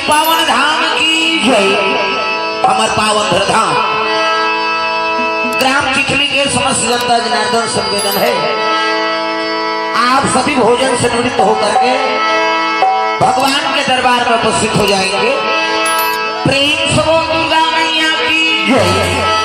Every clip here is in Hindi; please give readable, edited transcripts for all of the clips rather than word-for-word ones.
पावन धाम की जय। हमार पावन धाम ग्राम चिखली के समस्त जनता जनार्दन संवेदन है। आप सभी भोजन से निवृत्त होकर के भगवान के दरबार में उपस्थित हो जाएंगे। प्रेम से बोल दुर्गा मैया की जय।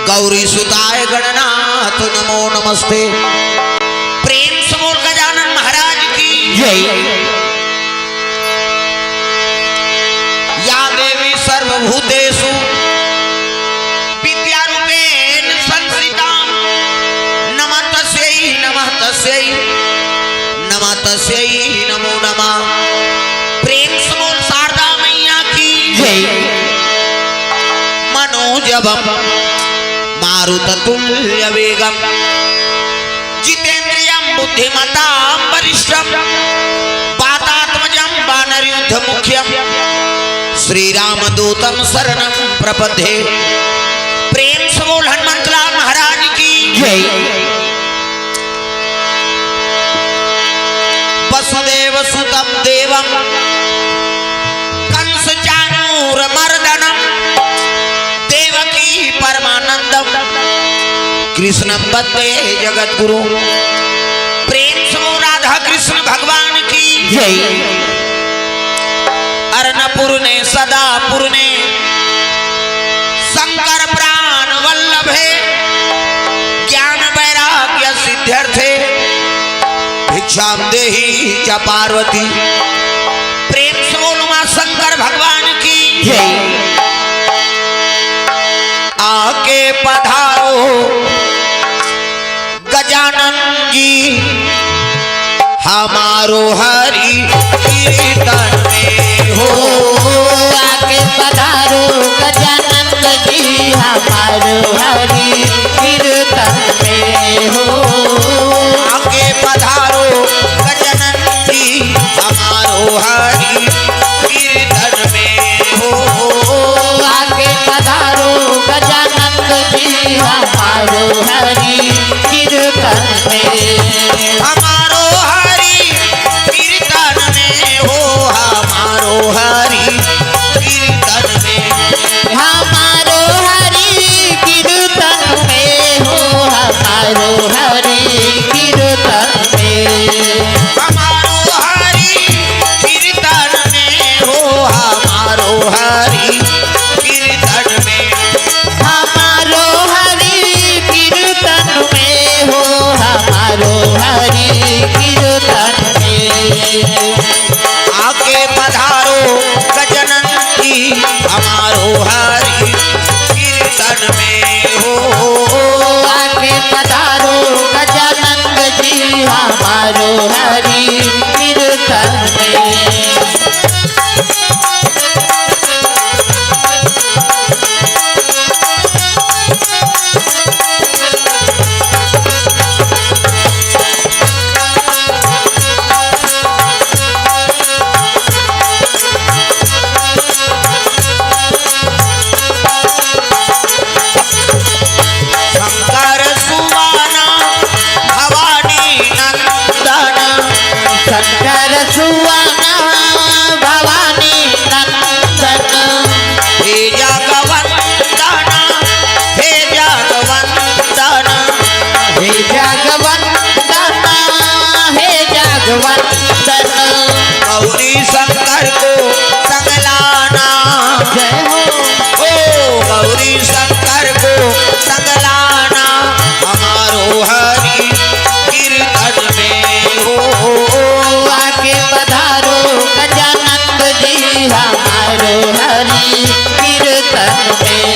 गौरी सुताय गणनाथ नमो नमस्ते। प्रेम से बोल गजानन महाराज की जय। या देवी सर्वभूतेषु विद्यारूपेण संस्थिता नमस्तस्यै नमः तस्यै नमः तस्यै नमो नमः। प्रेम से बोल शारदा मैया की जय। मनोजवम मारुततुल्य वेगम जितेन्द्रियं बुद्धिमतां वरिष्ठं वातात्मजं वानरयुद्ध मुख्यं श्रीरामदूतं शरणं प्रपद्ये। प्रेम से बोल हनुमंतलाल महाराज की जय। वसुदेव सुतं देवं कंस चाणूरमर्दनं देवकी परमानंदम कृष्णं वंदे जगद्गुरु। प्रेम से राधा कृष्ण भगवान की जय। अर्णपूर्णे सदा पूर्णे शंकर प्राण वल्लभे ज्ञान वैराग्य सिद्ध्यर्थे भिक्षां देहि च पार्वती। प्रेम से बोलो मां शंकर भगवान की जय। आके पधारो गजानन जी हमारो हरि कीर्तन में हो। आके पधारो गजानन जी हमारो हरि कीर्तन में हो। आगे पधारो गजानन जी हमारो हरि कीर्तन में हो। आके पधारो गजानन जी हमारो हरि कीर्तन में। हमारो हरि कीर्तन में हो। हमारो हरि कीर्तन में। हमारो हरि कीर्तन में हो। हमारो हरि कीर्तन में। हमारो हरि कीर्तन में हो। हमारो हरि कीर्तन में। हमारो हरि कीर्तन में हो। हमारो हरि कीर्तन में। आके पधारो गजानन जी हमारो हरि कीर्तन में हो। आके पधारो गजानन जी हमारो हरि कीर्तन में। शंकर सुवाना भवानी नंदन। शंकर सुवना भवानी नंदन। हे जगवंदन हे जगवंदन। हे जगवंदन हे जगवंदन। गौरी शंकर को संगलाना। जय हो ओ गौरी शंकर को संगलाना हमारो हरि कीर्तन में हो। आके पधारो गजानन जी हमारो हरि कीर्तन में।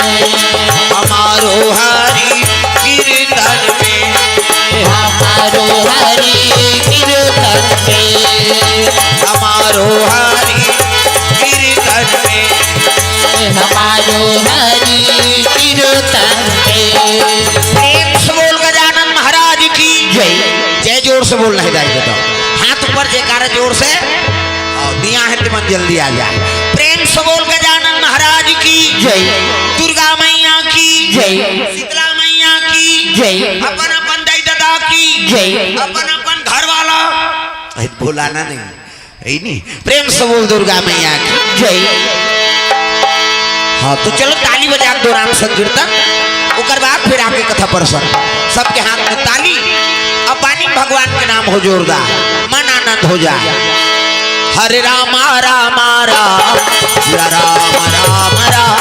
हमारो हरि कीर्तन में। हमारो हरि कीर्तन में। हमारो हरि कीर्तन में। हमारो हरि कीर्तन में। प्रेम से बोल गजानन महाराज की जय। जय। जोर से बोलना है दाई बताओ। हाथ ऊपर जयकारा जोर से और दिया है तो मन जल्दी आ जाए। प्रेम से बोल गजानन महाराज की जय। दुर्गा मैया की जय। शीतला मैया की जय। अपन अपन दाई दादा की जय। अपन अपन घर वाला भुलाना नहीं यही नहीं। प्रेम से बोल दुर्गा मैया की जय। हाँ तो चलो ताली बजा दो राम संकीर्तन। उकर बाद फिर आगे कथा परसन सबके हाथ में ताली। अब पानी भगवान के नाम हो जोरदार मन आनंद हो जाए। हरे राम राम राम सिया राम राम राम।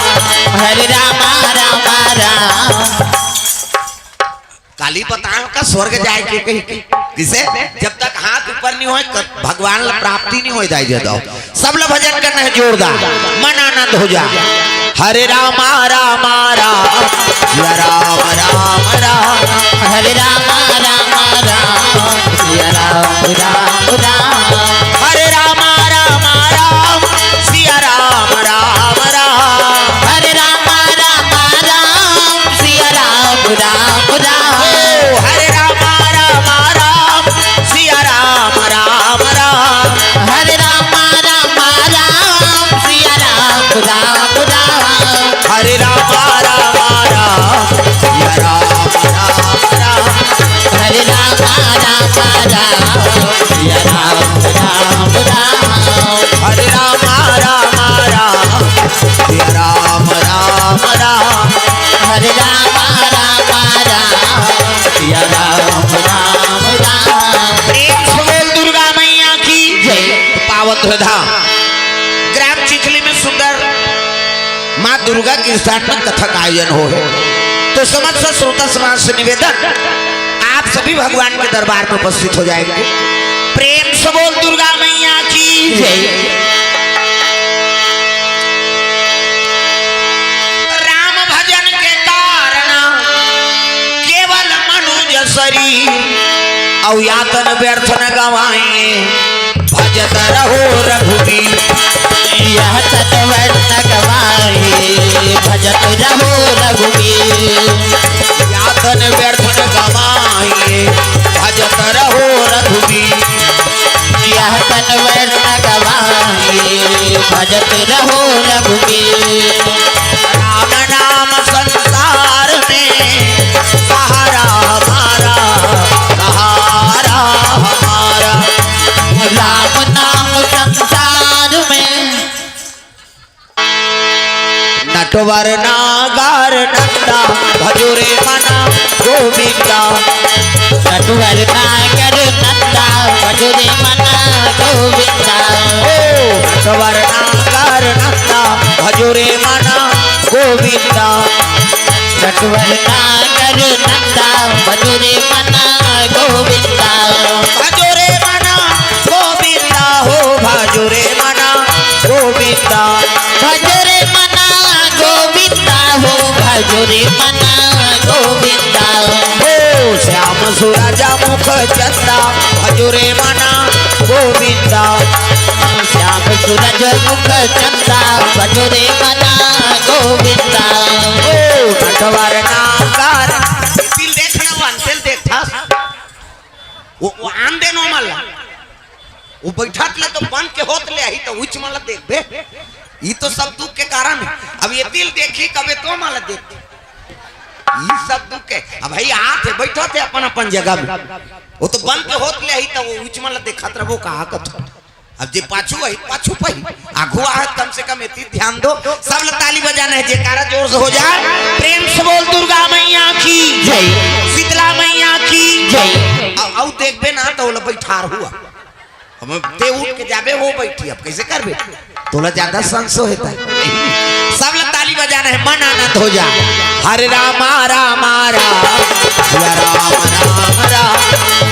हरे राम राम राम। काली पताल का स्वर्ग जाए के कही के किसे जब तक हाथ ऊपर नहीं होए भगवान ला प्राप्ति नहीं हो जाए। दो सब लोग भजन करना है जोरदार मन आनंद हो जाए। हरे राम राम राम सिया राम राम राम। हरे राम राम राम। सिया राम राम राम। हरे राम राम राम सिया राम राम राम। हरे राम राम राम। सिया राम राम राम। ओ हरे राम राम राम सिया राम राम राम। हरे राम राम राम। सिया राम राम राम। हरे राम राम राम सिया राम राम राम। हरे राम राम राम। सिया राम राम राम। हरे राम राम राम सिया राम राम राम। हरे राम राम राम। सिया राम राम राम। प्रेम से बोल दुर्गा मैया की जय। पावन धाम ग्राम चिखली में सुंदर माँ दुर्गा की स्थान में कथा का आयोजन हो। तो समस्त श्रोता समाज से निवेदन आप सभी भगवान के दरबार में उपस्थित हो जाएंगे। प्रेम से बोल दुर्गा मैया की जय। राम भजन के कारण केवल मनुज शरीर और यातन व्यर्थ न गवाए भजत रहो रघुवीर यह तत्वर न गवाए भजत रहो रघुवीर यातन व्यर्थ न गवाए भजत रहो रघुवीर यह तत्वर न गवाए भजत रहो रघुवीर राम नाम संसार में सहारा हमारा सहारा हमारा राम नाम संसार में नटवर नागर नंदा भजोरे मना गोविंदा नटवर नागर नंदा भजोरे मना गोविंदा नटवर नागर नंदा भजोरे मना गोविंदा नटवर नागर नंदा भजोरे मना गोविंदा भजोरे मना गोविंदा हो भजोरे मना गोविंदा भजोरे मना गोविंदा हो भजोरे मना गोविंदा हो श्याम सुराजा मुख चंदा भजोरे मना गोविंदा श्याम सूरज मुख चंदा भजोरे मना गोविंदा नटवर नागर तिल देखना वो अंतेल देखता वो आन दे नो माला वो बैठत ले तो बन के होत ले आई तो उच माला देख बे ये तो सब दुख के कारण है अब ये तिल देखी कबे तो माला देख ये सब दुख के अब भाई हाथ है बैठो थे अपन अपन जगह में वो तो बन के होत ले आई तो वो उच माला देखत रहो कहा कत अब जे पाछू है पाछू पही आगू आ कम से कम इतनी ध्यान दो सब ताली बजाना है जयकारा जोर से हो जाए प्रेम से बोल दुर्गा मैया की जय शीतला मैया की जय औ देखबे ना तो बैठार हुआ हम ते उठ के जाबे वो बैठी अब कैसे करबे तोला ज्यादा संसो होता है सब लोग ताली बजाना है मन आनंद हो जा हरे राम राम राम सिया राम राम राम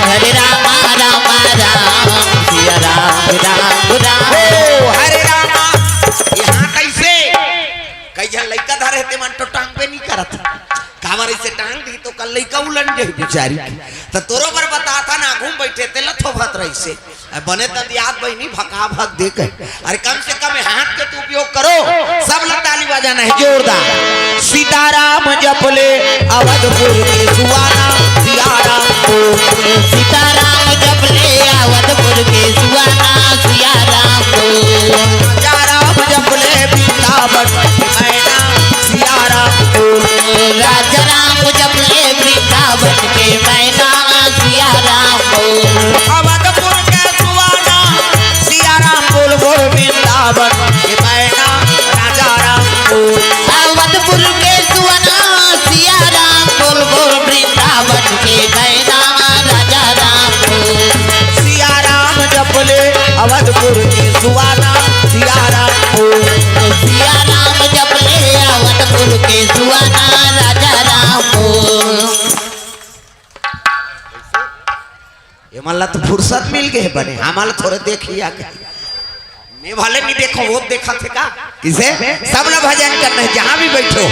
हरे राम राम राम सिया राम राम राम ओ हरे राम यहाँ कैसे कई लड़का धरे थे मन तो टांग पे नहीं करत कावर ऐसे टांग दी तो कल लड़का उलट गई बेचारी तो तोरो पर बता था ना घूम बैठे थे लथो भत रही से बने तब याद बहनी भका भक दे के अरे कम से कम हाथ के तू उपयोग करो सब लोग ताली बजाना है जोरदार सीताराम जपले अवधपुर के सुवाना सियाराम को सीताराम जपले अवधपुर के सुहाना सिया राम को राम जपले वृंदावन मैना सियाराम को राजा राम जपले वृंदावन के मैना सिया राम को अवधपुर के सुवाना सियाराम बोल बोल वृंदावन के मैना राजा राम को अवधपुर के सुहाना सिया राम बोल बोल वृंदावन के मैना राजा राम को सियाराम जपले अवधपुर के सुवाना सियाराम को सिया राम जपले अवधपुर के सुहाना राजा राम को ये मल्ला तो फुर्सत मिल गए बने हमारे थोड़े देखिए मैं भले नहीं देखो वो देखा थे का किसे सब लोग भजन करना है जहाँ भी बैठो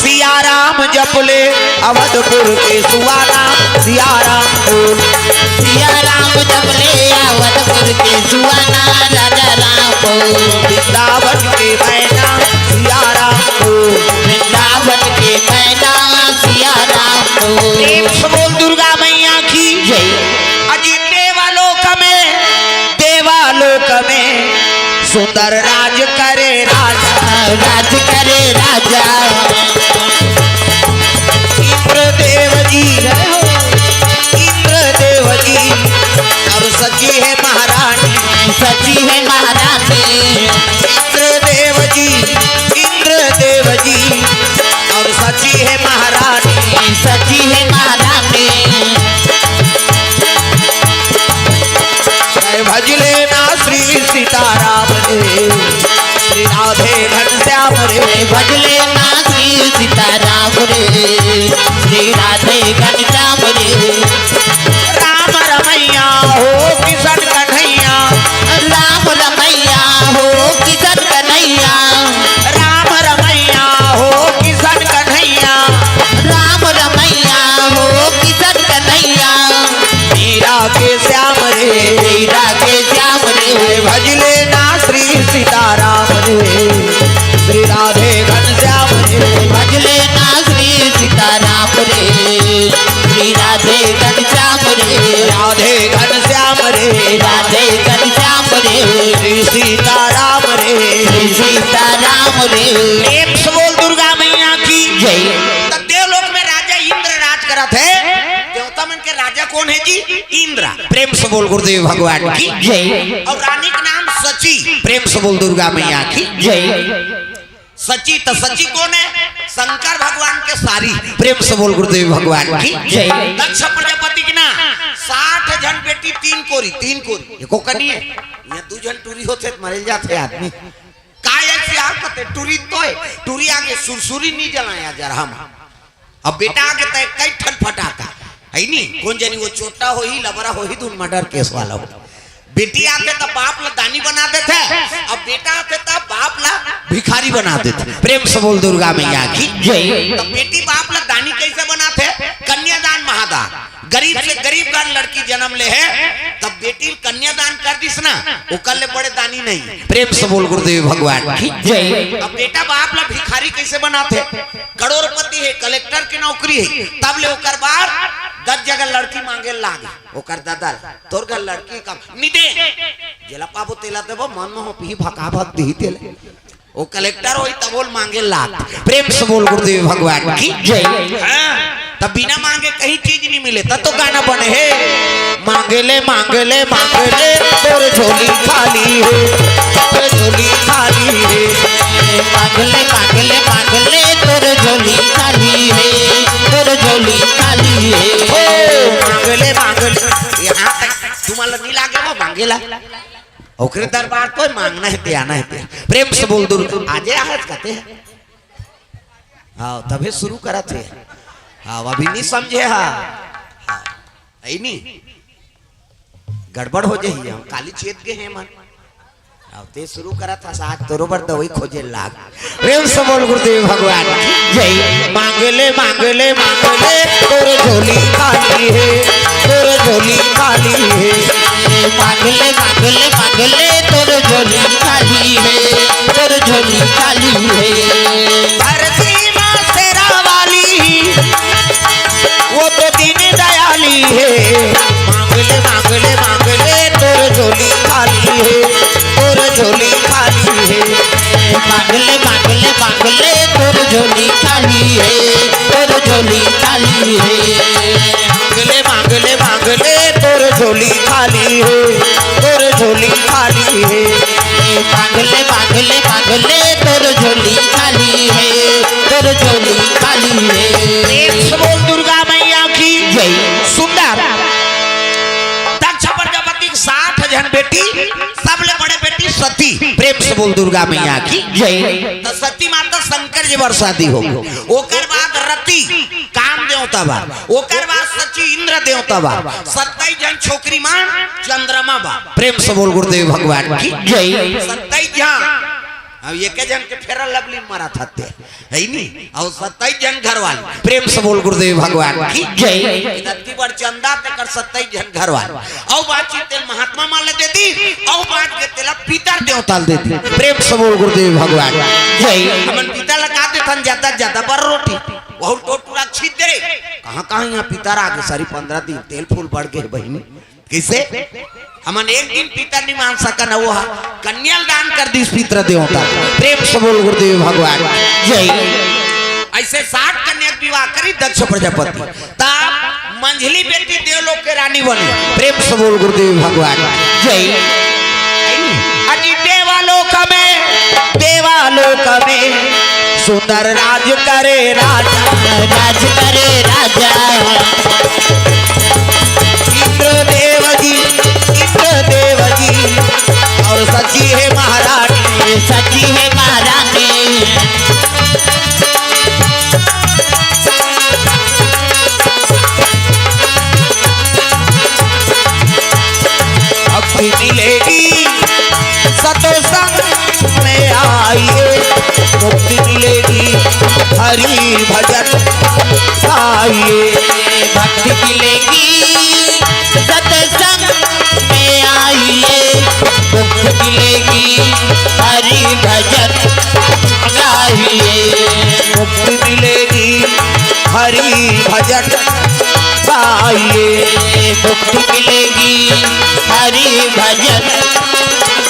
सियाराम जपले अवधपुर के सुवाना सियाराम बोल सिया राम जपले अवधपुर के सुहाना राजा राम को वृंदावन के मैना सियाराम बोल वृंदावन के मैना सिया राम को प्रेम से बोल दुर्गा मैया की जय अजी देवालोक में सुंदर राज करे राजा राज करे राजा इंद्रदेव जी और सची है महारानी सची है महारानी इंद्रदेव जी और सची है महारानी सची है महारानी भजले ना श्री सीताराम रे श्री राधे घनश्याम रे भजले ना श्री सीताराम रे श्री राधे घनश्याम रे राम रमैया हो किशन कन्हैया राम रमैया हो किशन कन्हैया राम रमैया हो किशन कन्हैया राम रमैया हो किशन कन्हैया राधे घनश्याम रे, राधे घनश्याम रे, राधे घनश्याम रे, श्री सीताराम रे, श्री सीताराम रे। प्रेम से बोल दुर्गा मैया की जय। तो देवलोक में राजा इंद्र राज करा थे। देवता मन के राजा कौन है जी? इंद्र। प्रेम से बोल गुरुदेव भगवान की जय। और रानी का नाम सची। प्रेम से बोल दुर्गा मैया की जय। सची। तो सची कौन है? शंकर भगवान के सारी। प्रेम से बोल गुरुदेव भगवान की जय। दक्ष प्रजापति की ना 60 जन बेटी, 3 कोरी एको कनी है। यहाँ 2 जन टूरी होते मर जाते आदमी। काय ऐसी कहते टूरी तो है, टूरी आगे सुरसुरी नहीं जलाया जरा हम। अब बेटा आगे तय कई ठन फटाका है नहीं। कौन जानी वो छोटा हो ही लबरा हो ही तुम मर्डर केस वाला हो। बेटी आते तब बाप ला दानी बना देते, अब बेटा आते तब बाप ला भिखारी बना देते। प्रेम से बोल दुर्गा मैया की जय। तो बेटी बाप ला दानी कैसे बनाते? कन्यादान महादान। गरीब से गरीब घर लड़की जन्म ले है तब बेटी कन्यादान कर दिस ना, वो कल ले बड़े दानी नहीं। प्रेम से बोल गुरुदेव भगवान की जय। अब बेटा बाप ला भिखारी कैसे बनाते? करोड़पति है, कलेक्टर की नौकरी है, तब ले ओकर बाद 10 जगह लड़की मांगे लागे। ओकर दादा तोर घर लड़की का निदे जेला पाबो तेला देबो मन में हो पी भका भक दी तेले। वो कलेक्टर होई तब बोल मांगे लाख। प्रेम से बोल गुरुदेव भगवान की जय। तब बिना मांगे कहीं चीज नहीं मिले तब तो गाना बने है। मांगले मांगले मांगले तोर झोली खाली है, तोर झोली खाली है। मांगले मांगले मांगले तोर झोली खाली है, तोर झोली खाली है। ओ मांगले मांगले यहाँ तक तुम्हारा नहीं लागे वो मांगेला। ओकरे दरबार तो मांगना है ते आना है ते। प्रेम से बोल दूर आजे आहत कहते हैं। हाँ तभी शुरू करा थे। हाँ अभी नहीं समझे। हाँ नहीं गड़बड़ हो जाए हम काली चेत के हैं मन। ते शुरू करा था साथ तोरोबर तो वही खोजे लाग। प्रेम से बोल गुरुदेव भगवान जय। मांगले मांगले मांगले तोर झोली खाली है, तोर झोली खाली है। मांगले मांगले मांगले तोर झोली खाली है, तोर झोली खाली है। धरती माँ तेरा वाली वो तो दीन दयाली है। मांगले मांगले मांगले तोर झोली खाली है, तोर झोली खाली है। मांगले मांगले मांगले तोर झोली खाली है, तोर झोली खाली है। मांगले मांगले मांगले तोर झोली खाली है, तोर झोली खाली है। मांगले मांगले मांगले तोर झोली खाली है, तोर झोली खाली है। प्रेम से बोल दुर्गा मैया की जय। सुंदर दक्ष प्रजापति 60 जन बेटी, सबले बड़े बेटी सती। प्रेम से बोल दुर्गा मैया की जय। तो सती माता शंकर जी बर शादी हो। ओकर बाद रति काम देवता बा, ओकर बाद सची इंद्र देवता बा। 27 जन छोकरी मान चंद्रमा बा। प्रेम से बोल गुरुदेव भगवान की जय। 27 जन। अब एक जन के फेरा लवली मारा था ते है नहीं। और 27 जन घर वाले। प्रेम से बोल गुरुदेव भगवान की जय। धरती पर चंदा ते कर 27 जन घर वाले। और बात तेल महात्मा मान ले देती, और बात के तेला पितर देवता देती। प्रेम से बोल गुरुदेव भगवान जय। हमन पिता लगा दे थन ज्यादा ज्यादा पर रोटी बहुत टोटूरा छीट दे। कहां कहां यहाँ पितर आगे सारी 15 दिन तेल फूल बढ़ गए बहनी। किसे हमन एक दिन पिता नहीं मान सका न वो कन्यादान कर दी पितर देवता। प्रेम से बोल गुरुदेव भगवान जय। ऐसे 60 कन्या विवाह करी दक्ष प्रजापति, तब मंझली बेटी देवलोक के रानी बनी। प्रेम से बोल गुरुदेव भगवान जय। अजी देवालोक में सुंदर राज करे राजा, राज करे राजा। इंद्र देव जी और सची है महारानी, सची है महारानी। भक्ति मिलेगी सत्संग में आइए, मुक्ति मिलेगी हरि भजन गाइए। भक्ति मिलेगी सत्संग में आइए, मुक्ति मिलेगी हरि भजन गाइए। मुक्ति मिलेगी हरि भजन गाइए, मुक्ति मिलेगी हरि भजन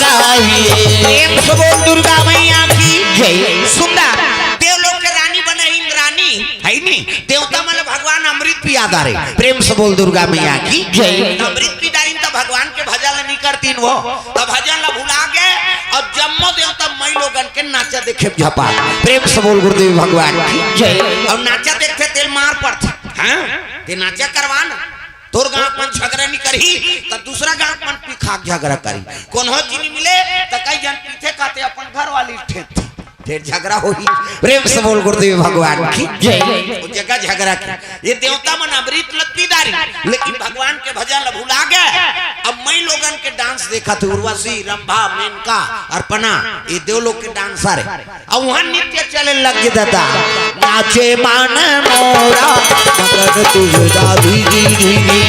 गाइए। प्रेम से बोल दुर्गा मैया की जय। सुंदर देवलोक के रानी बने इंद्रानी है नहीं, देवता मतलब भगवान अमृत पिया दारे। प्रेम से बोल दुर्गा मैया की जय। अमृत पिदारी तो भगवान के भजन नहीं करती वो, तो भजन ला भुला गए और जम्मो देवता मई लोगन के नाचा देखे झपा। प्रेम से बोल गुरुदेव भगवान की जय। और नाचा देखते तेल मार पड़ते हैं, ते नाचा करवाना तोर गांव मन झगड़ा नहीं करी तो दूसरा गांव मन पिखाक झगड़ा करी, कौन हो चीनी मिले तो कई जन पीछे खाते अपन घर वाली ठेठ फिर झगड़ा होई। प्रेम से बोल गुरुदेव भगवान की जय। वो जगह झगड़ा की ये देवता मन अमृत लत्तीदारी, लेकिन भगवान के भजन ला भुला गए। अब मई लोगन के डांस देखा थे, उर्वशी, रंभा, मेनका, अर्पणा, ये देवलोक के डांसर है। अब वहां नृत्य चले लग गए दादा, नाचे मान मोरा मगन तुझा भीगी,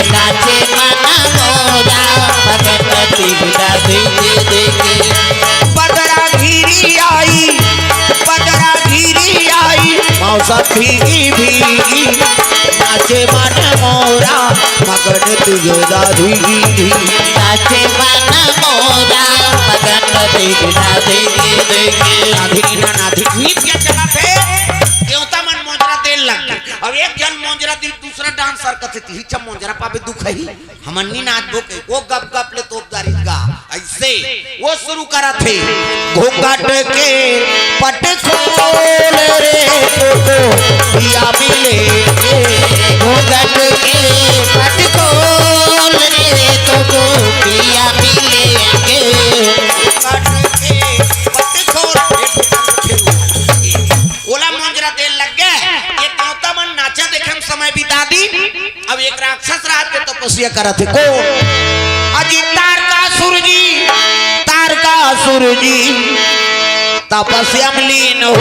नाचे मन मोरा भगत विदा देगी। बदरा घिरी आई, बदरा घिरी आई, मौसम भीगी भीगी, नाचे मन मोरा मगन तुझा भीगी, नाचे मन मोरा भगत विदा देगी। नृत्य चला थे देवता मन मोजरा देल लग गए। अब एक जन मोजरा दिल दूसरा डांसर कथे ही चम मोजरा पाबे दुख ही हमन्नी नाच बोके वो गप गप ले तोपदारी गा ऐसे वो शुरू करा थे। घूंघट के पट खोल रे तो पिया मिले, घूंघट के पट खोल रे तो पिया मिलेंगे। ओला मोजरा देल लग गए। ये देवता मन नाचा देखे समय बिता दी। अब एक राक्षस रात पे तपस्या करा थे को अजी तारकासुर जी, तारकासुर जी तपस्या में लीन हो,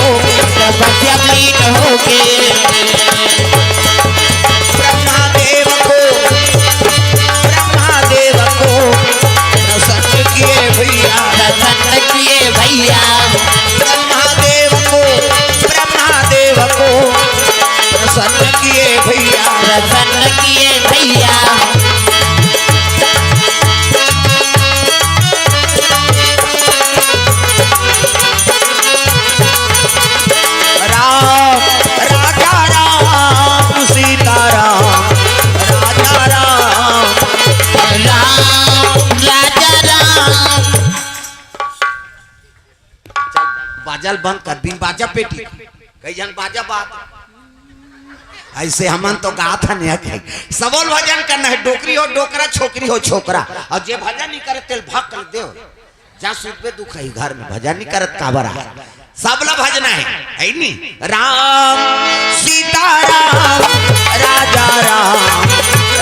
तपस्या में लीन होके ब्रह्मादेव को प्रसन्न किए भैया, प्रसन्न किए भैया। ब्रह्मादेव को प्रसन्न किए भैया, प्रसन्न किए भैया। राम राजा राम सीताराम, राजा राम राम राजा राम। बाजल बंद कर दी, बाजा पेटी कई जन बाजा बात ऐसे हमन तो गा था नहीं सबोल भजन करना है। डोकरी हो डोकरा, छोकरी हो छोकरा, और जे भजन नहीं करे तेल भाग कर दे जा सुबह दुख है घर में भजन नहीं करत काबरा सबला भजना है नहीं। राम सीताराम राजा राम,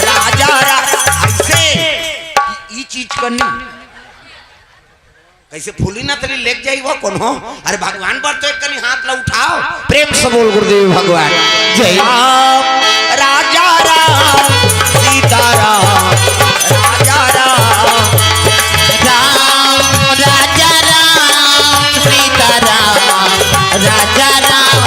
राजा राम ऐसे ये चीज करनी कैसे फूली ना तरी लेक जाई वो कौन हो। अरे भगवान पर तो एक कनी हाथ ला उठाओ। प्रेम से बोल गुरुदेव भगवान जय। राम राजा राम सीताराम, राजा राम राम राजा राम सीताराम, राजा राम।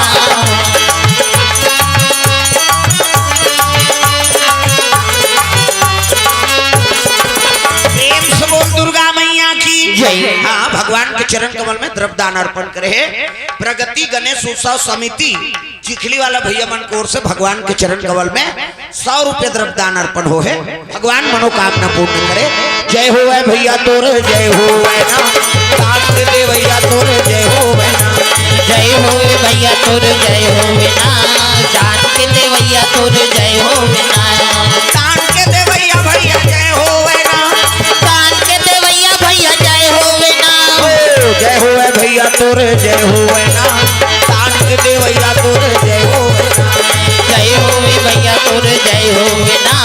प्रेम से बोल दुर्गा मैया की जय। हाँ भगवान के चरण कमल में द्रव्यदान अर्पण करे। प्रगति गणेश उत्सव समिति चिखली वाला भैया मन की ओर से भगवान के चरण कमल में 100 रुपये द्रव्यदान अर्पण हो है। भगवान मनोकामना पूर्ण करे। जय हो है भैया तोर, जय हो है ना दान दे भैया तोर, जय हो है ना, जय हो भैया तोर, जय हो ना जान के दे भैया तोर, जय हो ना दान के दे भैया भैया जय हो है ना, जान के दे भैया भैया जय हो ना। जय हो है भैया तोर, जय हो है ना दान के दे भैया तोर, जय हो है ना, जय हो भैया तोर, जय हो ना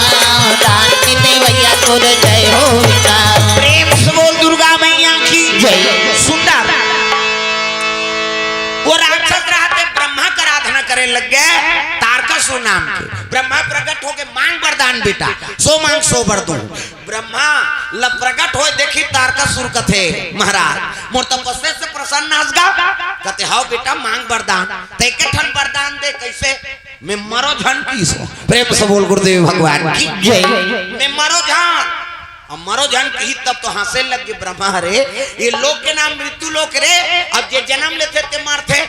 दान के दे भैया तोर, जय हो ना। प्रेम से बोल दुर्गा मैया की जय। सुंदर वो राक्षस रहते ब्रह्मा का आराधना करे लग गए। तारकासुर नाम के ब्रह्मा प्रकट हो के मांग वरदान बेटा, सो मांग सो वर दूं। ब्रह्मा ल प्रकट हो देखी तारकासुर कथे महाराज मोर तपस्या से प्रसन्न हसगा कते हाउ बेटा मांग वरदान ते के ठन वरदान दे कैसे मैं मरो झन की सो प्रेम से बोल गुरुदेव भगवान की जय मैं मरो झन अब मरो झन की तब तो हंसे लग गए ब्रह्मा रे ये लोग के नाम मृत्यु लोक रे अब जे जन्म लेते ते मारते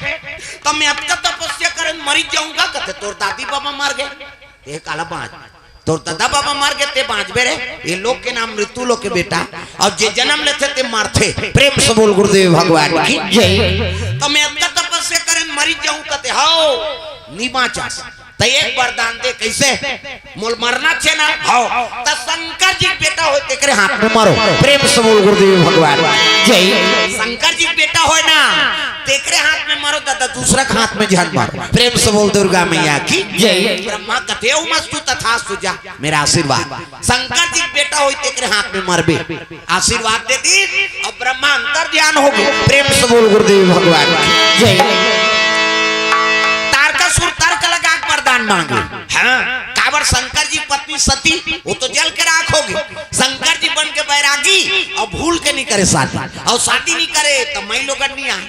तो मैं अब तक तपस्या कर मरी जाऊंगा कहते तोर दादी बाबा मार गए ते काला बाँच तोर दादा बाबा मार गए ते बाँच बेरे ये लोग के नाम मृत्यु लोक के बेटा अब जे जन्म लेते ते मारते प्रेम से बोल गुरुदेव भगवान की जय तो मैं अब तक तपस्या कर मरी जाऊं कहते हाओ नीमा चास तो एक वरदान दे कैसे मोल मरना छे ना हाओ तो शंकर जी बेटा हो तेरे हाथ में मारो प्रेम से बोल गुरुदेव भगवान जय शंकर जी बेटा हो ना तेरे हाथ में मारो दादा दूसरा हाथ में जान मारो प्रेम से बोल दुर्गा मैया की जय ब्रह्मा कहते हो मस्तु तथास्तु जा मेरा आशीर्वाद शंकर जी बेटा हो तेरे हाथ में मरबे आशीर्वाद दे दी और ब्रह्मा अंतर ध्यान हो गए प्रेम से बोल गुरुदेव भगवान जय तारकासुर तर्क लगा के वरदान मांगे हाँ काबर शंकर जी पत्नी सती वो तो जल के राख होगी शंकर जी बन के बैरागी और भूल के नहीं करे शादी और शादी नहीं करे तो मैं लोग नहीं आए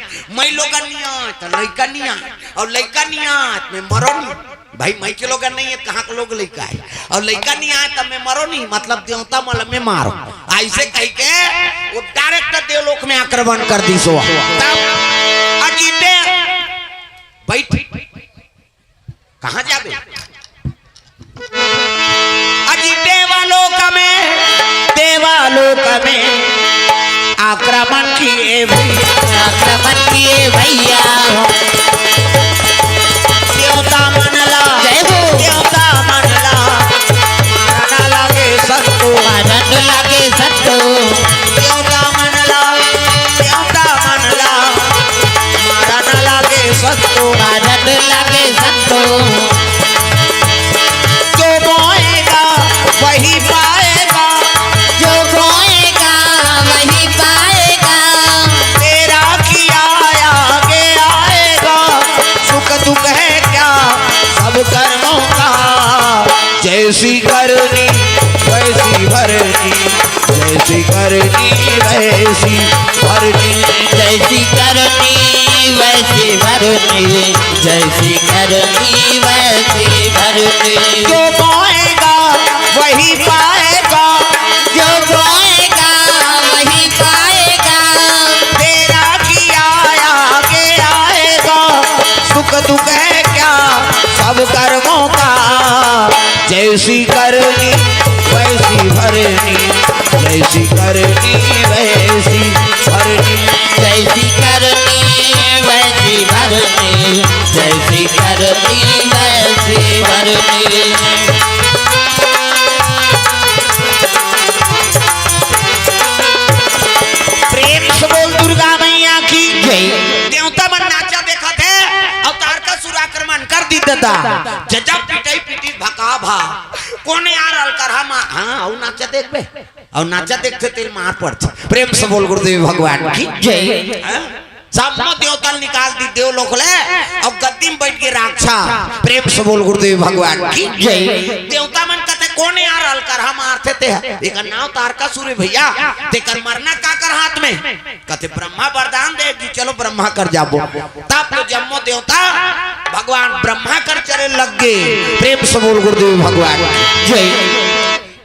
तो लड़का नहीं आए और लड़का नहीं आए मैं मरो नहीं भाई मैं के लोग नहीं है कहाँ के लोग लड़का है और लड़का नहीं आए तब मैं मरो नहीं मतलब देवता मल में मारो ऐसे कह के वो डायरेक्ट देवलोक में आक्रमण कर दी सो तब अजीते बैठ कहाँ जाबे अजी देवालोक में आक्रमण किए भैया देवता मनला जय हो देवता मनला मारना लगे सत्तू मारन लागे सत्तो देवता मनला मारना लगे सत्तू मारन लागे सत्तो जो बोएगा वही पाएगा जो बोएगा वही पाएगा तेरा किया आगे आएगा सुख दुख है क्या सब कर्मों का जैसी करनी वैसी भरनी जैसी करनी वैसी भरनी जैसी करनी वैसी भरनी जैसी करनी वैसी भरनी जो बोएगा वही पाएगा जो बोएगा वही पाएगा तेरा किया आगे आएगा सुख दुख है क्या सब कर्मों का जैसी करनी वैसी भरनी जैसी करनी वैसी भरनी जैसी करनी वैसी भरनी जैसी करनी वैसी भरनी प्रेम से बोल दुर्गा मैया की जय देवता मन नाचा देखा थे अवतार का सुराक्रमण कर दी दादा जजब पिटाई पिटी भका भा कोने यार अलकर हम हाँ और नाचा देख बे और नाचा देखते तेरे मार पड़ते प्रेम से बोल गुरुदेव भगवान की जय सामने देवता निकाल दी देव लोग ले और गद्दी में बैठ के राक्षा प्रेम से बोल गुरुदेव भगवान की जय देवता मन कहते कौन यार अलकर हम मारते थे एक नाव तारकासुर भैया तेकर मरना का कर हाथ में कहते ब्रह्मा वरदान दे जी चलो ब्रह्मा कर जाबो तब तो जम्मो देवता भगवान ब्रह्मा कर चले लग गए प्रेम से बोल गुरुदेव भगवान जय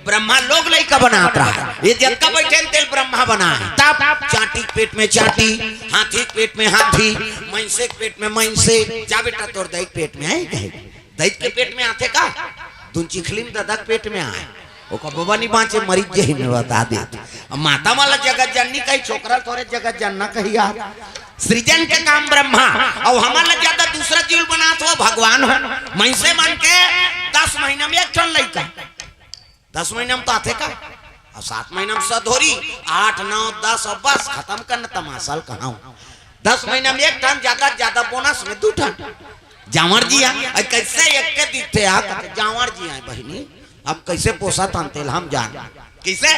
ब्रह्मा लोग लड़का बनाता रहा ये जगह बैठे तेल ब्रह्मा बना है तब चाटी के पेट में चाटी हाथी के पेट में हाथी मैंसे के पेट में मैंसे जा बेटा तोर दही पेट में है दही के पेट में आते का तुम चिखलिम दादा के पेट में आए वो बाबा नहीं बाँचे मरीज जही में बता दे माता वाला जगत जननी कही छोकरा थोड़े जगत जानना कही यार सृजन के काम ब्रह्मा और हमारा ज्यादा दूसरा जीव बना तो भगवान हो मैंसे मन के 10 महीना में एक ठन लड़का 10 महीना में तो आते का और 7 महीना में सधोरी 8 9 10 और बस खत्म करना तमाशा कहाँ 10 महीना में एक टन ज्यादा बोनस में 2 टन जावर जी आए कैसे एक के दिखते जावर जी आए बहनी अब कैसे पोसा तंतेल हम जान कैसे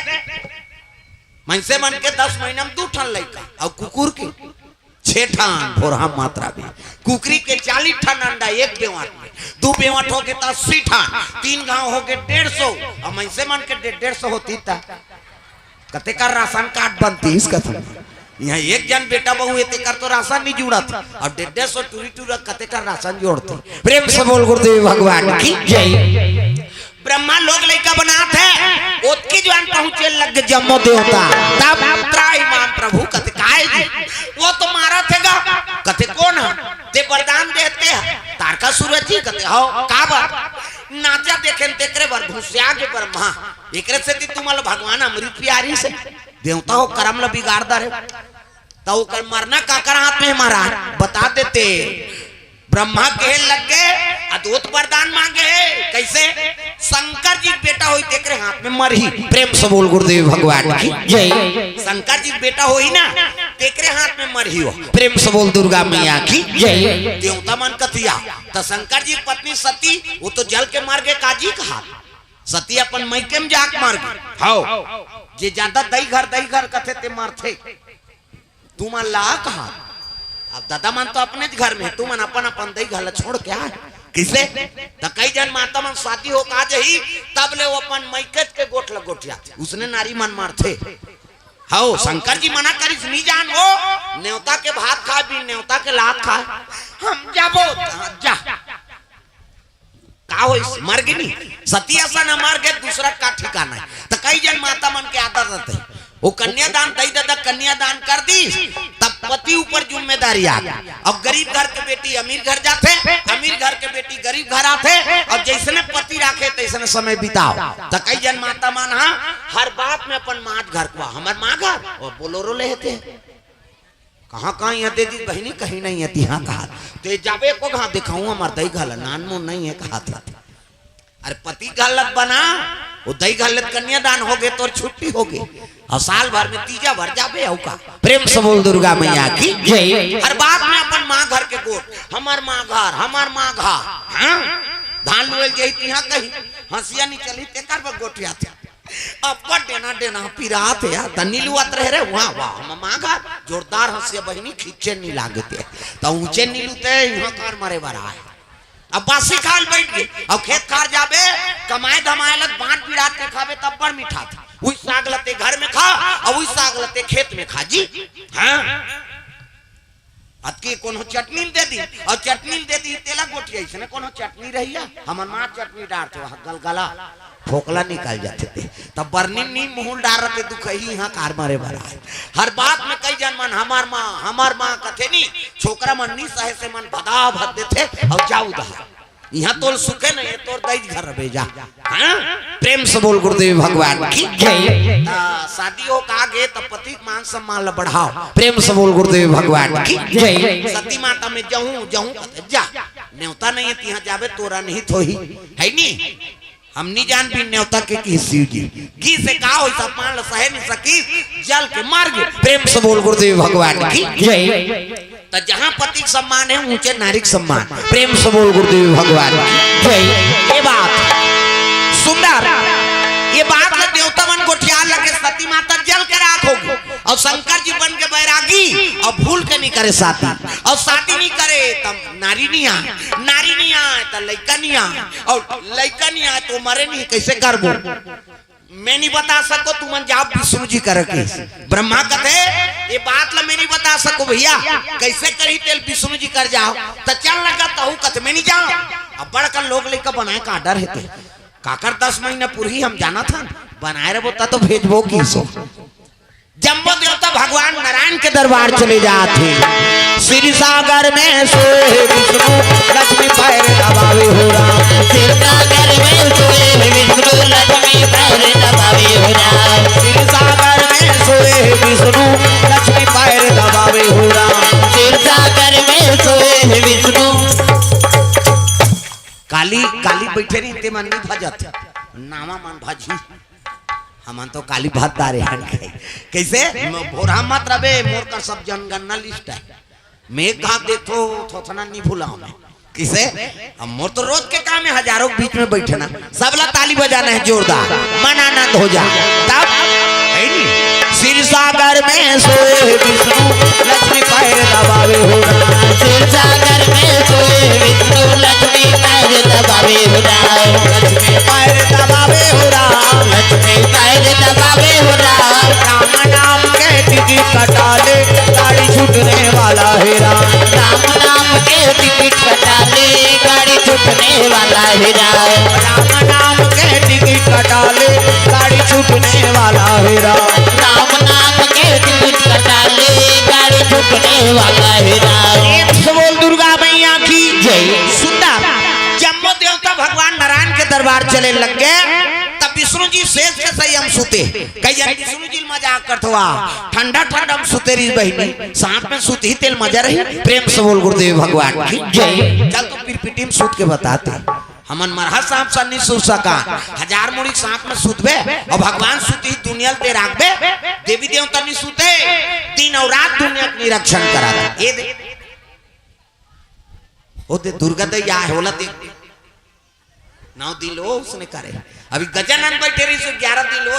मनसे मन के 10 महीना में 2 टन लड़का और कुकुर के 6 टन भोरहा मात्रा में कुकरी के 40 टन अंडा एक बेवाट में 2 बेवाट हो गए तो 80 टन 3 गांव हो गए 150 और मनसे मन के 150 होती था कते का राशन कार्ड बनती इसका यहाँ एक जन बेटा बहू एते कर तो राशन नहीं जुड़त और 150 टूरी टूरा कते का राशन जोड़ते। प्रेम से बोल गुरुदेव भगवान की जय। ब्रह्मा लोग लड़का बनाते हैं ओतकी जवान पहुंचे लग जम्मो देवता तब त्राई मान प्रभु कते काहे जी वो तो मारा थेगा कते कौन है ते वरदान देते हैं तारका सूरज जी कते हो का बात नाचा देखें तेकरे बर घुसिया के ब्रह्मा एकरे से ती तुमल भगवान अमृत प्यारी से देवता हो कर्म ल बिगाड़दा रे तो कर मरना काकर हाथ में महाराज बता देते। ब्रह्मा कहे लग गए अद्भुत वरदान मांगे कैसे शंकर जी बेटा होई तेकरे हाथ में मरही। प्रेम से बोल गुरुदेव भगवान की जय। शंकर जी बेटा होई ना तेकरे हाथ में मरही हो। प्रेम से बोल दुर्गा मैया की जय। देवता मन कथिया तो शंकर जी की पत्नी सती वो तो जल के मार गए काजी कहा सती अपन मैके में जाक मार गई हाउ जे ज्यादा दही घर कथे ते मारथे तू मन ला कहा अब दादा मन तो अपने घर में तू मन अपन अपन दही घर छोड़ के आ किसे तो कई जन माता मन शादी हो का जही तब ले वो अपन मैकत के गोठ लगोटिया उसने नारी मन मारथे हाउ शंकर जी मना करिस नहीं जान वो न्योता के भात खा भी न्योता के लात खा हम जाबो जा का हो मर गई सती ऐसा न मार गए दूसरा का ठिकाना है तो कई जन माता मन के आदत रहते वो कन्यादान दई दादा कन्यादान कर दी तब पति ऊपर जिम्मेदारी आ गई। अब गरीब घर के बेटी अमीर घर जाते अमीर घर के बेटी गरीब घर आते और जैसे पति राखे तैसे समय बिताओ तो कई जन माता मान हाँ हर बात में अपन माँ घर को हमार माँ घर और बोलोरो लेते कहाँ कहाँ यहाँ दे दी बहनी कहीं नहीं है यहाँ कहा तो जाबे को कहाँ दिखाऊं हमार दही घाल नान मुन नहीं है कहा था अरे पति गलत बना वो दही गलत कन्यादान हो गए तो छुट्टी हो गई और साल भर में तीजा भर जाबे का। प्रेम से बोल दुर्गा मैया की जय। हर बात में अपन माँ घर के गोट हमार माँ घर हाँ धान लुएल जही यहाँ कहीं हंसिया नहीं चली तेकर पर गोटिया थे अब देना पिरात यार तनी लुआत रहे वहाँ वाह माँ घर जोरदार हंसिया बहनी खींचे नहीं लागते तो ऊंचे नहीं लुते यहाँ कार मरे बरा है अब बासी खाल बैठ गए अब खेत खार जाबे कमाए धमाए लग बांट पिरात के खाबे तब बड़ मीठा था वही साग लते घर में खा और वही साग लते खेत में खा जी हाँ अतकी कोनो चटनी दे दी और चटनी दे दी तेला गोटिया इसने कोनो चटनी रहिया हमर मां चटनी डालते गलगला फोकला निकाल जाते थे तब बर्नी नी मुंह डाल रहे दुख ही यहाँ कार मारे भरा है। हर बात में कई जन मन हमार माँ कथे नी छोकरा मन नी सहे से मन भदा भद देते और जाऊ दहा यहाँ तोल सुखे नहीं है तोर दई घर भेजा हाँ प्रेम से बोल गुरुदेव भगवान की जय। शादी हो का गे तब पति मान सम्मान ल बढ़ाओ। प्रेम से बोल गुरुदेव भगवान की जय। सती माता में जाऊं जा न्योता नहीं है तिहा जाबे तोरा नहीं थोही है नी हम नहीं जान भी न्योता के की शिव जी घी से का हो सब मान सहे नहीं सकी जल के मार गए। प्रेम से बोल गुरुदेव भगवान की जय। तो जहाँ पति सम्मान है ऊंचे नारिक सम्मान। प्रेम से बोल गुरुदेव भगवान की जय। ये बात सुंदर ये बात में देवता मन गोठिया लगे सती माता जल के राख होगी और शंकर जी बन के बैरागी और भूल के नहीं करे शादी और शादी नहीं करे तब नारी नहीं आए तो लड़का नहीं आए और लड़का नहीं आए तो मरे नहीं कैसे करबो मैं नहीं बता सको तुम जाओ विष्णु जी कर ब्रह्मा कथे ये बात ला मैं नहीं बता सको भैया कैसे करी तेल विष्णु जी कर जाओ तो चल लगा तो कथे मैं नहीं जाओ अब बड़कर लोग लेकर बनाए का डर है काकर 10 महीना पूरी हम जाना था बनाए रहे बोता तो भेजबो किसो जम्बो देवता भगवान नारायण के दरबार चले जाते श्री सागर में सोए विष्णु लक्ष्मी पैर दबावे हो राम श्री सागर में सोए विष्णु लक्ष्मी पैर दबावे हो राम श्री सागर में सोए विष्णु लक्ष्मी पैर दबावे हो राम श्री सागर में सोए विष्णु काली बैठे नहीं ते मन नहीं भजत नामा मन भजी हमन तो काली भात दारे हन कैसे भोरा मत रबे मोर का सब जनगणना लिस्ट है मैं कहा देखो थोथना नहीं भूला मैं किसे अब मोर तो रोज के काम है हजारों के बीच में बैठना सबला ताली बजाना है जोरदार मन आनंद हो जा तब है नहीं श्री सागर में सोए विष्णु लक्ष्मी पैर दबावे हो राम श्री सागर में सोए विष्णु लक्ष्मी पैर दबावे हो राम लक्ष्मी पैर दबावे हो राम लक्ष्मी पैर दबावे हो राम राम नाम के टिकी कटाले छूटने वाला हीरा राम नाम के टिकट कटा ले गाड़ी छूटने वाला हीरा राम नाम के टिकट कटा ले गाड़ी छूटने वाला हीरा एक से बोल दुर्गा मैया की जय। सुंदर जम्मो देवता भगवान नारायण के दरबार चले लग गए तब विष्णु जी शेष के सही हम सुते कई विष्णु जी मजाक करते हुआ ठंडा ठंडा हम सुते रही बहनी सांप में सुत ही तेल मजा रही प्रेम से बोल गुरुदेव भगवान की जय। चल तो फिर पिटी में सूत के बताते हमन मरहा सांप सा नहीं सूत सका हजार मुड़ी सांप में सूतबे और भगवान सूती दुनिया ते राखबे देवी देवता नहीं सूते दिन और रात दुनिया के निरीक्षण करा ए दे ओ दे दुर्गा दैया होला देख नाव दिल हो उसने करे अभी गजानन बैठे रही सो 11 दिन हो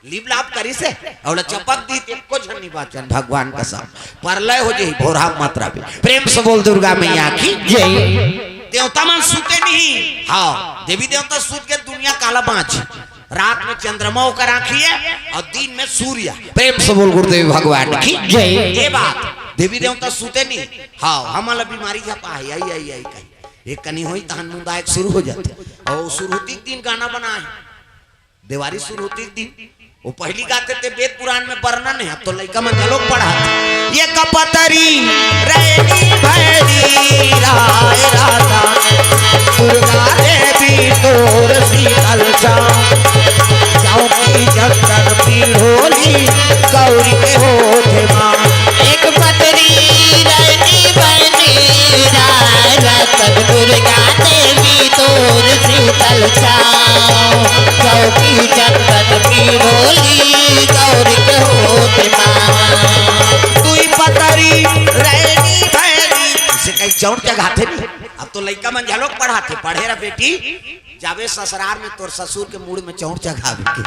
लीप लाप करी से और चपक दी एको झन्नी बाचन भगवान का सब परलय हो जाई भोरा मात्रा पे प्रेम से बोल दुर्गा मैया की जय। देवता मन सूते नहीं हाँ देवी देवता सूत के दुनिया काला बाँच रात में चंद्रमा होकर आखिए और दिन में सूर्य प्रेम से बोल गुरुदेव भगवान की जय। ये बात देवी देवता सूते नहीं हाँ हमारा बीमारी झपा है आई आई आई कहीं एक कनी हुई तहन मुंदायक शुरू हो जाते और शुरू होती दिन गाना बना है देवारी शुरू होती दिन वो पहली गाते थे वेद पुराण में वर्णन है अब तो लड़का में लोग पढ़ा ये कपतरी रैनी भैरी राय राधा दुर्गा देवी तोर शीतल जाओ की जगत पीढ़ोली गौरी के होठे माँ एक पतरी रहनी बनी रतन दुर्गा देवी तोर शीतल छाओ चौकी चंदन की बोली गौरी के होते माँ तुई पतरी रहनी भैरी इसे कहीं चौड़ के घाते नहीं अब तो लड़का मन झलोक पढ़ाते पढ़े रहा बेटी जावे ससुराल में तोर ससुर के मूड में चौड़ चढ़ावे के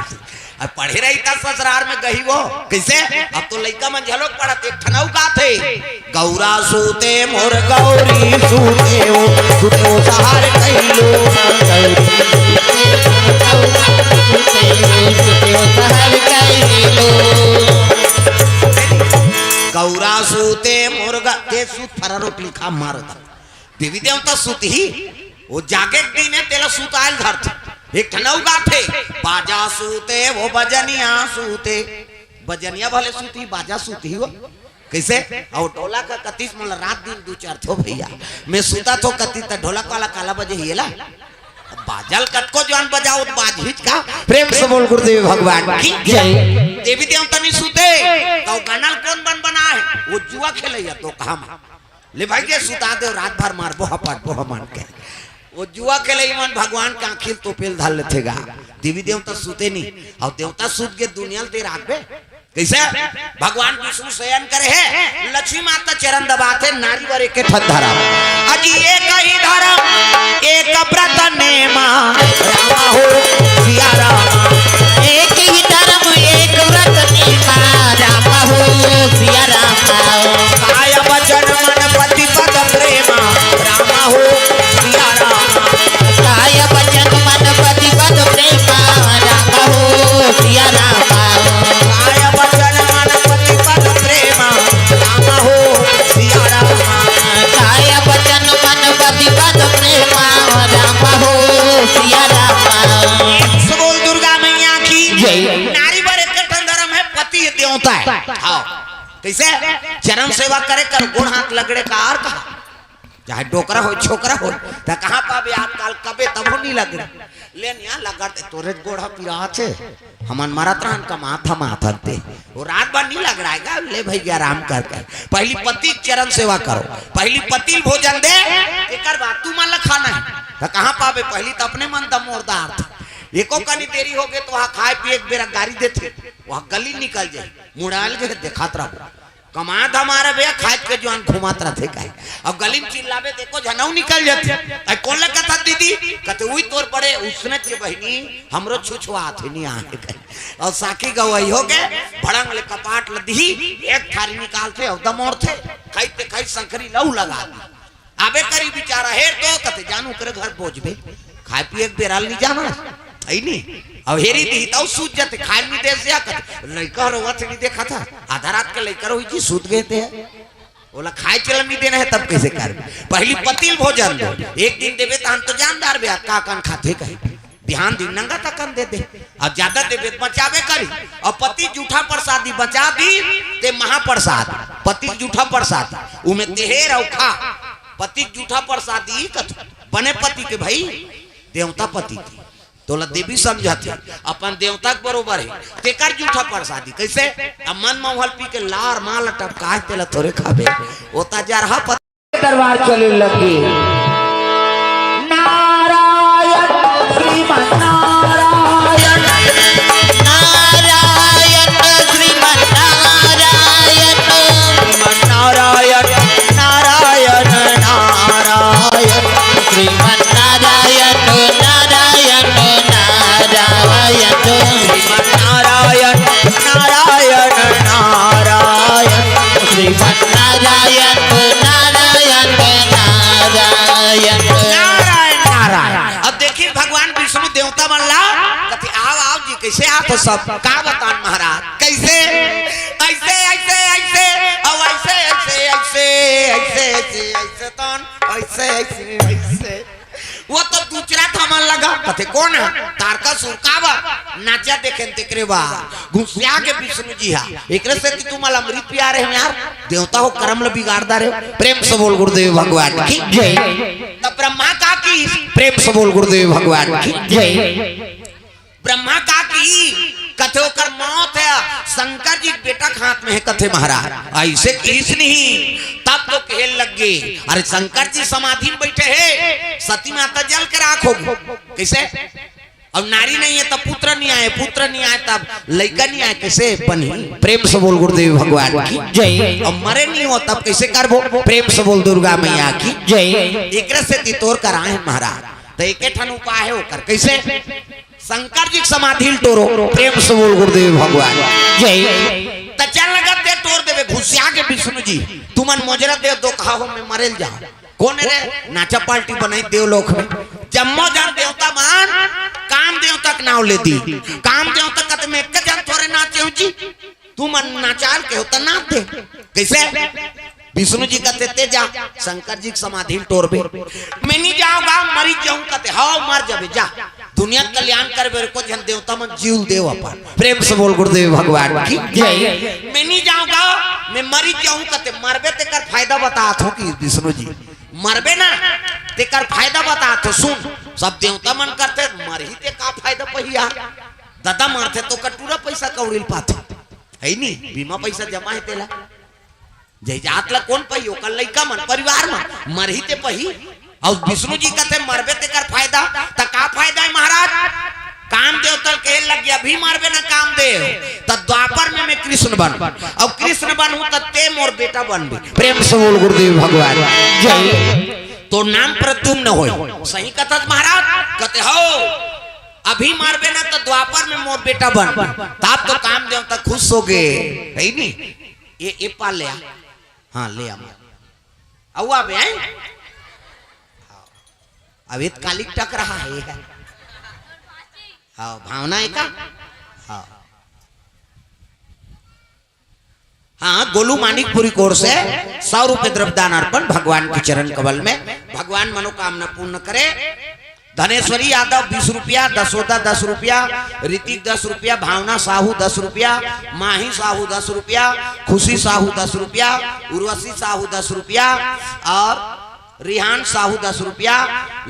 अब पढ़े रही था ससुराल में गही वो कैसे अब तो लड़का मन झलोक पढ़ाते ठनऊ गाते गौरा सूते मोर गौरी सूते ओ सहार कहिलो गौरा सूते मुर्गा ते सूत फरारोट लिखा मारता देवी देवता सूत ही वो जागे दिन है तेला सूत आयल धरत एक ठनऊ गाथे बाजा सूते वो बजनिया सूते बजनिया भले सूती बाजा सूती हो कैसे और ढोलक का कतीस मतलब रात दिन दो चार थो भैया मैं सूता थो कती त ढोलक वाला काला बजे हिला बाजल कटको जान बजाओ बाज हिच का प्रेम से बोल गुरुदेव भगवान की जय। देवी देवता नहीं सूते तो गाना कौन बन बना है वो जुआ खेले या तो काम ले भाई के सुता दे रात भर मार बोहा मान के वो जुआ खेले मन भगवान का आखिर तो पेल धाल लेतेगा देवी देवता सूते नहीं और देवता सूत के दुनिया ते राखबे कैसे भगवान विष्णु शयन करे है लक्ष्मी माता चरण दबाते नारी वर एक ठन धरा अजी एक ही धर्म एक व्रत नेमा रामा हो सिया रामा एक ही धर्म एक व्रत निभा रामा हो सिया रामा काय वचन मन पति पद प्रेमा रामा हो सिया रामा काय वचन मन पति पद प्रेमा रामा हो सिया रामा काय वचन मन पति पद प्रेमा रामा हो सिया रामा काय वचन मन पति पद प्रेमा रामा हो सिया रामा बोल दुर्गा मैया की जय। नारी वर एक ठन धर्म है पति देवता है हाँ कैसे चरण सेवा करे कर गुण हाथ लगड़े का आर कहा चाहे डोकरा हो छोकरा हो तो कहाँ पाबे आजकल कबे तब नहीं लग रहा लेन यहाँ लगते तोरे गोड़ा पिरा छे हमन मरत रहन का माथा दे वो रात भर नहीं लग रहा है ले भैया आराम कर पहली पति चरण सेवा करो पहली पति भोजन दे एकर बात तू मन खाना है तो कहाँ पाबे पहली तो अपने मन दम मोरदार एको कनी देरी हो गए तो वहाँ खाए पिए एक बेरा गाड़ी देते वहाँ गली निकल जाए मुड़ाल के देखात रहो कमात हमारे भैया खाद के जवान घुमात रहते का अब गली में चिल्लावे देखो झनऊ निकल जाते कौन लगा था दीदी कहते वही तोर पड़े उसने के बहनी हमरो छुछुआ थे नहीं आके कहीं और साकी गवाही हो गए भड़ंग ले कपाट लदी एक थारी निकालते और दमोर थे खाइते खाई संकरी लहू लगा आबे करी बेचारा हेर तो कहते जानू करे घर पहुंचबे खाए पिए एक बेराल नहीं जाना है नहीं अब हेरी दी तो सूत जाते खाए नहीं दे दिया कहते लड़का रोवत नहीं देखा था आधा रात के लड़का रोई जी सूत गए थे बोला खाए चल नहीं देना है तब कैसे कर पहली पतिल भोजन दो एक दिन देवे तो हम तो जानदार बे का कन खाते कहे ध्यान दिन नंगा तकन दे दे अब ज्यादा देवे बचावे करी और पति जूठा प्रसादी बचा दी ते महाप्रसाद पति जूठा प्रसादी उमे तेहेर और खा पति जूठा प्रसादी कथ बने पति के भाई देवता पति की तोला देवी समझाती अपन देवता के बरोबर है तेकर जूठा प्रसादी कैसे अब मन मोहल पी के लार माल टपका तेला थोड़े खाबे ओता जरहा पति दरबार चले लगी नारायण श्रीमन नारायण नारायण श्रीमन नारायण नारायण नारायण नारायण श्रीमन नारायण नारायण नारायण नारायण नारायण नारायण श्रीमन नारायण नारायण नारायण नारायण नारायण। अब देखिए भगवान विष्णु देवता बनला कथी आओ आओ जी कैसे आप सब का बतान महाराज कैसे ऐसे ऐसे ऐसे और ऐसे ऐसे ऐसे ऐसे ऐसे ऐसे तन ऐसे ऐसे ऐसे वो तो दूसरा थमन लगा कथे कौन है तारका सुरकावा नाचा देखें तेकरे बा घुसिया के विष्णु जी हा एकरे से कि तुम अमृत पिया रहे हो यार देवता हो कर्म ल बिगाड़दा रहे प्रेम से बोल गुरुदेव भगवान की जय तब ब्रह्मा का की प्रेम से बोल गुरुदेव भगवान की जय ब्रह्मा का की कथे कर मौत है शंकर जी बेटा हाथ में है कथे महाराज ऐसे किस नहीं तब तो कहल लग गए अरे शंकर जी समाधि में बैठे हैं सती माता जल के राखो कैसे अब नारी नहीं है तब पुत्र नहीं आए पुत्र नहीं आए तब लड़का नहीं आए कैसे बनी प्रेम से बोल गुरुदेव भगवान की जय अब मरे नहीं हो तब कैसे करबो प्रेम से बोल दुर्गा मैया की जय एक से तितोर कराए महाराज तो एक ठन उपाय है होकर कैसे शंकर जी समाधि तोरो प्रेम से बोल गुरुदेव भगवान जय त चल लगा दे तोड़ देवे घुसिया के विष्णु जी तुमन मोजरा दे दो कहा हो मैं मरेल जाओ कौन रे नाचा पार्टी बनाई देवलोक में जम्मो जन देवता मान काम देवता के नाव ले दी काम देवता कत में एक जन थोड़े नाचे हो जी तुमन नाचाल के होता नाच दे कैसे विष्णु जी कहते ते जा शंकर जी समाधि तोड़बे मैं नहीं जाऊंगा मरी जाऊं कहते हाँ मर जाबे जा दुनिया कल्याण करबे को जन देवता मन जीव देव अपन प्रेम से बोल गुरुदेव भगवान की जय मैं नहीं जाऊंगा मैं मरी जाऊं कहते मरबे ते कर फायदा बतात हो कि विष्णु जी मरबे ना ते कर फायदा बतात हो सुन सब देवता मन करते मर ही ते का फायदा पहिया दादा मरते तो कटूरा पैसा कौड़िल पाते है नी बीमा पैसा जमा है तेला जय जात ला कौन पही ओकर लइका मन परिवार में मर ही ते पही और विष्णु जी कहते मरबे ते कर फायदा त का फायदा है महाराज काम देव तल कहे लग गया भी मरबे ना काम देव त द्वापर में मैं कृष्ण बन और कृष्ण बन हूं त ते मोर बेटा बनबे प्रेम से बोल गुरुदेव भगवान जय तो नाम पर तुम न होय सही कथत महाराज कहते हो अभी मारबे ना तो द्वापर में मोर बेटा बन तब तो काम देव तक खुश हो गए है नी ये पाल ले हाँ ले आ बे अब एक कालिक टक रहा है हाँ भावना है का हाँ हाँ गोलू मानिकपुरी कोर से 100 रुपए द्रव्यदान अर्पण भगवान के चरण कमल में भगवान मनोकामना पूर्ण करे धनेश्वरी यादव 20 रुपया दसोदा 10 रुपया ऋतिक 10 रुपया भावना साहू 10 रुपया माही साहू 10 रुपया खुशी साहू 10 रुपया उर्वशी साहू 10 रुपया और रिहान साहू 10 रुपया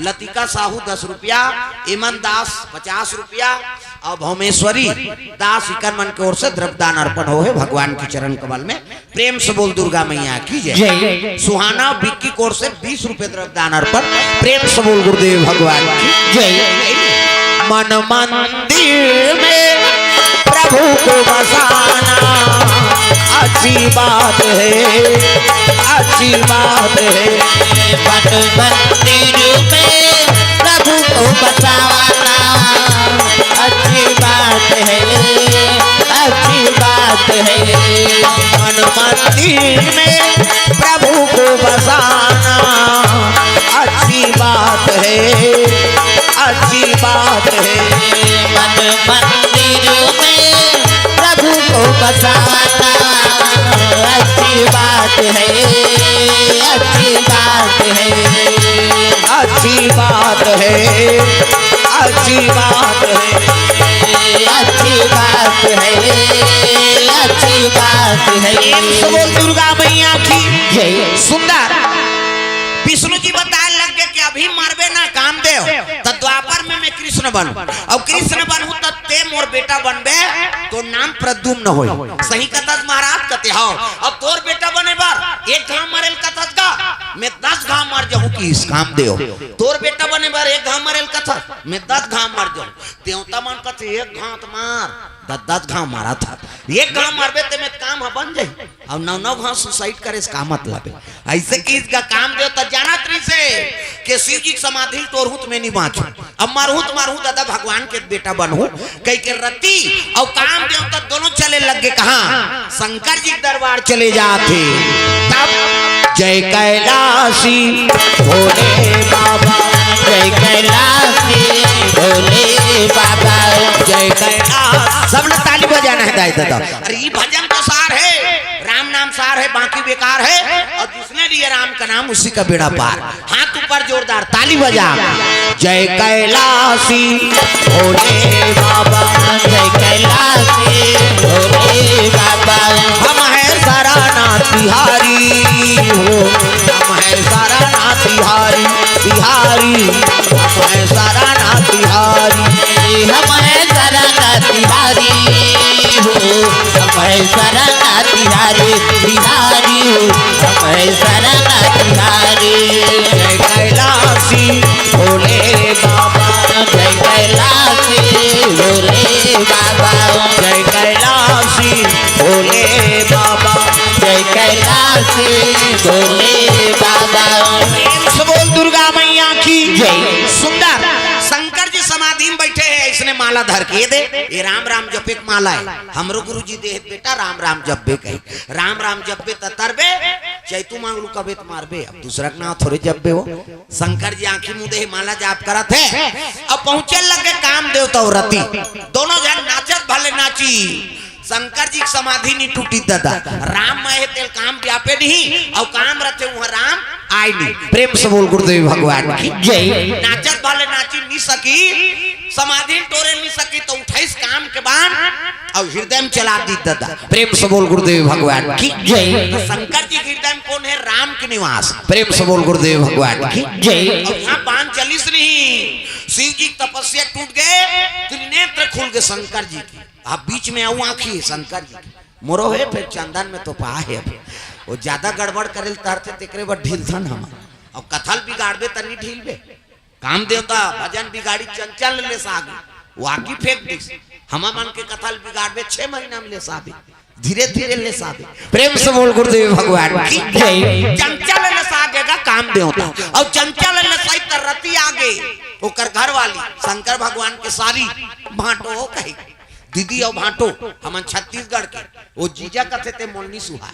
लतिका साहू 10 रुपया इमन दास 50 रुपया और भौमेश्वरी दास इकन मन की ओर से द्रव्यदान अर्पण हो है भगवान के चरण कमल में प्रेम से बोल दुर्गा मैया की जय सुहाना विक्की कोर से 20 रुपए द्रव्यदान अर्पण प्रेम से बोल गुरुदेव भगवान की जय मन मंदिर में प्रभु को बसाना अच्छी बात है अच्छी बात है मन मंदिर में प्रभु को बसाना अच्छी बात है अच्छी बात है मन मंदिर में प्रभु को बसाना अच्छी बात है अच्छी बात है मन मंदिर में प्रभु को बसाना अच्छी बात है है, अच्छी बात है, अच्छी बात है, अच्छी बात है। सब बोल दुर्गा मैया की जय। सुंदर विष्णु जी बताए लग गए कि अभी मरबे ना कामदेव तो द्वापर में मैं कृष्ण बनू, अब कृष्ण बनू तो ते मोर बेटा बनबे तो नाम प्रद्युम्न होई। सही कथस महाराज कहते हो अब तोर बेटा बने बार एक घाव मरेल कथस का मैं 10 घाव मर जाऊं कि इस कामदेव, तोर बेटा बने बार एक घाव मरेल कथस मैं 10 घाव मर जाऊं। देवता मन कहते एक घाव तो मार, 10 घाव मारा था, एक घाव मरबे ते में काम बन जाई और 9 घाव सुसाइड करे इसका मतलब है। ऐसे कि इसका काम देव तो जाना त्री से कि शिव जी समाधि तोड़ू तो मैं नहीं बाँचू, अब मारू दादा भगवान के बेटा बनू कई के रति और काम देव तो दोनों चले लग गए कहाँ शंकर जी दरबार चले जाते। तब जय कैलाशी भोले बाबा, जय कैलाशी भोले बाबा, जय कैलाश। सब लोग ताली बजाना है दाई दादा। अरे ये भजन तो सार है, राम नाम सार है, बाकी बेकार है, और जिसने लिए राम का नाम उसी का बेड़ा पार। हाथ ऊपर जोरदार ताली बजा। जय कैलाशी भोले बाबा, जय कैलाशी भोले बाबा। हम है सारानाथ बिहारी हो, हम है सारानाथ बिहारी बिहारी, हम है सारानाथ बिहारी, हम है सारानाथ बिहारी हो, हम है सारानाथ बिहारी बिहारी हो, हम है सारानाथ बिहारी। जय कैलाशी भोले बाबा, जय कैलाशी भोले बाबा, जय कैलाशी भोले बाबा, जय कैलाशी भोले बाबा। बोल दुर्गा मैया की जय। सुंदर शंकर जी समाधि में बैठे हैं, इसने माला धर के दे ये राम राम जपे के माला है। हमरो गुरु जी दे बेटा राम राम जपे कहे, राम राम जपे तरबे चैतू मांगलू कबे तो मारबे, अब दूसरा का नाम थोड़े जपे हो। शंकर जी आंखी मुंह दे माला जाप करत है। अब पहुंचे लगे काम देवता और रति, दोनों जन नाचत भले नाची। शंकर जी की समाधि नहीं टूटी दादा, राम में तेल काम व्यापे नहीं और काम रखे वहां राम आए नहीं। प्रेम से बोल गुरुदेव भगवान की जय। नाचत भले नाची नहीं सकी, समाधि तोड़े नहीं सकी तो 28 काम के बाद और हृदय में चला दी दादा। प्रेम से बोल गुरुदेव भगवान की जय। तो शंकर जी के हृदय में कौन है? राम के निवास। प्रेम से बोल गुरुदेव भगवान की जय। और यहाँ बाण चलिस नहीं, शिव जी तपस्या टूट गए, त्रिनेत्र खुल गए शंकर जी की। आप बीच में आऊ आखी शंकर जी मोरो है, फिर चंदन में तो पा है, वो ज्यादा गड़बड़ करे तरते तेकरे बड़ ढील थन हम और कथल बिगाड़बे तनी ढील बे। काम देवता भजन बिगाड़ी चंचल ले सागे वाकी फेंक दिस, हम मन के कथल बिगाड़बे 6 महीना में ले साबे, धीरे धीरे ले साबे। प्रेम से बोल गुरुदेव भगवान की जय। चंचल ले सागेगा काम देवता और चंचल ले सही तरती आगे ओकर घर वाली शंकर भगवान के सारी भांटो हो कही दीदी और भांटो हमन छत्तीसगढ़ के वो जीजा कथे ते मोलनी सुहा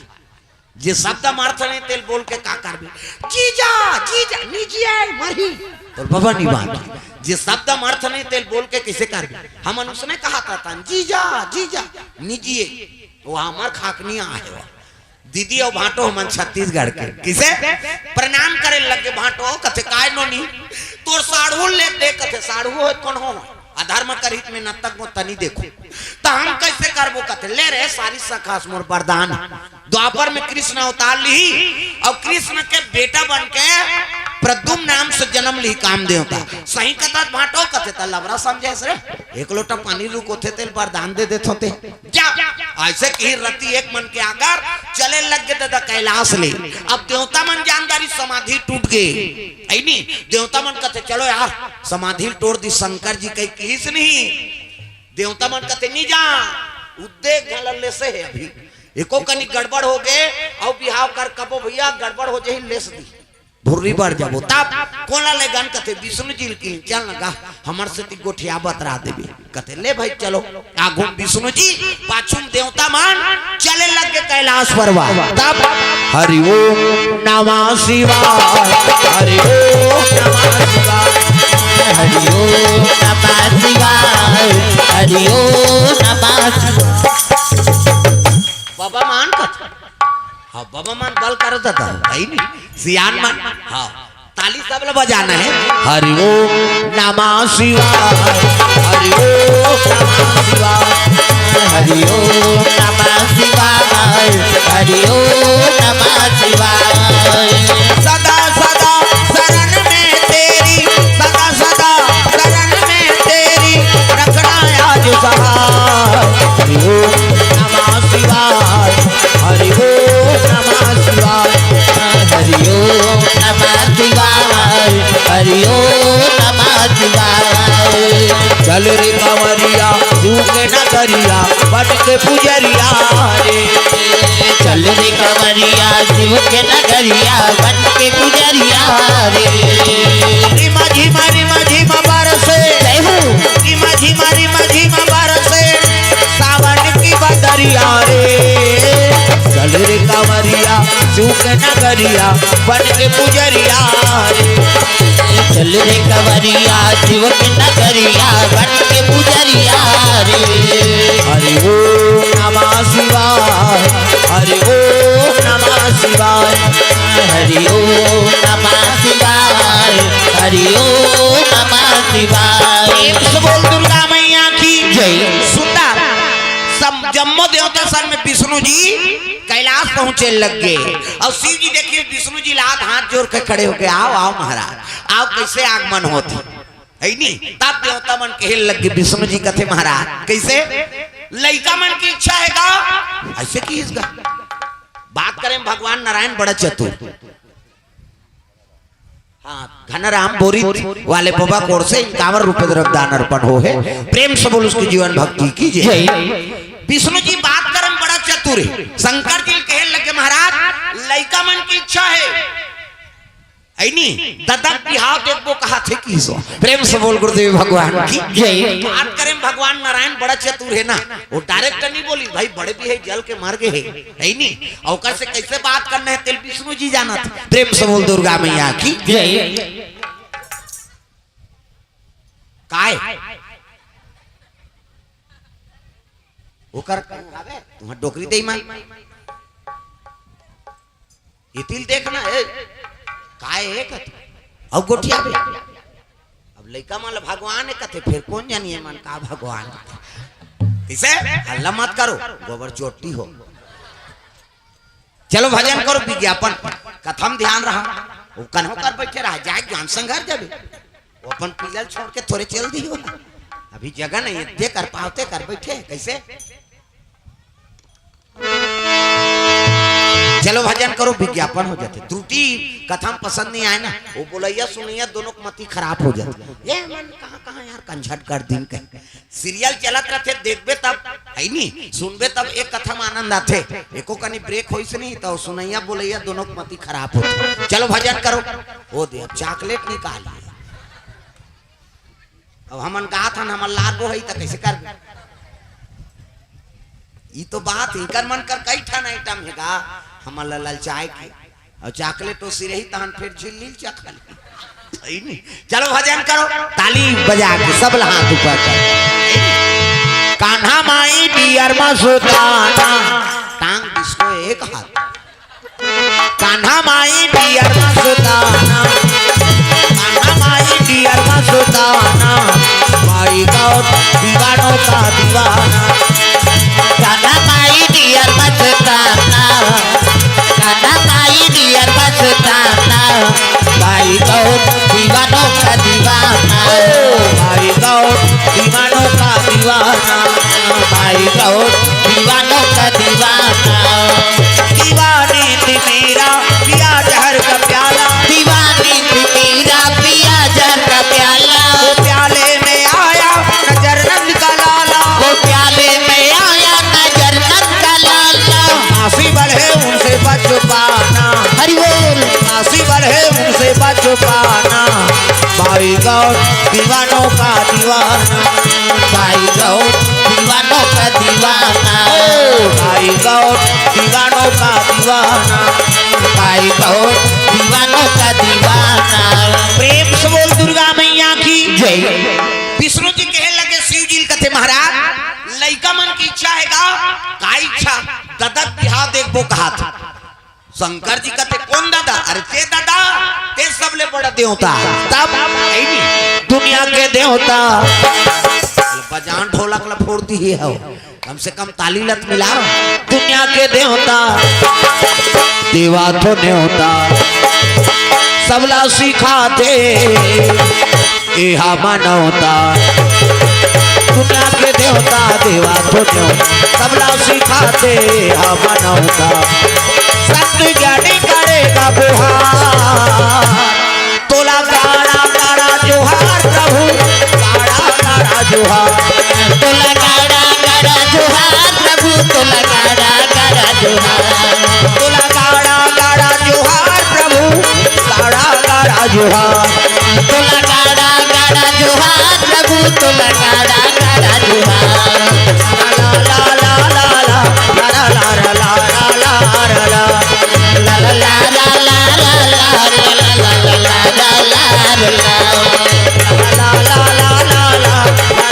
जे शब्द अर्थ नहीं तेल बोल के का करबे जीजा जीजा निजिए मरी तो बाबा नहीं बात जे शब्द अर्थ नहीं तेल बोल के कैसे करबे। हमन उसने कहा था जीजा जीजा निजिए वो हमार खाकनिया है। दीदी और भांटो हमन छत्तीसगढ़ के किसे प्रणाम करे लगे भांटो कथे काय नोनी तोर साढ़ू ले दे कथे साढ़ू हो कौन हो अधर्म करहित में न तक वो तनी देखो तो हम कैसे करबो कथे ले रे सारी सखास मोर वरदान। द्वापर में कृष्ण अवतार ली और कृष्ण के बेटा बन के प्रद्युम्न नाम से जन्म ली काम देवता। सही कथा भाटो कथे त लवरा समझे रे एक लोटा पानी रुको थे तेल वरदान दे देते होते जा ऐसे की रति एक मन के आगर चले लग गए दादा कैलाश ले। अब देवता मन जानदारी समाधि टूट गए ऐ नहीं देवता मन कहते चलो यार समाधि तोड़ दी शंकर जी कहीं किस नहीं देवता मन कहते नहीं जा उद्देक गलल से है अभी एको कनी गड़बड़ हो गए और बिहाव कर कबो भैया गड़बड़ हो जाए लेस दी भुर्री बढ़ जाबो तब कोला ले गन कहते विष्णु जी की चल लगा हमर से ती गोठिया बतरा देबे कहते ले भाई चलो आगू विष्णु जी पाछुम देवता मान चले लग के कैलाश परवा। तब हरि ओम नमः शिवाय हरि ओम नमः शिवाय हरि ओम नमः शिवाय हरि ओम नमः शिवाय। बाबा मान कथ हाँ बाबा मान गल करत था नहीं सियान मान हाँ ताली सब लोग बजाना है। हरि ओम नमः शिवाय, हरि ओम नमः शिवाय, हरि ओम नमः शिवाय, हरि ओम नमः शिवाय। सदा सदा शरण में तेरी, सदा सदा शरण में तेरी, रखना आज सहाय। हरि ओम नमः शिवाय, हरि ओम नमः शिवाय, हरि ओम नमः शिवाय, हरि ओम नमः शिवाय। चल रे कंवरिया शिव के नगरिया, बन के पुजरिया रे। चल रे कंवरिया शिव के नगरिया, बन के पुजरिया रे। रिमा झिमा बरसे, जय हो। रिमा झिमा बरसे, सावन की बदरिया रे। चल रे कंवरिया शिव के नगरिया, बन के पुजरिया रे। चल रे कंवरिया शिव के नगरिया, बन के पुजरिया रे। हरि ओम नमः शिवाय, हरि ओम नमः शिवाय, हरि ओम नमः शिवाय, हरि ओम नमः शिवाय। प्रेम से बोल दुर्गा मैया की जय। सुंदर सब जम्मो देवता सन में विष्णु जी कैलाश पहुंचे लग गए और शिव जी देखिए विष्णु जी लात हाथ जोड़ के खड़े होके आओ आओ महाराज आओ, कैसे आगमन होती है नी। तब देवता मन कहने लग गए विष्णु जी कथे महाराज कैसे लड़का मन की इच्छा है का ऐसे की इसका बात करें। भगवान नारायण बड़ा चतुर, हाँ घनराम बोरी वाले बाबा कोर से 51 रुपए द्रव्य दान अर्पण हो है। प्रेम से बोल उसकी जीवन भक्ति कीजिए। विष्णु जी बात करम बड़ा चतुर है। शंकर जी कहने लगे महाराज लड़का मन की इच्छा है ऐनी ददक बिहाव देखबो कहा थे की सो। प्रेम से बोल गुरुदेव भगवान की जय। बात करें भगवान नारायण बड़ा चतुर है ना, वो डायरेक्ट नहीं बोली भाई बड़े भी है जल के मार गए है नी औकर से कैसे बात करना है तेल विष्णु जी जाना था। प्रेम से बोल दुर्गा मैया की जय। काय ओकर तुम्हार डोकरी दे मां ये तिल देखना है काय है कथे अब गोठिया बे अब लइका मान भगवान है कथे फिर कौन जानिए मन का भगवान किसे हल्ला मत करो गोबर चोटी हो। चलो भजन करो विज्ञापन कथम ध्यान रहा वो कन्हो कर बैठे रहा जाए ज्ञान संघर जब वो अपन पिलर छोड़ के थोड़े चल दी हो अभी जगह नहीं है दे कर पावते कर बैठे कैसे। चलो भजन करो विज्ञापन हो जाते त्रुटि कथम पसंद नहीं आए ना वो बोलैया सुनैया दोनों की मती खराब हो जाती ये मन कहाँ यार कंझट कर दिन के सीरियल चलत रहते देखबे तब है नी सुनबे तब एक कथम आनंद आते एको कनी ब्रेक होइस नहीं तो सुनैया बोलैया दोनों की मती खराब होती। चलो भजन करो वो दे अब चॉकलेट निकाल अब हमन कहा था हमर लाडो है तो कैसे कर ये तो बात इनकर मन कर कई ठन आइटम हैगा हमर ललचाए की और चॉकलेट तो सिरही तहन फिर झिल्ली चखल नहीं। चलो भजन करो ताली बजा के सब हाथ ऊपर कर कान्हा माई डियर मस्ताना टांग इसको एक हाथ कान्हा माई डियर मस्ताना कान्हा माई डियर मस्ताना माई गौर दीवानों का दीवाना कान्हा माई डियर मस्ताना कान्हा माई डियर मस्ताना भाई गौर दीवानों का दीवाना भाई गौर दीवानों का दीवाना भाई गौर दीवानों का दीवाना दीवानी थी मेरा पिया जहर का प्याला दीवानी थी मेरा पिया जहर का प्याला वो प्याले में आया नजर नंद का लाला वो प्याले में आया नजर नंद का लाला आसी बढ़े उनसे बच पाना हरि बोल आसी बढ़े उनसे बच पाना भाई गौर दीवानों का दीवाना भाई गौर दीवानों का दीवाना भाई गौर दीवानों का दीवाना भाई गौर दीवानों का दीवाना। प्रेम से बोल दुर्गा मैया की जय। विष्णु जी कहने लगे शिव जी कहते महाराज लइका मन की इच्छा है का इच्छा ददक बिहाव देखबो कहा था शंकर जी कहते कौन दादा? अरे ते दादा ते सबले बड़ा देवता तब है नहीं दुनिया के देवता। बजान ढोलक ला फोड़ती ही है, कम से कम ताली लत मिला। दुनिया के देवता देवा तो न्योता सबला सिखाते एहा मनौता। दुनिया के देवता देवा तो न्योता सबला सिखाते एहा मनौता। सत्य ज्ञानी करेगा बुहार तोला गाड़ा गाड़ा जोहार प्रभु गाड़ा गाड़ा जोहार। तोला गाड़ा गाड़ा जोहार प्रभु तोला गाड़ा गाड़ा जोहार। तोला गाड़ा गाड़ा जोहार प्रभु गाड़ा गाड़ा जोहार। तोला गाड़ा गाड़ा जोहार प्रभु तोला गाड़ा गाड़ा जोहार। ला ला ला ला ला ला ला ला ला ला ला ला ला ला ला ला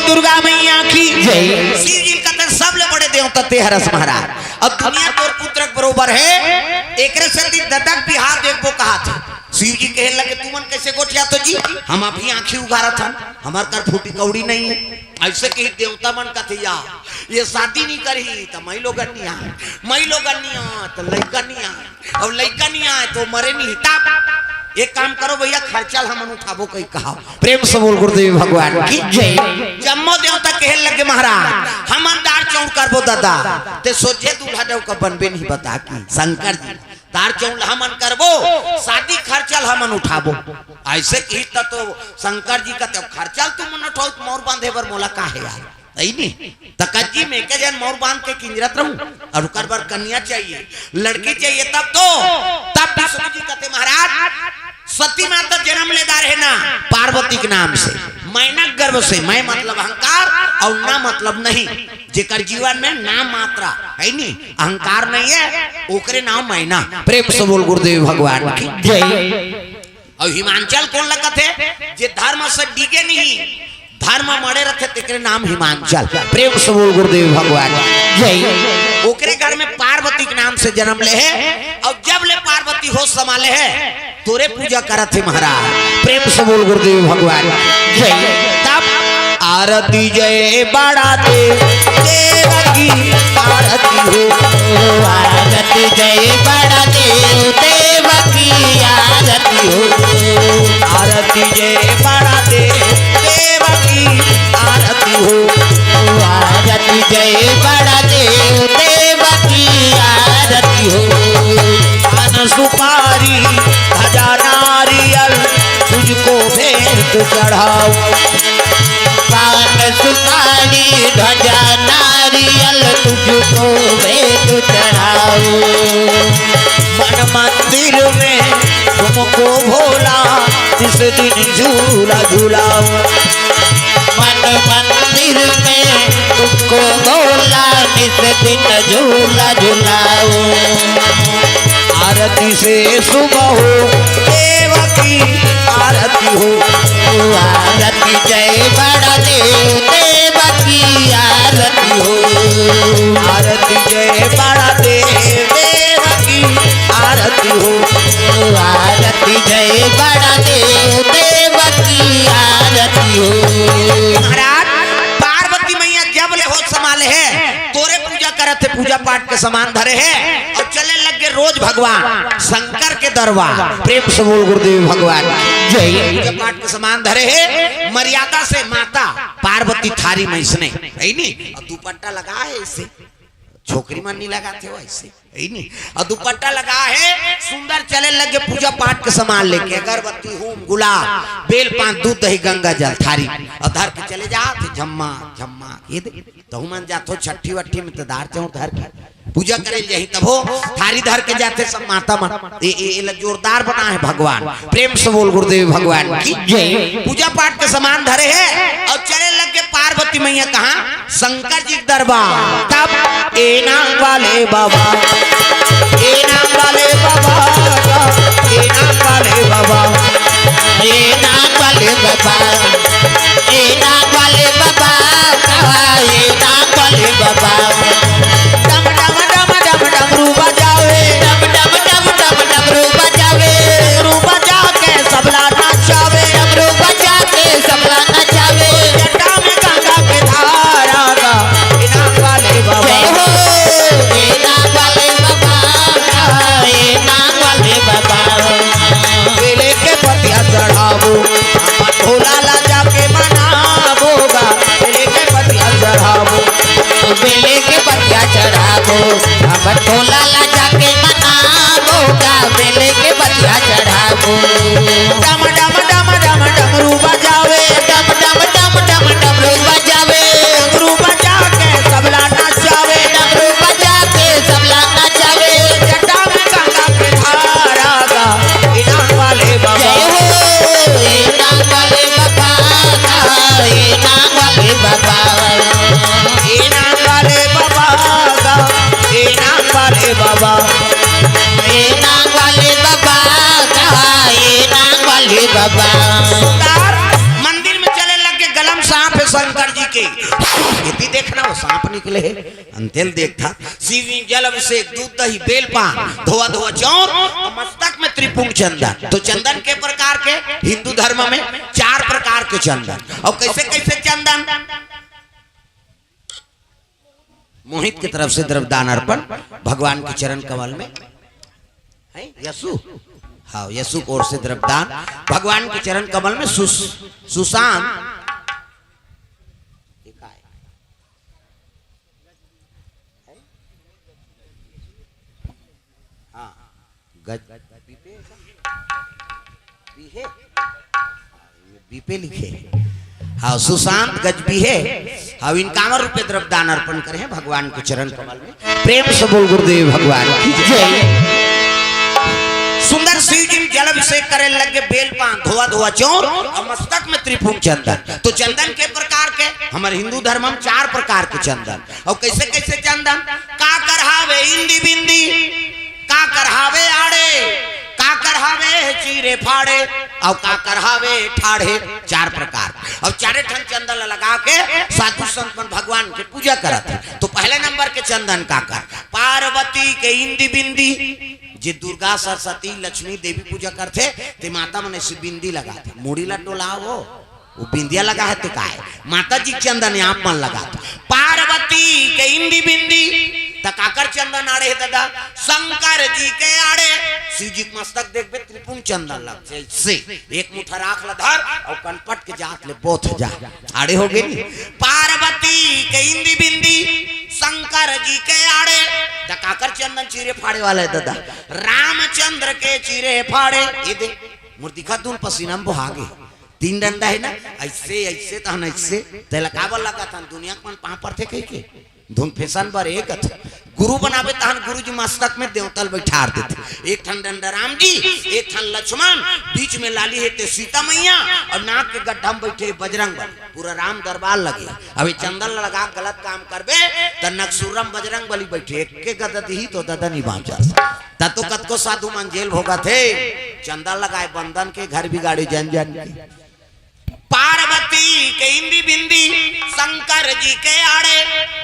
दुर्गा मैया की जय। शिव जी का सबले बड़े देवता ते हरस महाराज। अब दुनिया तोर पुत्र बरोबर है एकरे सती ददक बिहार देखबो कहा था। शिव जी कहे लगे तुमन कैसे गोठिया तो जी हम अभी आंखें उगारा था हमार कर फूटी कौड़ी नहीं है। ऐसे कही देवता मन का थे या ये शादी नहीं करी तो मई लोग नहीं आए, मई लोग नहीं आए तो लड़का नहीं आए, और लड़का नहीं आए तो मरे नहीं। तब एक काम करो भैया खर्चा हम उठाबो कहीं कहा। प्रेम से बोल गुरुदेव भगवान की जय। जम्मो देवता कहे लगे महाराज हम दार चौड़ करबो दादा ते सोचे दूल्हा देव का बनबे नहीं बता की शंकर जी दार चौड़ हमन करबो शादी खर्चल हमन उठाबो। ऐसे की तो शंकर जी का खर्चल तुम उठाओ मोर बांधे बर मोला का है यार नहीं तकजी में के जन मोर बांध के किंजरत रहूं और कर बर कन्या चाहिए लड़की चाहिए तब विष्णु जी कहते महाराज सती माता जन्म लेदार है ना पार्वती के नाम से मैना गर्भ से मैं मतलब अहंकार और ना मतलब नहीं जेकर जीवन में नाम मात्रा है नहीं अहंकार नहीं है ओकरे नाम मैना। प्रेम से बोल गुरुदेव भगवान की जय। और हिमांचल कौन लगत है जे धर्म से डिगे नहीं धर्म मरे रखे तेरे नाम हिमांचल। प्रेम से बोल गुरुदेव भगवान जय। ओकरे घर में पार्वती के नाम से जन्म ले है और जब ले पार्वती हो संभाले है तोरे पूजा करत है महाराज। प्रेम से बोल गुरुदेव भगवान जय। तब आरती जय बड़ा दे देव की आरती हो आरती जय बड़ा देव देव की आरती हो। आरती जय बड़ा दे देव की आरती हो। आरती जय बड़ा देव देव की आरती हो। पान सुपारी धजा नारियल तुझको भेंट चढ़ाओ। पान सुपारी ध्वजा नारियल तुझको भेंट चढ़ाओ। मन मंदिर में तुमको भोला इस दिन झूला झूलाओ। मन मंदिर में तुमको भोला इस दिन झूला झूलाओ। आरती से सुबह हो देव की आरती हो। आरती जय बड़ा देव देव की आरती हो। आरती जय बड़ा देव देव की आरती हो। आरती जय बड़ा देव देव की आरती हो। महाराज पार्वती मैया जब ले हो संभाले है तोरे पूजा करत थे पूजा पाठ के समान धरे है और चले लग गए रोज भगवान शंकर के दरबार। प्रेम से बोल गुरुदेव भगवान जय। पूजा पाठ के समान धरे है मर्यादा से माता पार्वती थारी में इसने है नहीं और दुपट्टा लगा है इसे छोकरी मन नहीं लगाते हो ऐसे है नहीं और दुपट्टा लगा है सुंदर चले लगे पूजा पाठ के सामान लेके अगरबत्ती होम गुलाब बेल पान दूध दही गंगा जल थारी और धर के चले जाते झम्मा झम्मा ये तो मन जातो छठी वट्ठी में तो दार चौर धर के पूजा करे यही तब हो थारी धर के जाते सब माता मन ये जोरदार बना है भगवान। प्रेम से बोल गुरुदेव भगवान की जय। पूजा पाठ के सामान धरे है और चले लगे पार्वती मैया कहा शंकर जी दरबार। तब ए नाम वाले बाबा ए नाम वाले बाबा ए नाम वाले बाबा ए नाम वाले बाबा ए बटोला ला जाके मनाबोगा बेले के बतिया चढ़ाबो डम डम डम डम डमरू बजावे डम डम डम डम डमरू बजावे डमरू बजा के सबला नचावे डमरू बजा के सबला नचावे जटा में गंगा के धारा गा इनाम वाले बाबा जय हो इनाम वाले बाबा इनाम वाले बाबा इनाम वाले बाबा गा इनाम वाले बाबा इनाम वाले बाबा इनाम वाले बाबा तार मंदिर में चले लगे गलम सांप है शंकर जी के यदि देखना वो सांप निकले है अंतेल देखता शिव जल अभिषेक दूध दही बेल पान धोआ धोआ चौर और मस्तक में त्रिपुंग चंदन। तो चंदन के प्रकार के हिंदू धर्म में 4 प्रकार के चंदन। और कैसे कैसे चंदन? मोहित की तरफ से द्रव्यदान अर्पण भगवान के चरण कमल में है यशु, हाँ यशु की ओर से द्रव्यदान भगवान के चरण कमल में सुशांत बीपे लिखे हाँ सुशांत गजबी है। हाँ इनकावन रुपये द्रव्यदान अर्पण करे हैं भगवान के चरण कमल में। प्रेम से बोल गुरुदेव भगवान की जय। सुंदर शिव जी जल अभिषेक करे लगे बेल पान धोआ धोआ चौर और मस्तक में त्रिपुंग चंदन। तो चंदन के प्रकार के हमारे हिंदू धर्म में 4 प्रकार के चंदन। और कैसे कैसे चंदन? का करहावे इंदी बिंदी, का करहावे आड़े, का करहावे चीरे फाड़े और का करहावे ठाड़े। 4 प्रकार। और 4 ठन चंदन लगा के साधु संत भगवान के पूजा करते। तो पहले नंबर के चंदन का कर पार्वती के इंदी बिंदी, जे दुर्गा सरस्वती लक्ष्मी देवी पूजा करते ते माता मन से बिंदी लगाते मुड़ी ला डोलाओ वो बिंदिया लगा है तो का है माता जी चंदन आप मन लगाते। पार्वती के इंदी बिंदी तकाकर चंदन आड़े है दादा शंकर जी के आड़े शिव जी मस्तक देखबे त्रिपुंग चंदन लग से एक मुठा राख लधर और कनपट के जात ले बोथ जा आड़े हो गई। पार्वती के इंदी बिंदी शंकर जी के आड़े तकाकर चंदन चीरे फाड़े वाला है दादा रामचंद्र के चीरे फाड़े। ये दे मूर्तिका दून पसीना में बहागे 3 डंडा है ना ऐसे ऐसे तो हम ऐसे तेलकावल लगा था दुनिया में पा पर थे कहीं के धुन फैशन पर एक गुरु बनावे तहन गुरु जी मस्तक में देवतल बैठार देते। एक ठन डंडा राम जी, एक ठन लक्ष्मण, बीच में लाली है ते सीता मैया और नाक के गड्ढा में बैठे बजरंग बली। पूरा राम दरबार लगे। अभी चंदन लगा गलत काम करबे तो नक्सुरम बजरंग बली बैठे एक के गदत ही तो दादा नहीं बाँच जा तो कत को साधु मन जेल भोगा थे। चंदन लगाए बंधन के घर बिगाड़े जन जन के। पार्वती के इंदी बिंदी शंकर जी के आड़े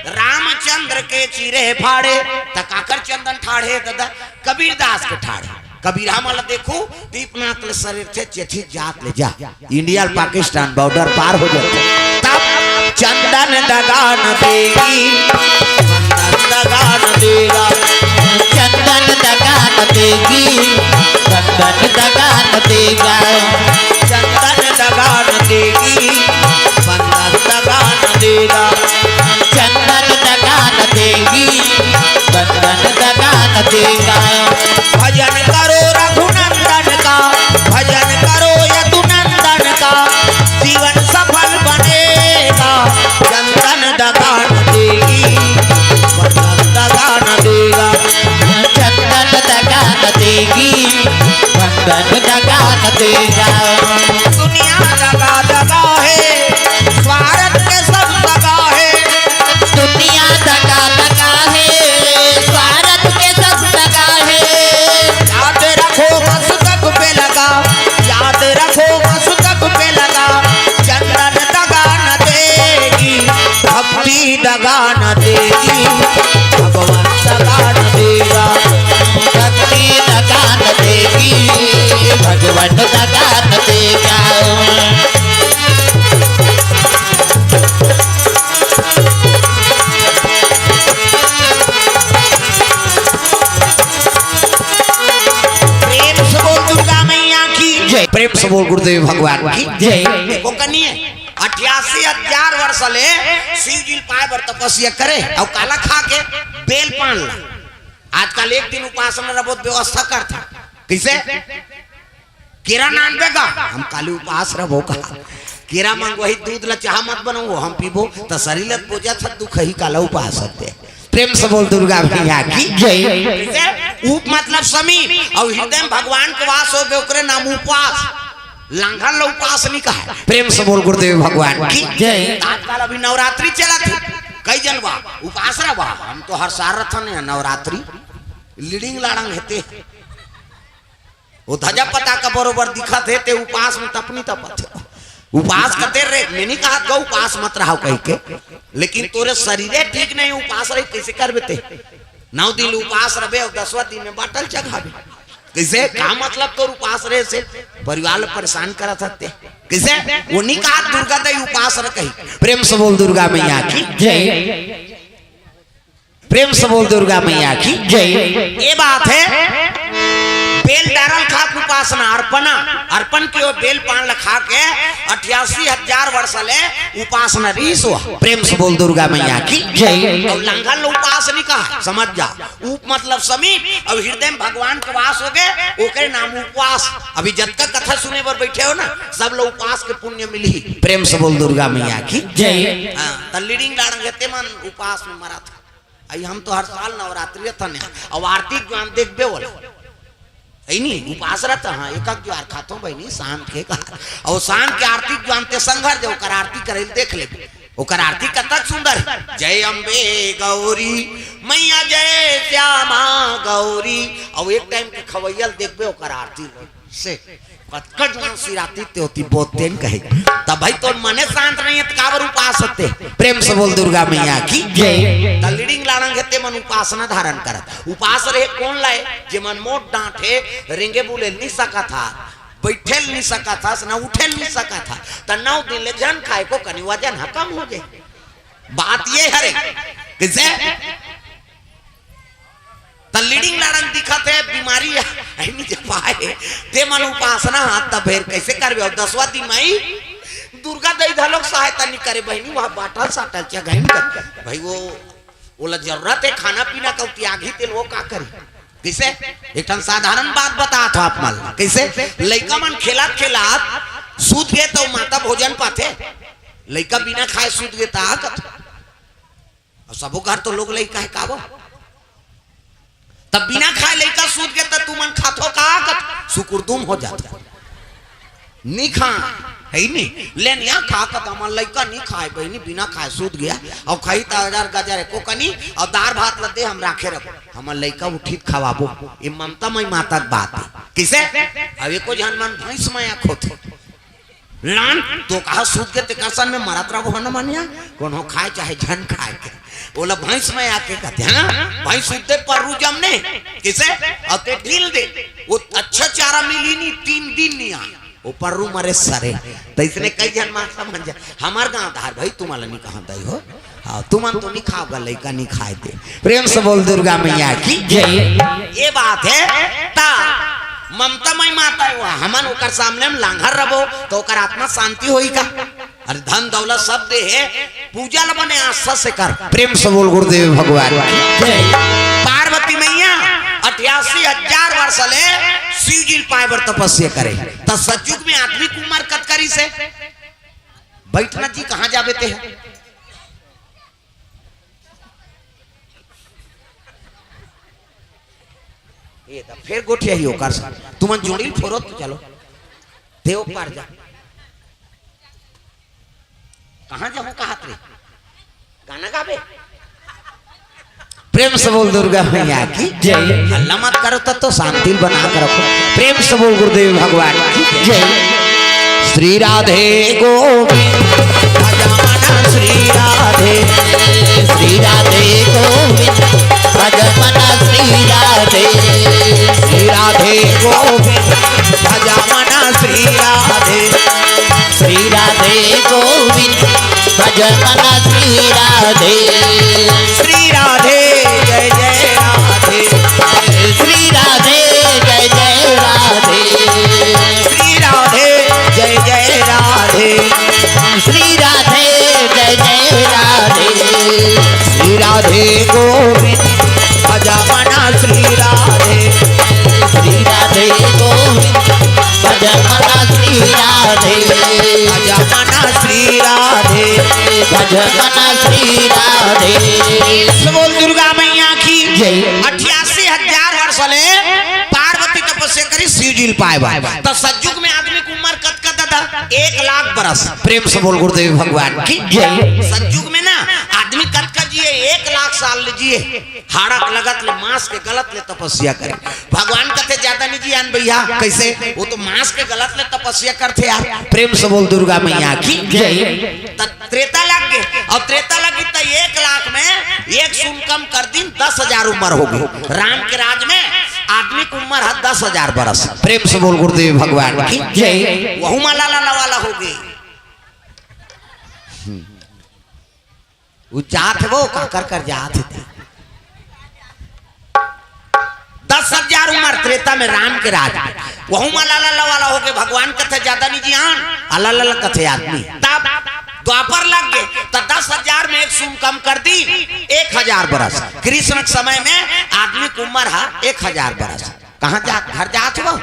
रामचंद्र के चीरे फाड़े तकाकर चंदन ठाड़े दादा कबीर दास के ठाड़े। कबीर हमला देखो दीपनाथ ले शरीर से चेठी जात ले जा इंडिया पाकिस्तान बॉर्डर पार हो जाते तब चंदन दगान देगी चंदन दगान देगा चंदन दगान देगी चंदन दगान देगा चंदन दगान देगी बंदन दगान देगा चंदन दगान देगी बंदन दगान देगा। भजन करो रघुनंदन का भजन करो यदुनंदन का जीवन सफल बनेगा। चंदन दगान देगी बंदन दगान देगा चंदन दगान देगी बंदन दगान देगा। दुनिया दगा दगा है स्वार्थ के सब दगा है दुनिया दगा दगा है स्वार्थ के सब दगा है। याद रखो मस्तक पे लगा याद रखो मस्तक पे लगा चंदन दगा न देगी भक्ति दगा न देगी भगवान दगा न देगा भक्ति दगा न देगी भगवान दगा न देगा। प्रेम से बोल गुरुदेव भगवान की जय। देखो कनिए 88,000 वर्ष ले शिव जी पाए बर तपस्या करे और काला खा के बेल पान ला आजकल एक दिन उपासना रहो व्यवस्था करता कैसे केरा नान बेगा हम काली उपास रहो का केरा मांगो ही दूध ला चाह मत बनाओ हम पीबो तो शरीर पूजा था दुख ही काला उपास होते प्रेम से बोल दुर्गा भैया की जय। उप मतलब समीप और हृदय में भगवान के वास हो गए ओकरे नाम उपवास लांघन लो उपास नहीं कहा प्रेम से बोल गुरुदेव भगवान की जय। आजकल अभी नवरात्रि चला थी कई जन बा उपास रहा हम तो हर साल रथ ने नवरात्रि लीडिंग लाड़ंग हेते वो धजा पता का बरोबर दिखत है ते उपास में तपनी तपत उपास करते रे मैंने कहा गौ उपास मत रहा कह के लेकिन तोरे शरीरे ठीक नहीं उपास रही कैसे कर बेते 9 दिन उपास रहे और 10वां दिन में बाटल चढ़ावे कैसे का मतलब तो उपास रहे से परिवार परेशान करा सकते कैसे वो नहीं कहा दुर्गा दई उपास रह कही प्रेम से बोल दुर्गा मैया की जय। प्रेम से बोल दुर्गा मैया की जय। ये बात है बेल डारल खा उपासना अर्पणा अर्पण के बेल पान लखा के 88,000 वर्ष ले उपासना रीस हुआ प्रेम से बोल दुर्गा मैया की जय। और लंघन उपास नहीं कहा समझ जा उप मतलब समीप और हृदय में भगवान के वास हो गए ओके नाम उपवास अभी जब तक कथा सुने पर बैठे हो ना सब लोग उपवास के पुण्य मिली प्रेम से बोल दुर्गा मैया की जय। लीडिंग लाड़ंगे मन उपास में मरा था आई हम तो हर साल नवरात्रि था और आरती ज्ञान देखबे बोला नहीं उपास रहता हाँ एक ज्वार खातो बहनी शाम के और शाम के आरती जानते संघर्ष ओकर आरती करे देख ले ओकर आरती कतक सुंदर है जय अम्बे गौरी मैया जय श्यामा गौरी और एक टाइम के खवैयल देखबे ओकर आरती से कटकट जन सिराती ते होती बोतेन कहे तब भाई तो मने शांत नहीं है काबर उपास होते प्रेम से बोल दुर्गा मैया की जय। त लीडिंग लाड़ंग हेते मन उपासना धारण करत उपास रहे कौन लाए जे मन मोट डांटे रेंगे बोले नहीं सका था बैठेल नहीं सका था ना उठेल नहीं सका था त 9 दिन ले जन खाए को कनी वजन कम हो जाए बात ये हरे कैसे त लीडिंग लाड़ंग दिखत है बीमारी नहीं जे पाए ते मन उपासना हाथ तब फिर कैसे करबे और 10वां दिन में दुर्गा दई धलोक सहायता नहीं करे बहनी वहां बाटल साटल चा गहन कर भाई वो ओला जरूरत है खाना पीना का त्यागी तेल वो का करे कैसे एक साधारण बात बता था आप मान कैसे लड़का मन खेलात खेलात सूत गए तो माता भोजन पाते लड़का बिना खाए सूत गए ताकत और सबो घर तो लोग लड़का है काबो तब बिना खाए लड़का सूत गए तब तू मन खातो का सुकुरदुम हो जाता नहीं खा है नहीं लेन यहाँ खा कर हमार लड़का नहीं खाए बहनी बिना खाए सूत गया और खाई तो 1000 गजर को कनी और दार भात लदे हम राखे रखो हमार लड़का उठित खवाबो ये ममता मई माता बात है किसे अब एको जन मन भैंस में आँख होते लान तो कहा सूत के तिकरसन में मरत रहो न मानिया कौन हो खाए चाहे झन खाए के बोला भैंस में आके कहते हैं भैंस सूते पर जमने किसे और ते ढील दे वो अच्छा चारा मिली नहीं 3 दिन नहीं आ वो पर्रू मरे सरे तो इसने कई जन मां समझ जा हमार गांव धार भाई तुम्हारा नहीं कहां दई हो हां तुम तो नहीं खाओगा लड़का नहीं खाए दे प्रेम से बोल दुर्गा मैया की जय। ये बात है ता ममता मई माता हुआ हमन ओकर सामने में लांघर रहो तो ओकर आत्मा शांति होई का अरे धन दौलत सब दे है पूजा ल बने आस्था से कर प्रेम से बोल गुरुदेव भगवान जय। पार्वती मैया 88,000 वर्ष ले शिव जी पाए पर तपस्या करे त सतयुग में आदमी कुमार कतकरी से बैठना जी कहां जावे ते है ये तो फिर गोठिया ही होकर तुम जोड़ी फोरो तो चलो देव पार जा कहां जाऊं कहा रे गाना गावे प्रेम से बोल दुर्गा मैया की जय। हल्ला मत करो तो शांति बना कर रखो प्रेम से बोल गुरुदेव भगवान की जय। श्री राधे गोविंद भजमन श्री राधे गोविंद भजमन श्री राधे गोविंद भजमन श्री राधे गोविंद भजमन श्री राधे जय जय राधे श्री राधे जय जय राधे श्री राधे जय जय राधे श्री राधे जय जय राधे श्री राधे गोविंद भजमन राधे भजमना श्री राधे भजमना श्री राधे। बोल दुर्गा मैया की जय। 88,000 वर्ष ले पार्वती तपस्या करी शिव जी पाए तो सतयुग में आदमी की उम्र कत कत था 1 लाख बरस। प्रेम से बोल गुरुदेव भगवान की जय। सतयुग में ना आदमी कत का जिए 1 लाख साल ले जिए हाड़क लगत ले मांस के गलत ले तपस्या करे। भगवान कथे ज्यादा नहीं जियान भैया कैसे वो तो मांस के गलत ले तपस्या करते यार। प्रेम से बोल दुर्गा मैया की जय। त्रेता लग गए और त्रेता लगी तो 1 लाख में 1 शून्य कम कर दिन 10,000 उम्र हो गई। राम के राज में आदमी की उम्र है 10,000 बरस। प्रेम से बोल गुरुदेव भगवान की जय। वहू माला वाला हो गई वो जात है वो कर जात है 10,000 उम्र त्रेता में राम के राज वहू माला वाला हो गए। भगवान कथे ज्यादा नहीं जियान अल्लाह कथे आदमी तब द्वापर लग गए तो 10,000 में 1 शून्य कम कर दी 1,000 बरस। कृष्ण के समय में आदमी की उम्र है 1,000 बरस। कहाँ जा घर जात वो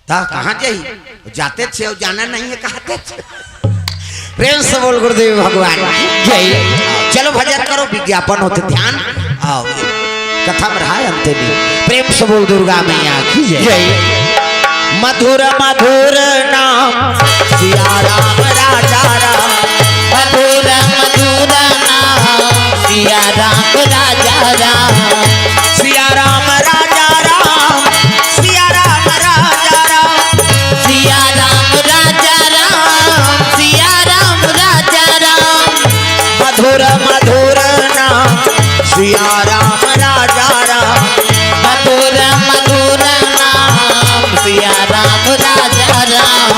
कहाँ जाइए जाते थे और जाना नहीं है कहते थे। प्रेम से बोल गुरुदेव भगवान जय। चलो भजन करो विज्ञापन होते ध्यान कथा में रहा अंत में। प्रेम से बोल दुर्गा मैया की जय। मधुर मधुर नाम सिया राम राजा राम मधुर मधुर नाम सिया राम राजा राम सिया राम राजा राम सिया राम राजा राम सिया राम राजा राम सिया राम राजा राम मधुर मधुर नाम सिया राम राजा राम मधुर मधुर नाम सिया राम राजा राम।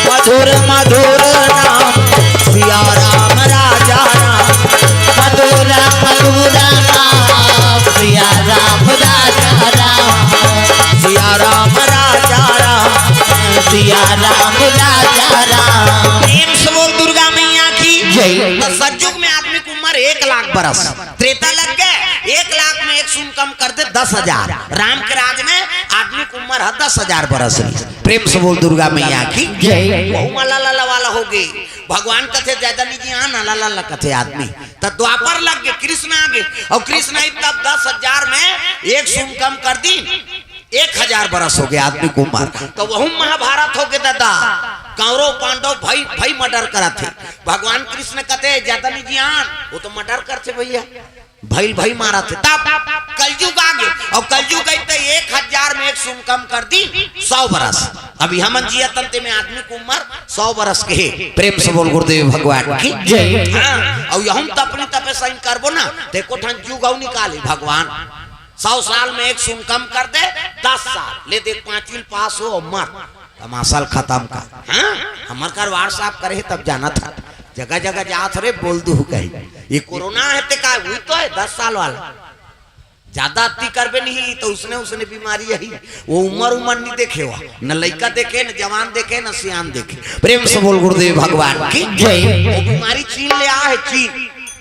मधुर मधुर नाम सिया राम राजा राम मधुर मधुर नाम सिया राम राजा राम सिया राम राजा राम सिया राम राजा राम। प्रेम से बोल दुर्गा मैया की जय। तो सतयुग में आदमी की उम्र 1 लाख बरस। त्रेता लग गए 1 लाख में 1 शून्य कम कर दे 10,000। राम के राज में आदमी की उम्र है 10,000 बरस। प्रेम से बोल दुर्गा मैया की जय। वहू माला वाला हो गई। भगवान कथे ज्यादा नहीं जी हाँ लाला कथे आदमी तो द्वापर लग गए कृष्ण आ गए और कृष्ण आई तब 10,000 में 1 शून्य कम कर दी 1,000 बरस हो गए आदमी को उम्र। तो वह महाभारत हो गए दादा कौरव पांडव भाई मर्डर करा थे। भगवान कृष्ण कहते ज्यादा नहीं जी हाँ वो तो मर्डर करते भैया भाई मारा थे। तब कलयुग आ गए और कलयुग आई तो 1,000 में 1 शून्य कम कर दी 100 बरस। अभी हम जिया तंते में आदमी की उम्र 100 बरस के है। प्रेम से बोल गुरुदेव भगवान की जय। हाँ, और हम तो अपनी तपस्या करबो ना देखो ठन जुगाव निकाले भगवान 100 साल में 1 शून्य कम कर दे 10 साल ले दे 5 पास हो मर तमाशा खत्म का। हाँ हमार कर व्हाट्सएप करे तब जाना था जगह जगह जात रे बोल दू कही ये कोरोना है ते का हुई तो है 10 साल वाला ज्यादा अति करबे नहीं तो उसने बीमारी यही वो उम्र नहीं देखे हुआ न लड़का देखे न जवान देखे न सियान देखे। प्रेम से बोल गुरुदेव भगवान की जय। वो बीमारी चीन ले आ है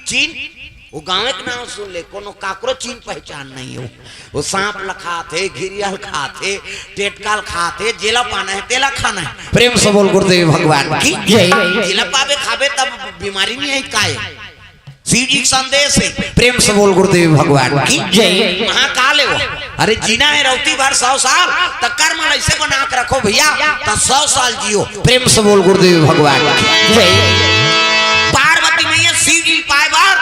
चीन वो गाँव के नाम सुन ले कोनो काकरो चीन पहचान नहीं हो। वो सांप खाते घिरियल खाते टेटकाल खाते जेला पाना है तेला खाना है। प्रेम से बोल गुरुदेव भगवान की जय। जेला पावे खावे तब बीमारी नहीं है काय शिव जी संदेश है। प्रेम से बोल गुरुदेव भगवान की जय। महाकाल है वो अरे जीना है रौती भर 100 साल तो कर्म ऐसे बना के रखो भैया तो 100 साल जियो। प्रेम से बोल गुरुदेव भगवान की जय। पार्वती मैया शिव जी पाए बार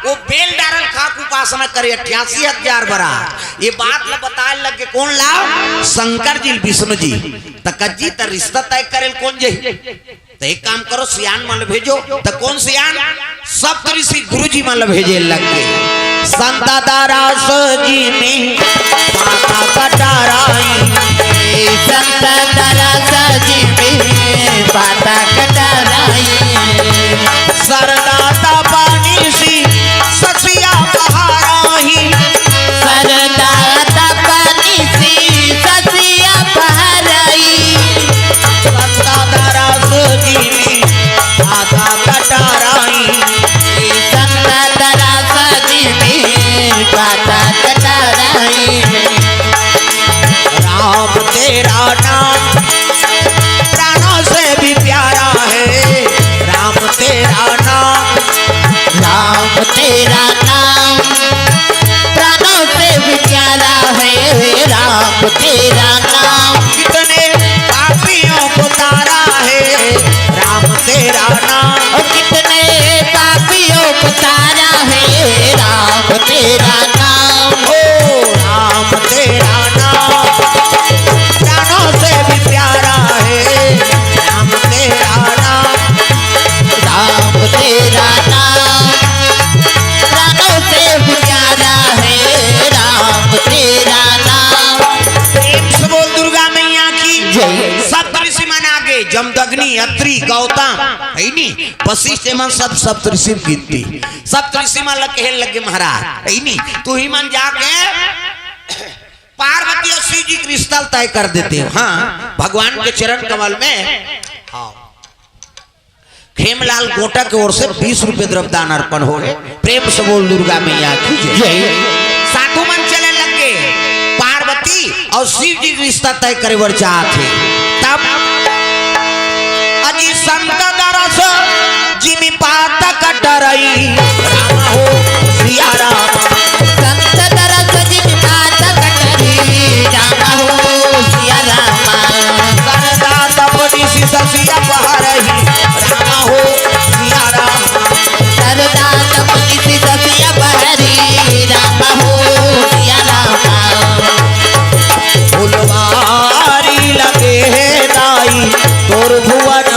वो बेल डारल खाक उपासना करे 88,000 बरा। ये बात ला बताए लगे कौन लाओ शंकर जी विष्णु जी तकजी त रिश्ता तय करे कौन जी तो एक काम करो सियान मान भेजो तो कौन सियान सब ऋषि गुरु जी मान भेजे लगे संत दारास जी में माता कटाराई संत दरस जी में पाता कटराई सरदाता पानी सी ससिया बहाराही सरदा तेरा नाम। कितने पापियों को तारा है राम तेरा नाम। कितने पापियों को तारा है राम तेरा नाम। ओ राम तेरा नाम प्राणों से भी प्यारा है राम तेरा नाम। राम तेरा नाम प्राणों से भी प्यारा है राम तेरा नाम। प्रेम से बोल दुर्गा मैया की जय। सप्तऋषि मन आगे जमदग्नि अत्रि गौतम है नी वशिष्ठ मन सब सप्तऋषि गिनती सप्तऋषि मन लग कहने लगे महाराज है नी तू ही मन जाके पार्वती और शिव जी की रिश्ता तय कर देते हो। हाँ भगवान के चरण कमल में हाँ खेमलाल गोटा की ओर से 20 रुपए द्रव्यदान अर्पण हो गए। प्रेम से बोल दुर्गा मैया की जय। साधु मन चले लगे पार्वती और शिव जी की रिश्ता तय करे बर चाहते तब अजी संत दरस जिमी पात कटरई राम हो सिया राम। संत दरस जिन पात कटरी राम हो सिया राम। सरदा तपनी सिया बहरही राम हो सिया राम। सरदा तपनी सिया बहरी राम हो सिया राम। फुलवारी लगे दाई तोर भुवन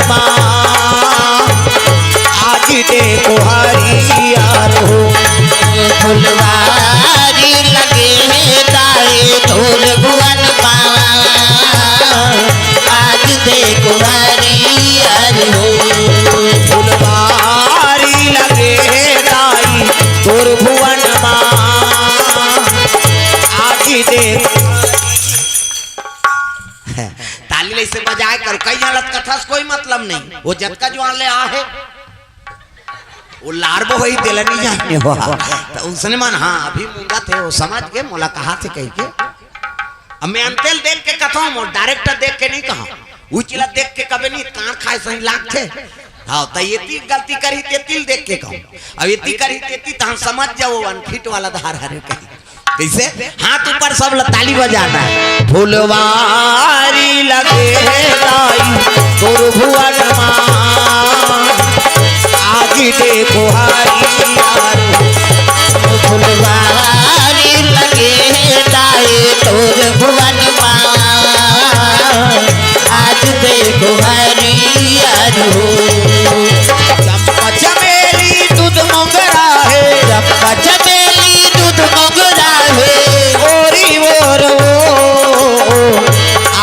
आज देखो हरियार हो। फुलवारी लगे दाए तोर भुवन आज देखो हरियर हो। फुलवारी लगे दाई तोर भुवन आज देखो ताली से बजाए कर कई जानत कथा से कोई मतलब नहीं वो जतका जो आले आ है वो लारबो वही दिल नहीं जाने हो तो उसने मन हाँ अभी मूंगा थे वो समझ के मोला कहा थे कह के अब मैं अंतेल देख के कथा हूँ डायरेक्टर देख के नहीं कहा उचिला देख के कभी नहीं कान खाए सही लाग थे हाँ तो ये गलती करी तेतिल देख के कहूँ अब ये करी तेती तो हम समझ जाओ अनफिट वाला धार हरे कहीं कैसे हाथ ऊपर सब ताली बजाना है। फुलवारी लगे दाई तोर भुवन आज देखो हरियार। फुलवारी लगे दाए तोर भुवन आज देखो हरियर हो। चंपा चमेली दूध मोगरा है चंपा चमेली दूध मोगरा है ओरी ओर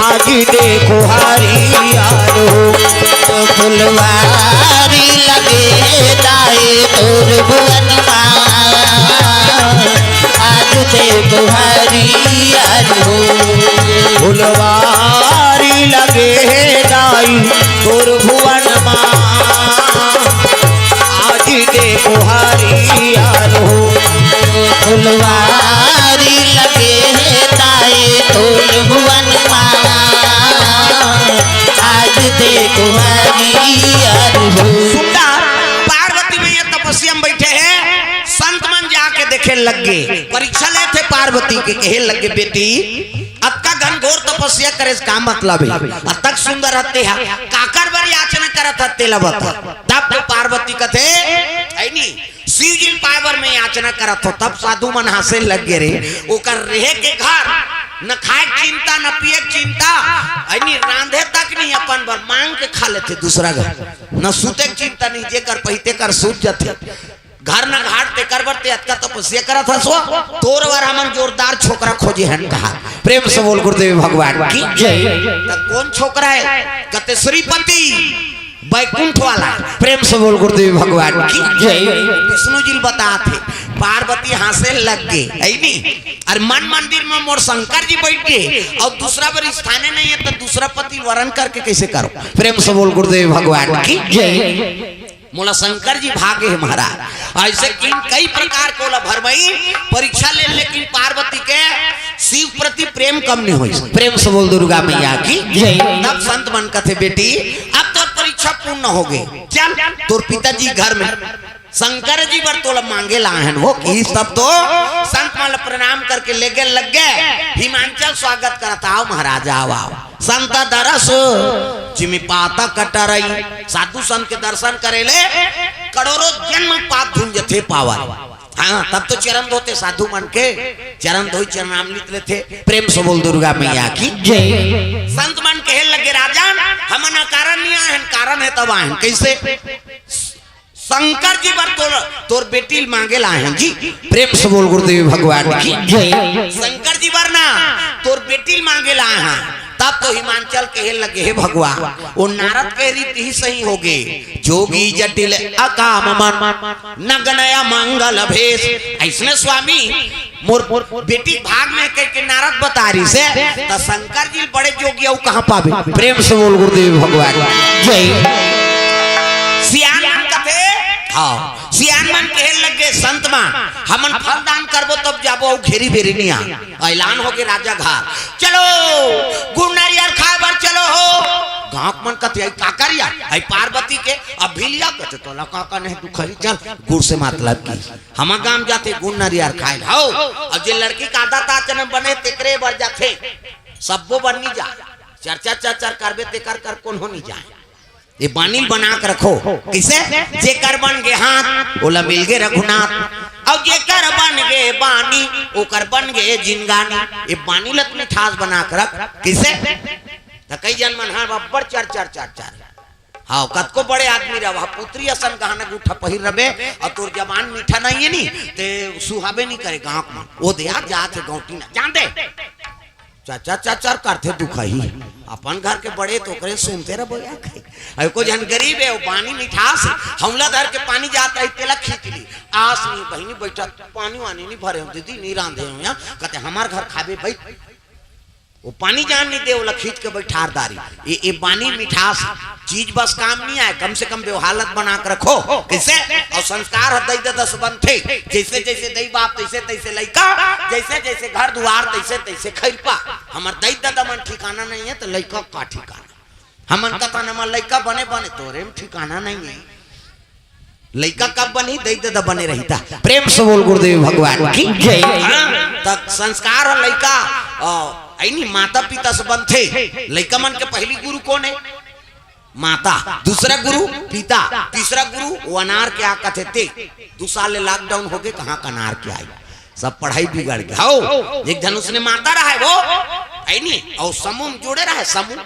आज देखो हरियार हो। फुलवारी लगे दाए तोर भुवन आज देखो हरियर हो। फुलवारी लगे दाई तोर भुवन आज देखो हरियार हो। फुलवारी लगे दाए तोर भुवन आज देखो हरियर हो। सुंदर पार्वती मैया तपस्या में बैठे हैं संत मन जाके देखे लग गए परीक्षा ले थे पार्वती के कहे लगे बेटी अतका घनघोर तपस्या करे का मतलब है अतक सुंदर रहते हैं काकर बर याचना करत हते लबत तब तो पार्वती कथे है नी शिव जी पावर में याचना करत हो तब साधु मन हंसे लग गए रे ओकर रहे के घर न खाए चिंता न पिए चिंता ऐनी रांधे तक नहीं अपन बर मांग के खा लेते दूसरा घर न सूते चिंता नहीं जे कर पहिते कर सूत जाते घर न घाट ते कर बरते अतका तपस्या करत हसो तोर वर हमन जोरदार छोकरा खोजे हन कहा। प्रेम से बोल गुरुदेव भगवान की जय। त कौन छोकरा है कते श्रीपति बैकुंठ वाला प्रेम से बोल गुरुदेव भगवान की जय। विष्णु जी बताते पार्वती हंसे लग गए है नी और मन मंदिर में मोर शंकर जी बैठ गए और दूसरा बार स्थाने नहीं है तो दूसरा पति वरण करके कैसे करो। प्रेम से बोल गुरुदेव भगवान की जय। मोला शंकर जी भागे है महाराज ऐसे कई प्रकार को भरमई परीक्षा ले लेकिन पार्वती के शिव प्रति प्रेम कम नहीं हुई। प्रेम से बोल दुर्गा मैया की जय। तब संत मन कथे बेटी अब तो परीक्षा पूर्ण हो गई चल तोर पिताजी घर में शंकर जी बर तोला मांगे लाहन हो कि सब तो संत मन प्रणाम करके लेके लग गए। हिमांचल स्वागत करता, आओ महाराजा आओ। संत दरस जिमी पाता कटरई, साधु संत के दर्शन करेले करोड़ों जन्म पाप धुंज थे पावा। हाँ, तब तो चरण धोते साधु मन के, चरण धोई चरणामृत लेते। प्रेम से बोल दुर्गा मैया की जय। संत मन कहे लगे राजा हमन कारण नहीं आए, कारण है तब आए। कैसे? शंकर जी पर तोर बेटी मांगे लाए हैं जी। प्रेम से बोल गुरुदेव भगवान की जय। शंकर जी पर ना तोर बेटी मांगे लाए हैं। तब तो हिमांचल कहे लगे हे भगवान, वो नारद के रीति ही सही हो गए। जोगी जटिल अकाम मन नगनया मंगल भेष। ऐसने स्वामी मोर बेटी भाग में के नारद बता रही से तो शंकर जी बड़े जोगी वो कहाँ पावे। प्रेम से बोल गुरुदेव भगवान जय। सियान कथे हाँ, सियान मन कहे लगे संत मान हमन फल दान करबो तब जाबो, घेरी बेरी नहीं आ। ऐलान हो गए राजा घाट, चलो गुड़ नारियल खाए बर चलो हो। गाँव मन कथे का करिया आई पार्वती के अब भी लिया कथे तो काका नहीं तू खरी चल गुड़ से मतलब की हम गांव जाते गुड़ नारियल खाए हो। अब जे लड़की का आदत आचरण बने तेकरे बर जाते सबो बनी जा चर्चा चर्चा करबे ते कर कौन हो नहीं जाए। ये बानी बना कर रखो। किसे? जेकर बन गए हाथ ओला मिल गए रघुनाथ, और जेकर बन गए बानी ओकर बन गए जिनगानी। ये बानी लत में ठास बना कर रख। किसे? तो कई जन मन हाँ बब्बर चर चर चर चर हाँ कत को बड़े आदमी रहा पुत्री असन गहना गुठा पहिर रबे और तोर जबान मीठा नहीं है नी ते सुहाबे नहीं करे गाँव में वो दे जाते गौटी ना जान दे चाचा चाचा करते दुखाई। अपन घर के बड़े तो करे सुनते रहो यार को जन गरीब है वो पानी मिठास हमला धर के पानी जाता है तेला खींच ली आस नहीं बहनी बैठा पानी वानी नहीं भरे दीदी नहीं रांधे हो यहाँ कहते हमार घर खाबे भाई वो पानी जान नहीं दे वो खींच के बैठारदारी। ये पानी मिठास चीज बस काम नहीं आए, कम से कम व्यवहालत बना कर रखो। कैसे? और संस्कार दई दे दस बनते जैसे जैसे दई बाप तैसे तैसे लइका, जैसे जैसे घर द्वार तैसे तैसे खैरपा। हमार दई दादा मन ठिकाना नहीं है तो लइका का ठिकाना। हमन कथा न लइका बने बने तोरे में ठिकाना नहीं है। लइका कब बनी दई दादा बने रहता। प्रेम से बोल गुरुदेव भगवान की जय। तक संस्कार लइका नहीं माता पिता से बनते। लइका मन के पहली गुरु कौन है? माता, दूसरा गुरु पिता, तीसरा गुरु वो अनार के आ कथे थे। 2 साल लॉकडाउन हो गए कहाँ का अनार के आई सब पढ़ाई बिगड़ गया हो। एक धनुष ने माता रहा है वो है नहीं और समूह जोड़े रहा है समूह।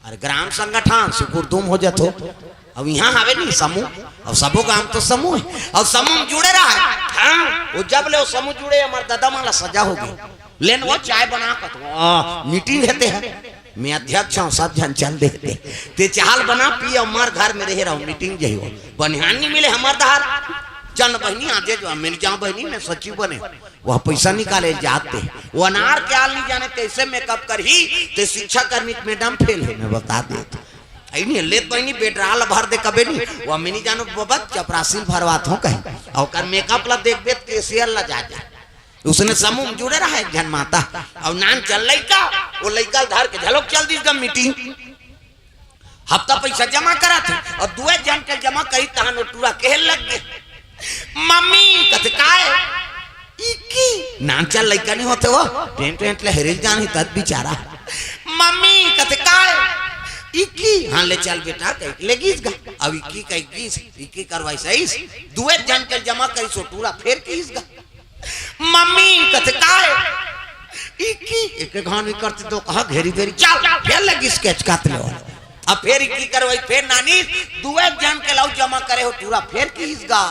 अरे ग्राम संगठन सुकुर तुम हो जाते हो अब यहाँ आवे नहीं समूह और सबो काम तो समूह है और समूह जुड़े रहा है। हाँ वो जब ले वो समूह जुड़े हमारे दादा माला सजा हो गई लेन वो चाय बना कर मीटिंग रहते हैं मैं अध्यक्ष हूँ सब जन चल देते ते चाल बना पी हमार घर में रह रहा हूँ मीटिंग जही हो बनिहान नहीं मिले हमार दहार चल बहनी आते जो मेरी जाऊँ बहनी मैं सचिव बने वह पैसा निकाले जाते वो अनार क्या नहीं जाने तैसे मेकअप कर ही ते शिक्षा करनी मैडम फेल है मैं बता देता नहीं लेत बहनी बेटराल भर दे कबे नहीं वो मिनी जानो बबत चपरासी भरवात हूँ कहीं और कर मेकअप ला देख बेत केसीआर ला जा उसने समूह जुड़े रहा है जन माता और नान चल लइका वो लइका धर के झलोक चल दी मीटिंग हफ्ता पैसा जमा करा थे और 2 जन के जमा करी तहां नोटुआ कहे लग गए मम्मी कथे काय इकी नान चल लइका नहीं होते वो टेंट टेंट ले हेरे जान ही तद बेचारा मम्मी कथे काय इकी हाँ ले चल बेटा कह लेगीस गा अब इकी कह गीस इकी करवाई सही 2 जन के जमा करी सोटूरा फिर कीस गा मम्मी कथे काय इकी एक घानी करते तो कहा घेरी बेरी चल फिर लगी स्केच काट ले अब फिर इकी करवाई फिर नानी 2 जन के लाउ जमा करे हो पूरा फिर कीस गा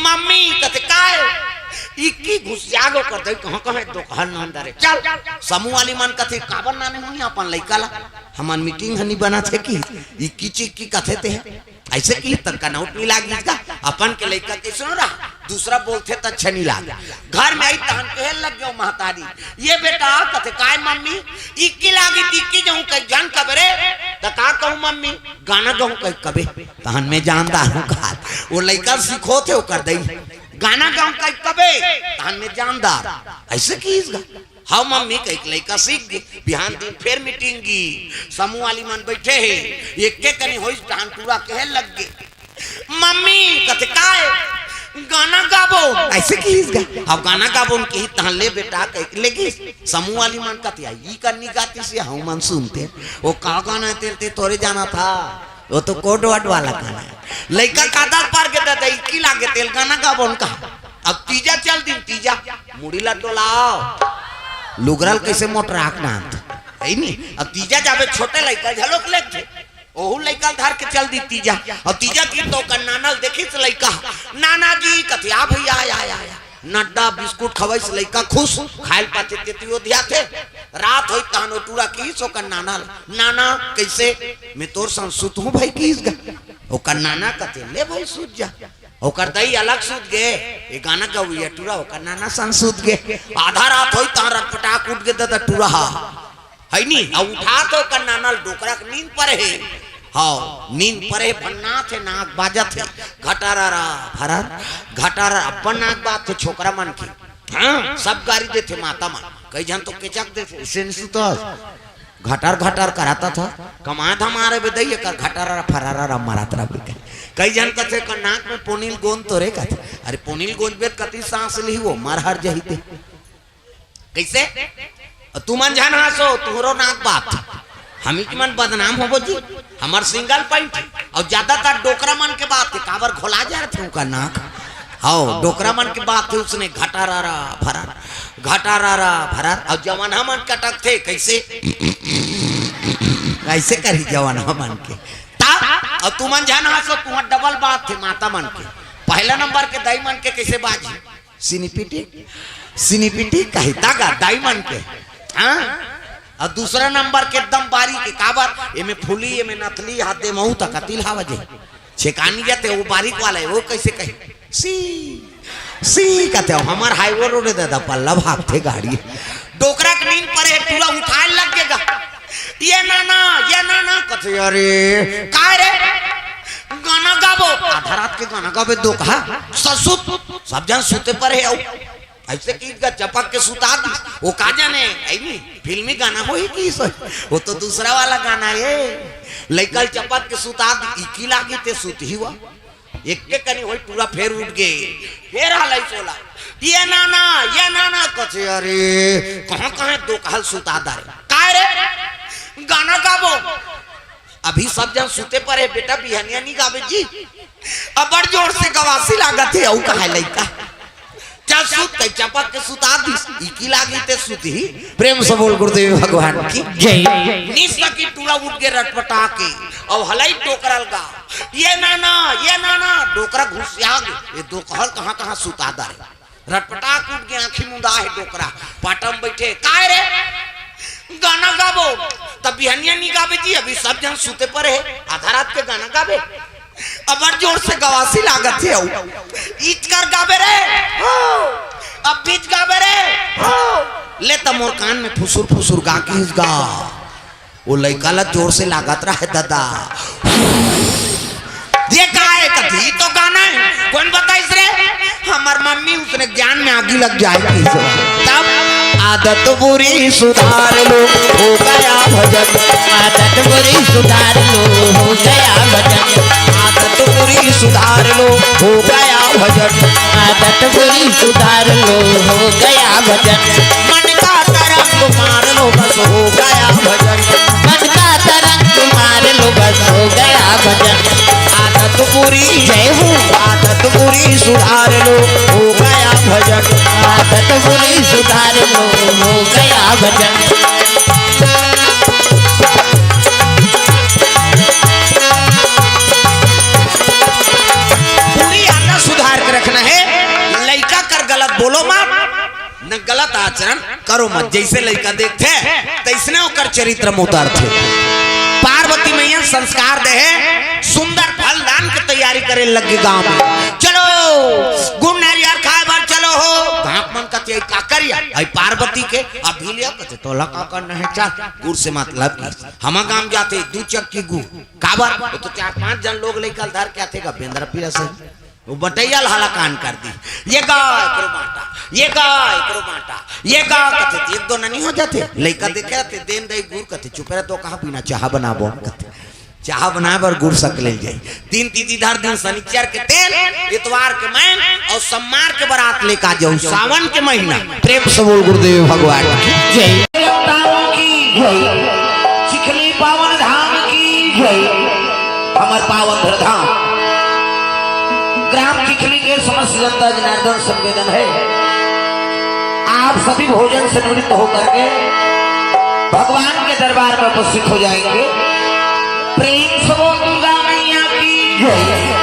मम्मी कथे काय इकी घुस जागो कर दे कहां कहां दो कहल ना अंदर चल समूह वाली मन कथे काबर नाने होनी अपन लइका ला हमन मीटिंग हनी बना थे की इकी चिक्की कथे ते ऐसे की तक का नोट नहीं लागी का अपन के लइका कैसे रहा दूसरा बोलते तो अच्छा नहीं लागा घर में आई तहन कहे लग गयो महतारी ये बेटा कथे काय मम्मी इक्की लागी टिक्की जाऊं कई जान कबरे त का कहूं मम्मी गाना गाऊं कई कबे तहन में जानदार हूं का वो लइका सीखो थे कर दई गाना गाऊं कई कबे तहन में जानदार ऐसे कीस गा हाँ मम्मी कई लइका सीख गई बिहान दिन फिर मीटिंग की समूह वाली मन बैठे है एक के कनी होइस तहन पूरा कहे लग गए मम्मी कथे काय गाना गाबो ऐसे की अब गाना गाबो उनके तहले बेटा लेगी समूह वाली मन कहती है ये करनी गाती से हम मन सुनते वो का गाना तेरे तोरे जाना था वो तो कोड वाट वाला गाना है लड़का कादा पार के दादा की लागे तेल गाना गाबो उनका अब तीजा चल दिन तीजा मुड़ी लड्डो लाओ लुगरल कैसे मोटर आँखना है नहीं अब तीजा जाबे छोटे लड़का झलोक लेके ओहू लड़का धार के चल दी तीजा और तीजा की तो का नानल देखी से लड़का नाना जी कथिया भैया आया नड्डा बिस्कुट खवाई से लड़का खुश खाइल पाते तेतियो ध्या थे रात होई तानो टूरा की सो का नाना कैसे मैं तोर संसुत हूं भाई किस गा ओ का नाना कते ले भाई सूत जा ओकर दई अलग सूत गे ये गाना गौया टूरा ओ का नाना संसुत गे आधा रात होई ता रट पटाक उठ गे द टूरा है नी अब उठा तो का नानल डोकरा के नींद पर है हाँ नींद पर है भन्ना थे नाक बाजा थे घटारा फरार घटारा अपन नाक बात थे छोकरा मन की हाँ सब गाड़ी देते माता मन कई जन तो केचक देते इसे नहीं तो घटार कराता था कमा था मारे बेदई कर घटारा फरारा मारात रहा कई जन कहते का नाक में पोनील गोंद तो रे कहते अरे पोनील गोंद बेद कति सांस ली वो मार हर जही कैसे तू मन जान हासो तुहरो नाक बात हमी की मन बदनाम हो जी हमार सिंगल पॉइंट और ज्यादातर डोकरा मन के बात है काबर घोला जा रहे थे उनका नाक हाँ डोकरा मन की बात है उसने घटारा फरार और जवाना मन कटक थे कैसे कैसे करी जवाना मन के ता और तू मन जान हासो तुम्हार डबल बात थे माता मन के पहला नंबर के दाई मन के कैसे बाजी सिनीपिटी कही दागा दाई मन के हाँ और दूसरा नंबर के एकदम बारी के काबर ये में फूली ये में नथली हाथ दे महू तक तिल हवा जे छेकानी जाते वो बारीक वाला है वो कैसे कहे सी कहते हो हमार हाईवे रोड दादा पल्ला भागते गाड़ी डोकरा के नींद पर है पूरा उठाए लगेगा ये नाना कहते अरे का रे गाना गाबो आधा रात के गाना गाबे दो कहा ससुत सब जन सुते पर है ऐसे की चपक के सुता दी वो का जाने फिल्मी गाना हो ही की वो तो दूसरा वाला गाना है लइकल चपक के सुता दी की लागी ते सुत ही हुआ एक के कनी होई पूरा फेर उठ गए फेर हालै सोला ये नाना कथे अरे कहां दो कहल सुता दारे का रे गाना गाबो अभी सब जन सुते पर है बेटा बिहनिया नहीं गाबे जी अब बड़ जोर से गवासी लागत है औ कहा लइका चल सुत के चपक के सुता दी की लागी ते सुती प्रेम से बोल गुरुदेव भगवान की जय निस्सा की टूला उठ के रटपटा के और हलाई टोकरल गा ये नाना डोकरा घुसिया ये दो कहल कहां सुता दारे रटपटा उठ के आंखी मुंदा है डोकरा पाटम बैठे काय रे गाना गाबो तब बिहनिया नहीं गाबे जी अभी सब जन सुते पर है आधा रात के गाना गाबे अब जोर से गवासी लागत है ईच कर गाबे रे अब बीच गाबे रे ले त मोर कान में फुसुर गा के गा वो लइका ला जोर से लागत रहा है दादा ये का है कथी तो गाना है कौन बताइस रे हमार मम्मी उसने ज्ञान में आगी लग जाएगी तब आदत बुरी सुधार लो हो गया भजन आदत बुरी सुधार लो हो गया भजन आदत बुरी सुधार लो हो गया भजन आदत बुरी सुधार लो हो गया भजन मन का तरंग मार लो बस हो गया भजन मन का तरंग मार लो बस हो गया भजन आदत बुरी जय हो आदत बुरी सुधार लो हो गया भजन आदत बुरी सुधार लो हो गया भजन पूरी आदत सुधार के रखना है लड़का कर गलत बोलो मत न गलत आचरण करो मत जैसे लड़का देखते तैसने होकर चरित्र में उतारते पार्वती मैया संस्कार दे सुंदर फल दान की तैयारी करे लगे गांव में चलो गुड़ नारियल खाए बार चलो हो घाट मन का का करिया आई पार्वती के अभी लिया कहते तोला का करना है चल गुड़ से मतलब हम गांव जाते दू चक्की गुड़ काबर तो 4-5 जन लोग लेकर धर के आते का बेंद्र पीरा से वो बटैया हाला कान कर दी ये गा करो बाटा ये गा करो बाटा ये गा कहते एक दो नहीं हो जाते लइका देखे रहते देन दई गुड़ कहते चुप रहे तो कहा पीना चाह बनाबो कहते चाह बना बर गुड़ सक ले जाए। तीन तीजीदार दिन शनिचर के तेल, इतवार के मैन और सोमवार के बारात लेकर जाऊं सावन के महीना। प्रेम से बोल गुरुदेव भगवान की जय की जय, चिखली पावन धाम की जय। हमार पावन धाम ग्राम चिखली के समस्त जनता जनार्दन संवेदन है। आप सभी भोजन से निवृत्त होकर के भगवान के दरबार में उपस्थित हो जाएंगे। प्रेम से बोल दुर्गा मैया की जय।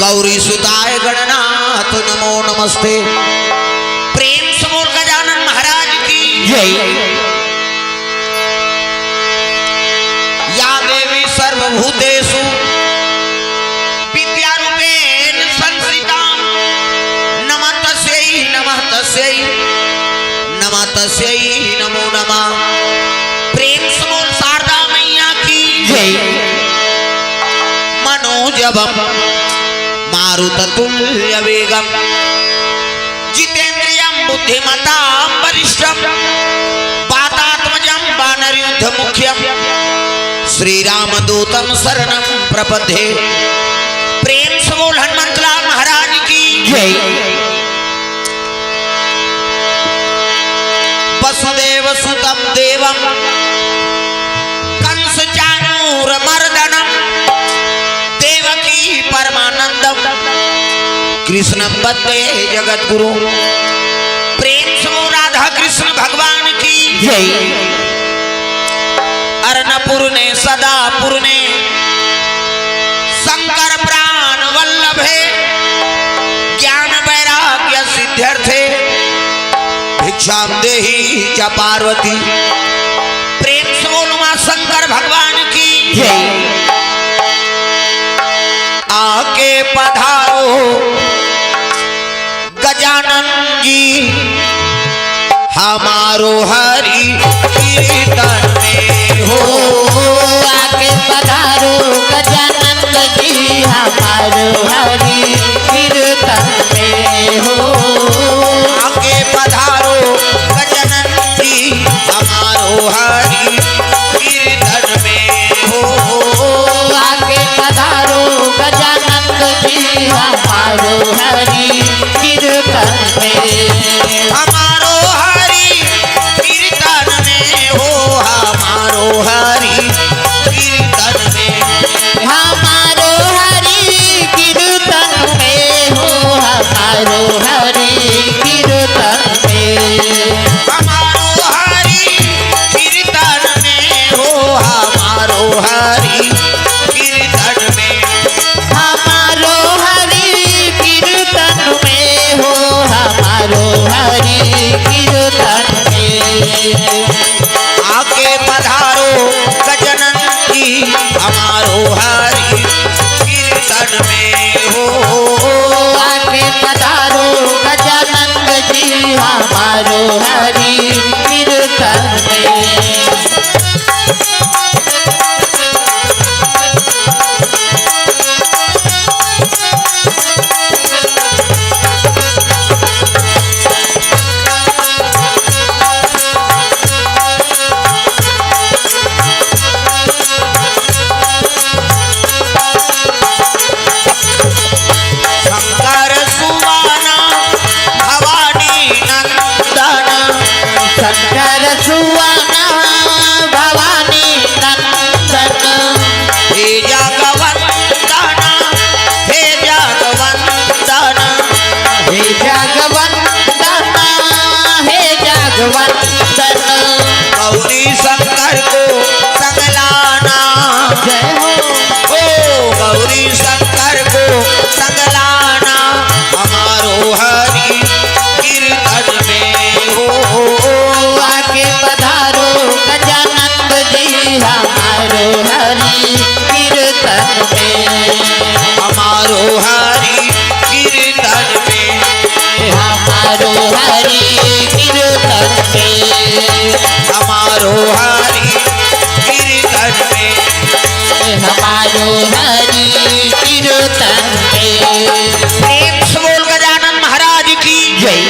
गौरी सुताय गणनाथ नमो नमस्ते। प्रेम से बोल गजानन महाराज की जय या देवी सर्वभूतेषु विद्यारूपेण संस्थिता नमस्तस्यै नमः तस्यै नमः तस्यै नमो नमः। प्रेम से बोल शारदा मैया की जय मनोजवम मारुततुल्य वेगम जितेन्द्रियं बुद्धिमतां वरिष्ठं वातात्मजं वानरयुद्ध मुख्यं श्रीरामदूतं शरणं प्रपद्ये। प्रेम से बोल हनुमंतलाल महाराज की जय वसुदेव सुतं देवं कंस चाणूरमर्दनं देवकी परमानंदम कृष्णं वन्दे जगद्गुरु। प्रेम से राधा कृष्ण भगवान की जय अर्णपुरने सदा पुरने शंकर प्राण वल्लभे ज्ञान वैराग्य सिद्ध्यर्थे श्याम देही च पार्वती। प्रेम से बोलो मां शंकर भगवान की जय। आके पधारो गजानन जी हमारो हरि कीर्तन में हो आके पधारो गजानन जी हमारो हरि कीर्तन में हो। आके पधारो गजानन जी हमारो हरि कीर्तन में हो। आके पधारो गजानन जी हमारो हरि कीर्तन में। हमारो हरि कीर्तन में हो। हमारो हरि कीर्तन में। हमारो हरि कीर्तन में हो। हमारो हरि कीर्तन में। हमारो हरि कीर्तन में हो। हमारो हरि कीर्तन में। हमारो हरि कीर्तन में हो। हमारो हरि कीर्तन में। आके पधारो गजानन जी हमारो हरि कीर्तन में हो। आके पधारो गजानन जी हमारो हरि कीर्तन में। शंकर सुवाना भवानी नंदन। शंकर सुवाना भवानी नंदन। हे जगवंदन हे जगवंदन। हे जगवंदन हे जगवंदन। गौरी शंकर को संगलाना। जय हो। ओ गौरी शंकर को संगलाना हमारो हरि कीर्तन में हो। आके पधारो गजानन जी हमारो हरि कीर्तन में। हमारो हरि कीर्तन में। हमारो हरि कीर्तन में। हमारो हरि कीर्तन में। हमारो हरि कीर्तन में। प्रेम से बोल गजानन महाराज की जय।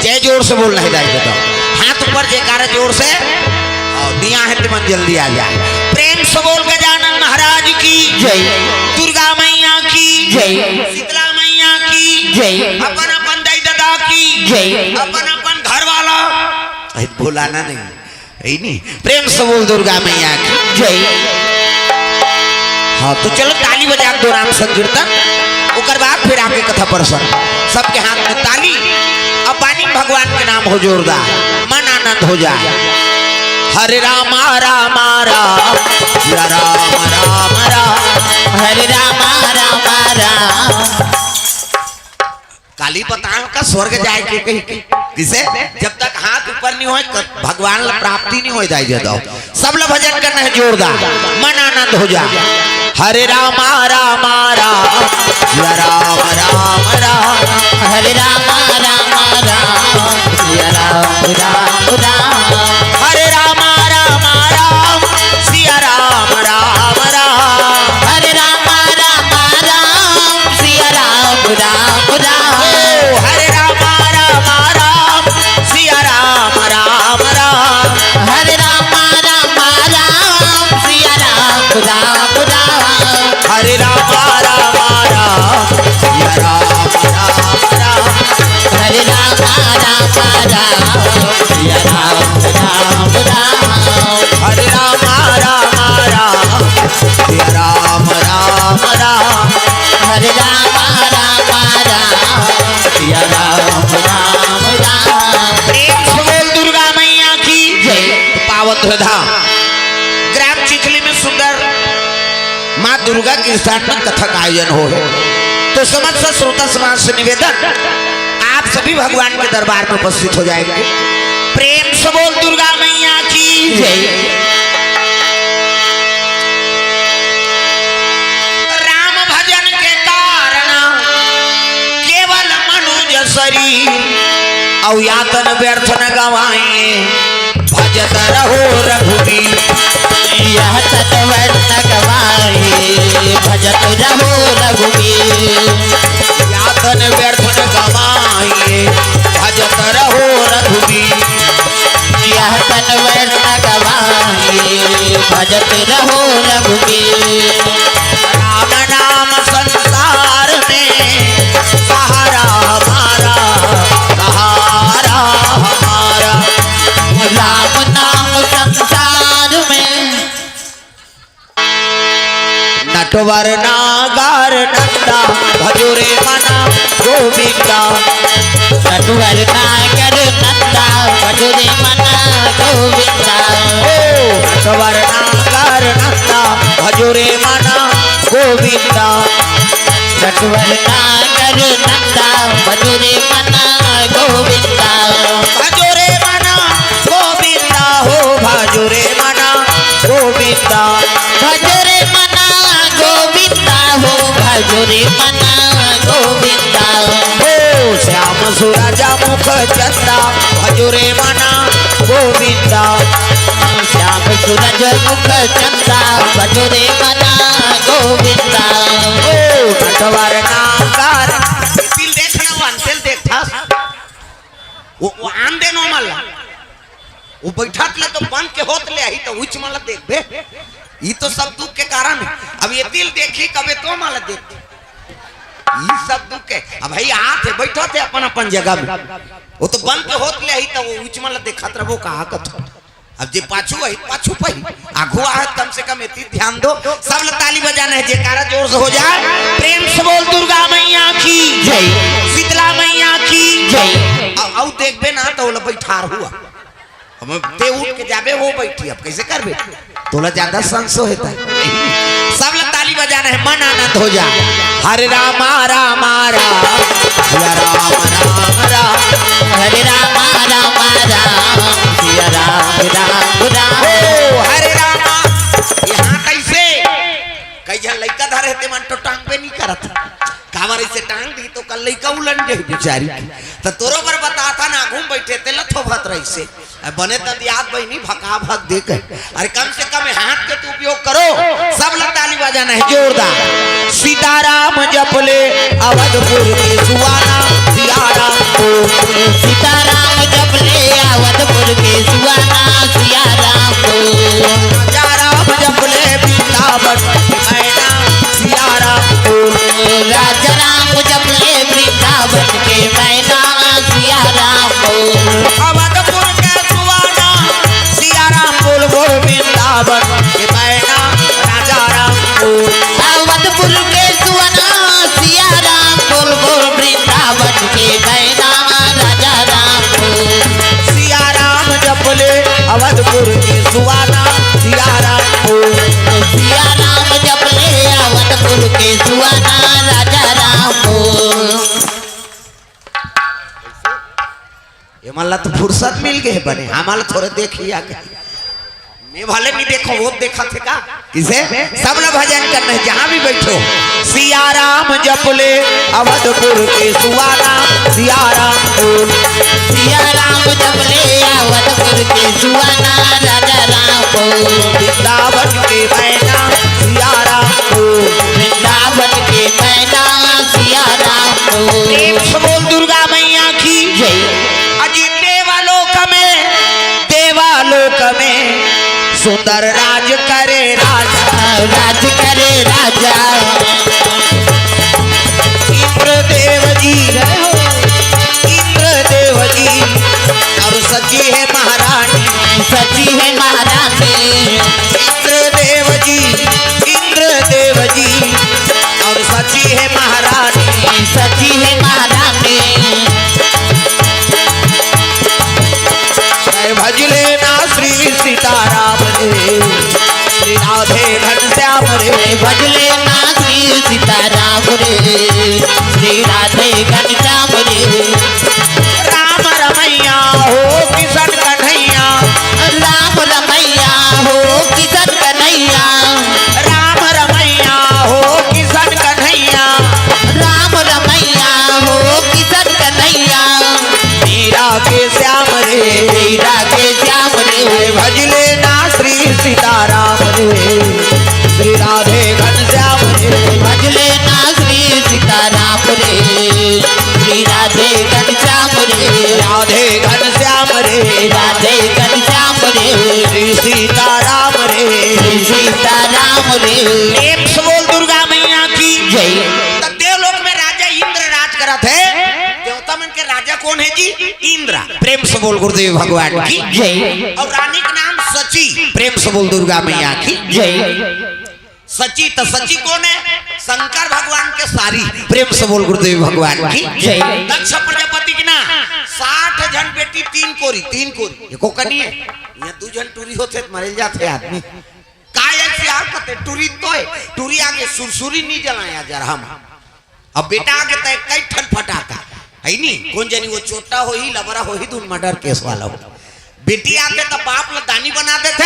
जय। जोर से बोलना है दाई बताओ। हाथ ऊपर जयकारा जोर से और दिया है मन जल्दी आ जाए। प्रेम से बोल गजानन महाराज की जय। दुर्गा मैया की जय। शीतला मैया की जय। अपन अपन दाई दादा की जय। अपन अपन घर वाला बोलाना नहीं यही नहीं। प्रेम से बोल दुर्गा मैया की जय। हाँ तो चलो ताली बजा दो राम संकीर्तन। उकर बाद फिर आके कथा प्रसंग। सबके हाथ में ताली अब पानी भगवान के नाम हो जोरदार मन आनंद हो जाए। हरे रामा रामा राम सिया राम राम राम। हरे रामा रामा राम। काली पताल का स्वर्ग जाए के कहीं के किसे जब तक हाथ ऊपर नहीं होए भगवान ला प्राप्ति नहीं हो जाए दो। सब लोग भजन करना है जोरदार मन आनंद हो जाए। हरे रामा रामा राम सिया राम राम राम। हरे रामा रामा राम सिया राम राम राम। हरे रामा रामा राम सिया राम राम राम। हरे रामा रामा राम सिया राम राम राम। हरे रामा रामा राम सिया राम राम राम। हरे रामा रामा राम सिया राम राम राम। हरे रामा रामा राम सिया राम राम राम। हरे रामा रामा राम सिया राम राम राम। हरे रामा रामा राम सिया राम राम राम। हरे रामा रामा राम सिया राम राम राम। प्रेम से बोल दुर्गा मैया की जय। पावन धाम ग्राम चिखली में सुंदर माँ दुर्गा के स्थान में कथा का आयोजन हो। तो समस्त श्रोता समाज से निवेदन आप सभी भगवान के दरबार में उपस्थित हो जाएंगे। प्रेम से बोल दुर्गा मैया की जय। राम भजन के कारण केवल मनुज शरीर और यातन व्यर्थ न गवाए भजत रहो रघुवीर। यह सतवर न गवाए भजत रहो रघुवीर। यातन व्यर्थ न गवाए भजत रहो रघुवीर। यह सतवर न गवाए भजत रहो रघुवीर। राम नाम संसार में सहारा हमारा सहारा हमारा। राम नाम संसार में नटवर नागर नंदा भजोरे मना गोविंदा। नटवर नागर नंदा भजोरे मना गोविंदा। नटवर नागर नंदा भजोरे मना गोविंदा। नटवर नागर नंदा भजोरे मना गोविंदा। भजोरे मना गोविंदा हो भजोरे मना गोविंदा। भजोरे मना गोविंदा हो भजोरे मना गोविंदा। हो श्याम सूरज मुख चंदा भजोरे मना गोविंदा। श्याम सूरज मुख चंदा भजोरे मना गोविंदा। नटवर नागर तिल देखना वन तिल देखा वो आन देनो मल्ला वो बैठत ले तो बन के होत ले आई तो उच मल्ला देख बे ये तो सब दुख के कारण है। अब ये तिल देखी कबे तो मल्ला देख ये सब दुख के अब भाई हाथ है बैठो थे अपन अपन जगह में वो तो बन के होत ले आई तो वो उच मल्ला देखत रहो कहा कथ। अब जे पाछू है पाछू पही आगू आ कम से कम इतनी ध्यान दो सब लोग ताली बजाना है जयकारा जोर से हो जाए। प्रेम से बोल दुर्गा मैया की जय। शीतला मैया की जय। अब देखबे ना तो वो बैठार हुआ हम ते उठ के जाबे वो बैठी अब कैसे करबे तोला ज्यादा संशय होता है। सब लोग ताली बजाना है मन आनंद हो जा। हरे राम राम राम सिया राम राम राम। हरे राम राम राम सिया राम राम राम। हरे राम यहाँ कैसे कई जन लड़का धरे थे मन तो टांग पे नहीं करत कावर ऐसे टांग दी तो कल लड़का उलट गई बेचारी तो तोरो पर बताता ना घूम बैठे थे लथो भत रही से बने तब याद बहनी भका भक दे कर अरे कम से कम हाथ के तू उपयोग करो। सब लोग ताली बजाना है जोरदार। सीताराम जपले अवधपुर के सुवाना सियाराम को। सीताराम जपले अवधपुर के सुवाना सिया राम को। राम जपले वृंदावन मैना सियाराम को। राजा राम जपले वृंदावन के मैना सिया राम को। अवधपुर के सुवाना सियाराम बोल बोल वृंदावन के मैना राजा राम को। अवधपुर के सुवाना सिया राम बोल बोल वृंदावन के मैना राजा राम को। सियाराम जपले अवधपुर के सुवाना सियाराम को। सिया राम जपले अवधपुर के सुवाना राजा राम को। ये मल्ला तो फुर्सत मिल गए बने हमारा थोड़े देखिए मैं भले नहीं देखो वो देखा थे का किसे सब लोग भजन करना है जहाँ भी बैठो। सियाराम जपले अवधपुर के सुवाना सियाराम को। सिया राम जपले अवधपुर के सुवाना राजा राम को। वृंदावन के मैना सियाराम को। वृंदावन के मैना सिया राम को। प्रेम से बोल दुर्गा मैया की जय। अजी देवालोक में सुंदर राज करे राजा। राज करे राजा। इंद्रदेव जी और सची है महारानी। सची है महारानी। इंद्रदेव जी और सची है महारानी। सची है महारानी। भजले ना श्री सीताराम रे श्री राधे घनश्याम रे। भजले ना श्री सीताराम रे श्री राधे घनश्याम रे। राम रमैया हो किशन करत है देवता मन के राजा कौन है जी? इंद्र। प्रेम से बोल गुरुदेव भगवान की जय। और रानी का नाम सची। प्रेम से बोल दुर्गा मैया की जय। सची। तो सची कौन है? शंकर भगवान के सारी। प्रेम से बोल गुरुदेव भगवान की जय। दक्ष प्रजापति की ना 60 जन बेटी 3 कोरी एको कनी है। ये 2 जन टूरी होते मरे जाते आदमी काय ऐसी हरकत है। टूरी तो है टूरी आगे सुरसुरी नहीं जलाया जरा हम अब बेटा आगे तय कई ठन फटाका है नी कौन जानी वो छोटा हो ही लबरा हो ही दून मर्डर केस वाला हो। बेटी आते तो बाप ला दानी बना देते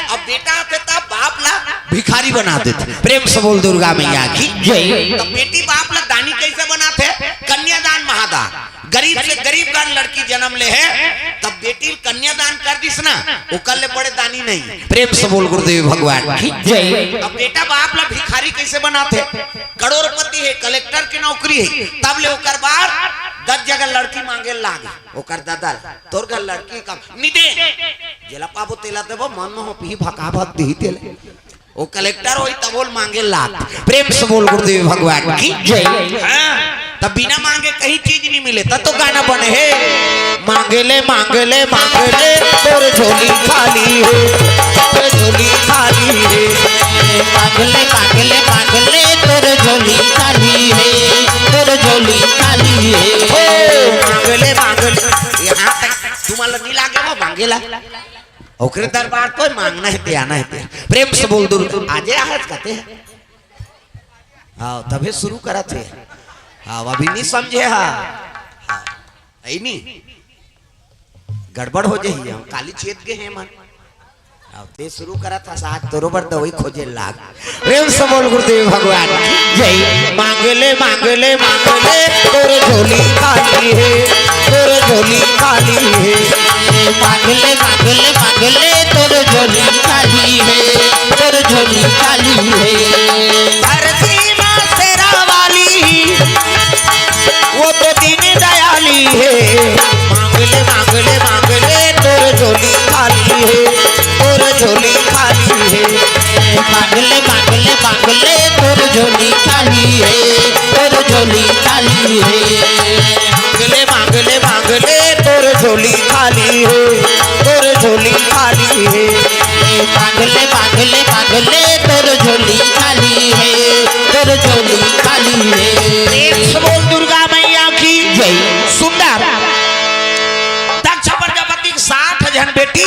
अब बेटा आते तो बाप ला भिखारी बना देते। प्रेम से बोल दुर्गा मैया की जय। तो बेटी बाप ला दानी कैसे बनाते? कन्यादान महादान। गरीब से गरीब का लड़की जन्म ले है तब बेटी कन्यादान कर दिस ना वो कल ले बड़े दानी नहीं। प्रेम से बोल गुरुदेव भगवान की जय। अब बेटा बाप ला भिखारी कैसे बनाते? करोड़पति है कलेक्टर की नौकरी है तब ले ओकर बार 10 जगह लड़की मांगे लागे ओकर दादा तोर घर लड़की का निदे जेला पाबो तेला देबो मन में हो पी भका भक दी तेले वो कलेक्टर होई तब बोल मांगे लाग। प्रेम से बोल गुरुदेव भगवान की जय। तब बिना मांगे कहीं चीज नहीं मिले तब तो गाना बने है मांगले मांगले मांगले तोर झोली खाली है तोर झोली खाली है मांगले मांगले मांगले तोर झोली खाली है तोर झोली खाली है। मांगले मांगले यहाँ तक तुम्हारा नहीं लागे वो मांगेला ओकरे दरबार तो मांगना है ते आना है ते। प्रेम से बोल दूर आजे आहत कहते हैं हाँ तभी शुरू करा थे हाँ अभी नहीं समझे हाँ नहीं गड़बड़ हो जाए हम काली छेद के हैं मन ते शुरू करा था साथ तोरोबर दवाई खोजे लाग। प्रेम से बोल गुरुदेव भगवान जय। मांगले मांगले मांगले तोर झोली खाली है तोर झोली खाली है मांगले मांगले मांगले तोर झोली खाली है तोर झोली खाली है। धरती माँ तेरा वाली वो तो दीन दयाली है मांगले मांगले मांगले तोर झोली खाली है तोर झोली खाली है मांगले मांगले मांगले तोर झोली खाली है तोर झोली खाली है। मांगले मांगले मांगले तोर झोली खाली है तोर झोली खाली है मांगले मांगले मांगले तोर झोली खाली है तोर झोली खाली है। एक बोल दुर्गा मैया की जय। सुंदर दक्ष प्रजापति 60 जन बेटी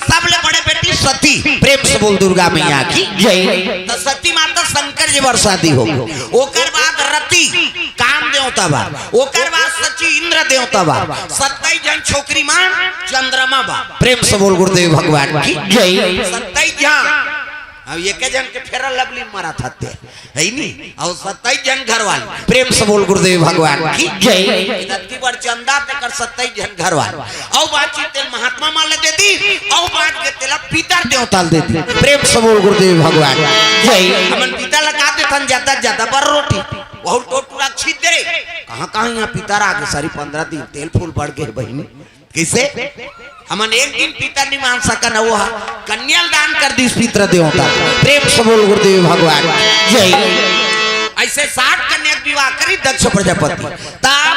सबले बड़े बेटी सती। प्रेम से बोल दुर्गा मैया की जय। तो सती माता शंकर जी वर शादी हो ओकर बाद रति काम देवता बा ओकर बाद सची इंद्र देवता बा 27 जन छोकरी मान चंद्रमा बा। प्रेम से बोल गुरुदेव भगवान की जय। 27 जन अब एक जन के फेरा लवली मारा था ते है नहीं और 27 जन घर वाले। प्रेम से बोल गुरुदेव भगवान की जय। इधर की बार चंदा ते कर 27 जन घर वाले और बातचीत तेल महात्मा मान दे दी और बात के तेला पितर देवता दे दी। प्रेम से बोल गुरुदेव भगवान जय। हमन पिता लगा दे थन ज्यादा ज्यादा बर रोटी बहुत टोटूरा छीट दे कहां यहाँ पितर आगे सारी 15 दिन तेल फूल बढ़ गए बहनी कैसे हमन एक दिन पितर नहीं मान सकन वो कन्यादान कर दी पितर देवता। प्रेम से बोल गुरुदेव भगवान जय। ऐसे 60 कन्या विवाह करी दक्ष प्रजापति तब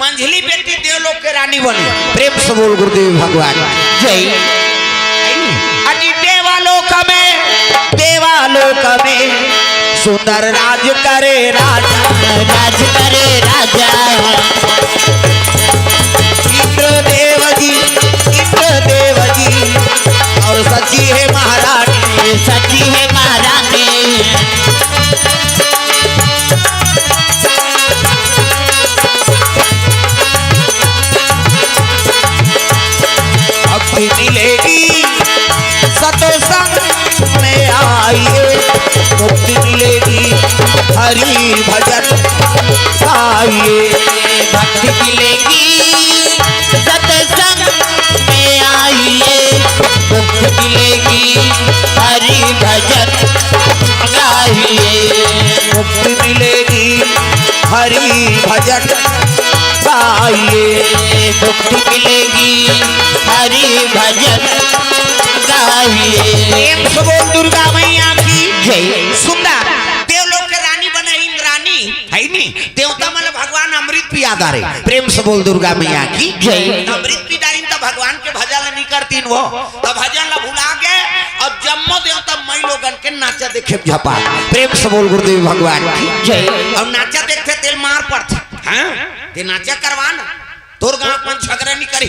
मंझली बेटी देवलोक के रानी बनी। प्रेम से बोल गुरुदेव भगवान जय। अजी देवालोक में सुंदर राज करे राजा राज करे राजा इंद्र देव जी और सची है महारानी सची है महारानी अब मिलेगी सत्संग में आइए मुक्ति मिलेगी हरि भजन गाइए भक्ति मिलेगी सत्संग में आइए मुक्ति मिलेगी हरि भजन गाइए मुक्ति मिलेगी हरि भजन गाइए मुक्ति मिलेगी हरि भजन गाइए। प्रेम से बोल दुर्गा मैया की जय। सुंदर देवलोक के रानी बने इंद्रानी है नी देवता मतलब भगवान अमृत पिया याद आ रही। प्रेम से बोल दुर्गा मैया की जय। अमृत पिदारी तो भगवान के भजन नहीं करती वो, तो भजन ला भुला गए और जम्मो देवता मई लोगन के नाचा देखे झपा। प्रेम से बोल गुरुदेव भगवान की जय। और नाचा देखते तेल मार पड़ते हैं ते नाचा करवाना तोर गांव मन झगड़ा नहीं करी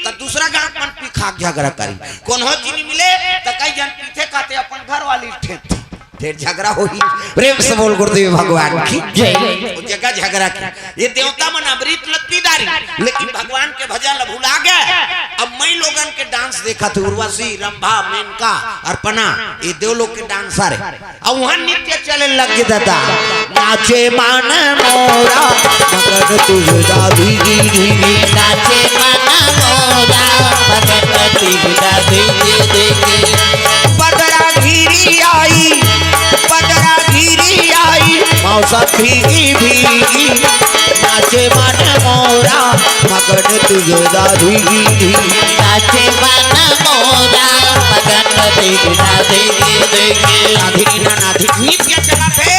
तो दूसरा गांव मन पिखाक झगड़ा करी कौन हो चीनी मिले तो कई जन पीछे खाते अपन घर वाली ठेठ फिर झगड़ा होगी। प्रेम से बोल गुरुदेव भगवान की जय। वो जगह झगड़ा की ये देवता मन अमृत लत्तीदारी लेकिन भगवान के भजन ला भुला गए। अब मई लोगन के डांस देखा थे उर्वशी रंभा मेनका अर्पणा ये देव लोग के डांसर है और वहां नृत्य चले लग गए दादा नाचे मान मोरा मगन तुझा भीगी नाचे माना मोरा मगन तुझा भीगी पदरा घिरी आई मौसा भीगी भीगी नाचे मन मोरा मगन तुझा भीगी नाचे माना मोरा मगन तुझा भीगी नृत्य चला थे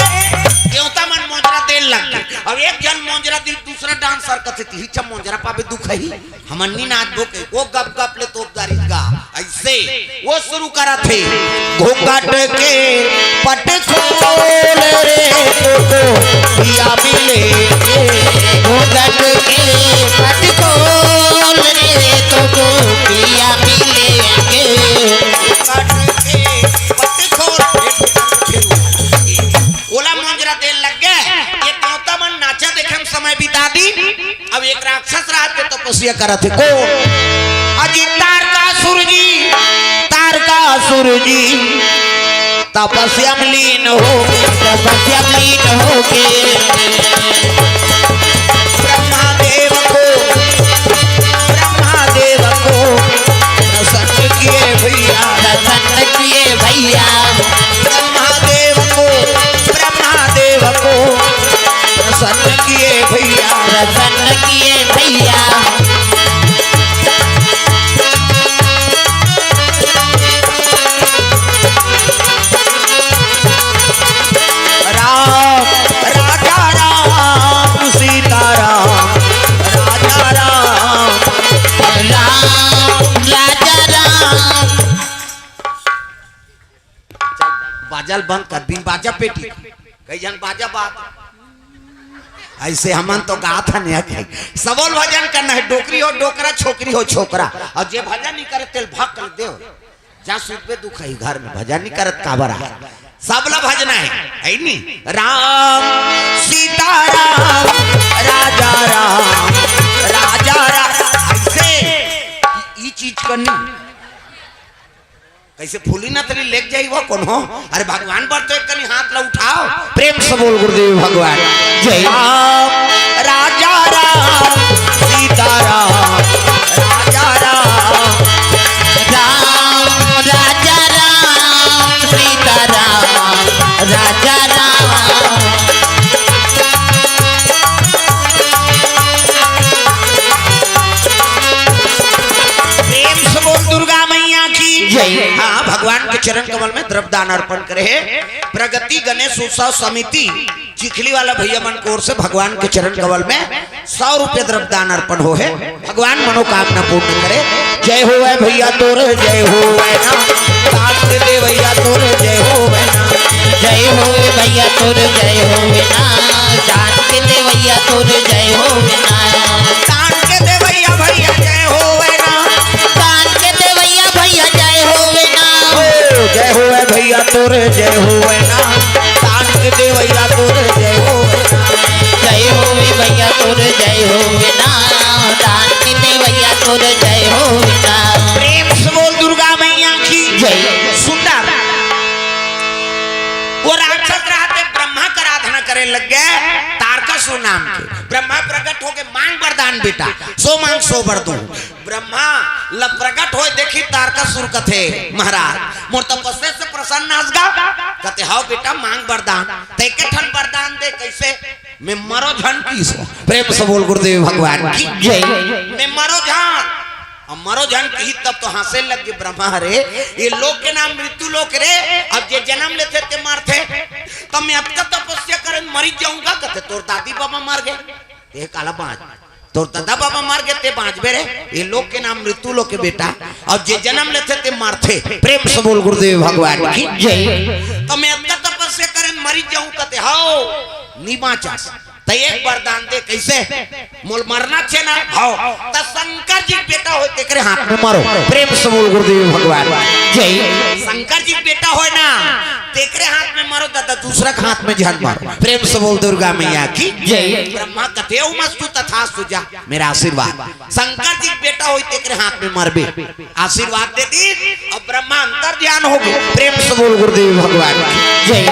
देवता मन मोजरा देल लग गए। अब एक जन मोजरा दिल दूसरा डांसर कथे ही चम मोजरा पावे दुख ही हमन्नी नाच बोके वो गप गप ले तोपदारी का ऐसे वो शुरू करा थे घोंघट के पट खोल रे तो पिया मिले घोंघट के पट खोल रे तो पिया मिलेंगे घोंघट के पट खोल ओला मोजरा देल लग गए। ये देवता मन नाचा देखे हम समय बिता दी। अब एक राक्षस रात के तपस्या करा थे को अजी तारकासुर जी तपस्या में लीन हो के ब्रह्मादेव को प्रसन्न किए भैया प्रसन्न किए भैया ब्रह्मादेव को प्रसन्न किए भैया प्रसन्न किए भैया राम राजा राम सीताराम राजा राम राजा राम। बाजल बंद कर बिन बाजा पेटी कई जन बाजा बात ऐसे हमन तो गात है नहीं सबल भजन करना है डोकरी हो डोकरा छोकरी हो छोकरा और जे भजन नहीं करे तेल भक कर दे जा सुख पे दुख है घर में भजन नहीं करत काबर सबला भजना है नहीं राम सीताराम राजा राम ऐसे ये चीज करनी कैसे फूली ना तरी लेक जाई वो कौन हो अरे भगवान पर तो एक कनी हाथ ला उठाओ प्रेम से बोल गुरुदेव भगवान जय राम राजा राम सीताराम राजा राम राजा राम सीताराम राजा राम। प्रेम से बोल दुर्गा मैया की जय। हाँ भगवान के चरण कमल में द्रव्यदान अर्पण करे प्रगति गणेश उत्सव समिति चिखली वाला भैया मन कोर से भगवान के चरण कमल में 100 रुपये द्रव्यदान अर्पण हो है भगवान मनोकामना पूर्ण करे। जय हो है भैया तोर जय हो है ना दान दे भैया तोर जय हो है ना जय हो भैया तोर जय हो ना जान के दे भैया तोर जय हो ना दान के दे भैया भैया जय हो है ना जान के दे भैया भैया जय हो ना जय हो है भैया तोर जय हो है ना दान के दे भैया तोर जय हो है ना जय हो भैया तोर जय हो ना दान के दे भैया तोर जय हो ना। प्रेम से बोल दुर्गा मैया की जय। सुंदर वो राक्षस रहते ब्रह्मा का आराधना करे लग गए तारकासुर नाम के ब्रह्मा प्रकट होके मांग वरदान बेटा सो मांग सो वर दूं ब्रह्मा ल प्रकट होए देखी तारकासुर कथे महाराज मोर तपस्या से प्रसन्न हसगा कते हाउ बेटा मांग वरदान ते के ठन वरदान दे कैसे मैं मरो झन की सो प्रेम से बोल गुरुदेव भगवान की जय। मैं मरो झन मरो जन की तब तो हंसे लग गए ब्रह्मा रे ये लोग के नाम मृत्यु लोक रे अब जे जन्म लेते ते मारते तो मैं अब तक तपस्या कर मरी जाऊंगा कहते तोर दादी बाबा मर गए ते काला बाँझ तो दादा बाबा मार गए ते बाँझ बेरे ये लोग के नाम मृत्यु लोग के बेटा और जे जन्म लेते ते मारते। प्रेम से बोल गुरुदेव भगवान की जय। तो मैं अपना तपस्या करें मरी जाऊं कहते हाओ नीमा चास तो एक वरदान दे कैसे मोल मरना छे ना हाओ तो शंकर जी बेटा हो तेरे हाथ में मारो। प्रेम से बोल गुरुदेव भगवान जय। शंकर जी बेटा हो ना तेरे हाथ में मारो दादा दूसरा हाथ में जान मारो। प्रेम से बोल दुर्गा मैया की जय। ब्रह्मा कथे मस्तु तथा सुजा मेरा आशीर्वाद शंकर जी बेटा हो तेरे हाथ में मरबे आशीर्वाद दे दी और ब्रह्मा अंतर ध्यान हो गए। प्रेम से बोल गुरुदेव भगवान जय।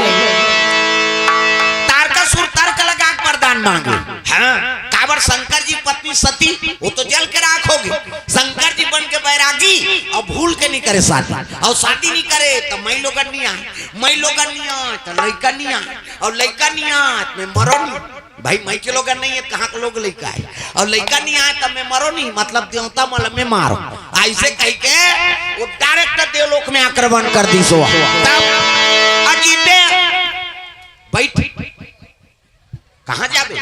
तारकासुर तर्क लगा वरदान मांगे। हाँ काबर शंकर जी पत्नी सती वो तो जल के राख होगी। शंकर जी बन के बैरागी और भूल के नहीं करे शादी और शादी नहीं करे तो मैं लोगन नहीं आए मैं लोगन नहीं आए तो लड़का नहीं आए और लड़का नहीं आए तो मैं मरो नहीं भाई मैं के लोगन नहीं है कहाँ के लोग लड़का है और लड़का नहीं आए तब मैं मरो नहीं मतलब देवता मल में मारो ऐसे कह के वो डायरेक्ट देवलोक में आक्रमण कर दी सो तब अजीते बैठ कहाँ जाबे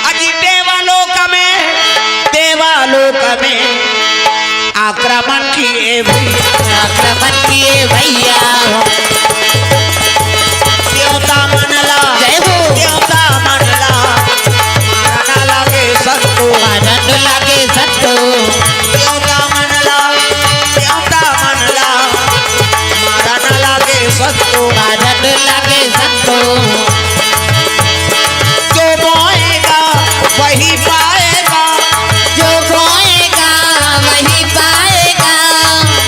अजी देवालोक में आक्रमण किए भैया देवता मनला जय हो देवता मनला मारना लागे सत्तो देवता मनला मारना लागे सत्तो जो बोएगा वही पाएगा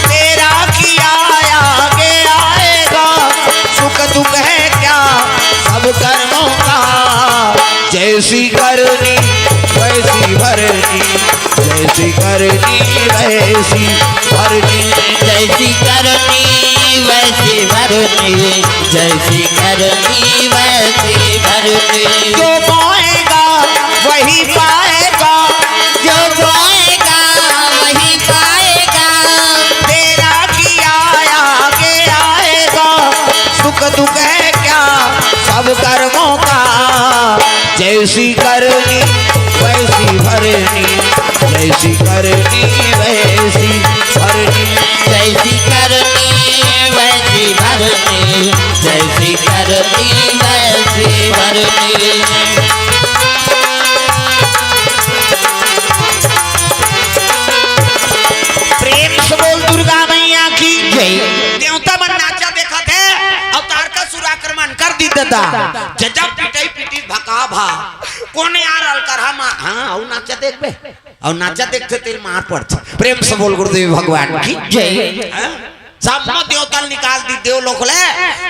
तेरा किया आगे आएगा सुख दुख है क्या सब कर्मों का जैसी करनी वैसी भरनी जैसी करनी वैसी भरनी जैसी करनी वैसी भरनी जो बोएगा वही पाएगा तेरा किया आगे आएगा सुख दुख है क्या सब कर्मों का जैसी करनी वैसी भरनी जैसी करनी वैसी भरनी जैसी करनी वैसी भरनी प्रेम से बोल दुर्गा मैया की जय। देवता मन नाचा देखा थे और तारकासुर आक्रमण कर दी दादा जब पिटाई भका भा कोने यार अलकर हम हाँ और नाचा देख बे और नाचा देखते तेल मार पड़ते। प्रेम से बोल गुरुदेव भगवान की जय। सब देवता निकाल दी देवलोक ले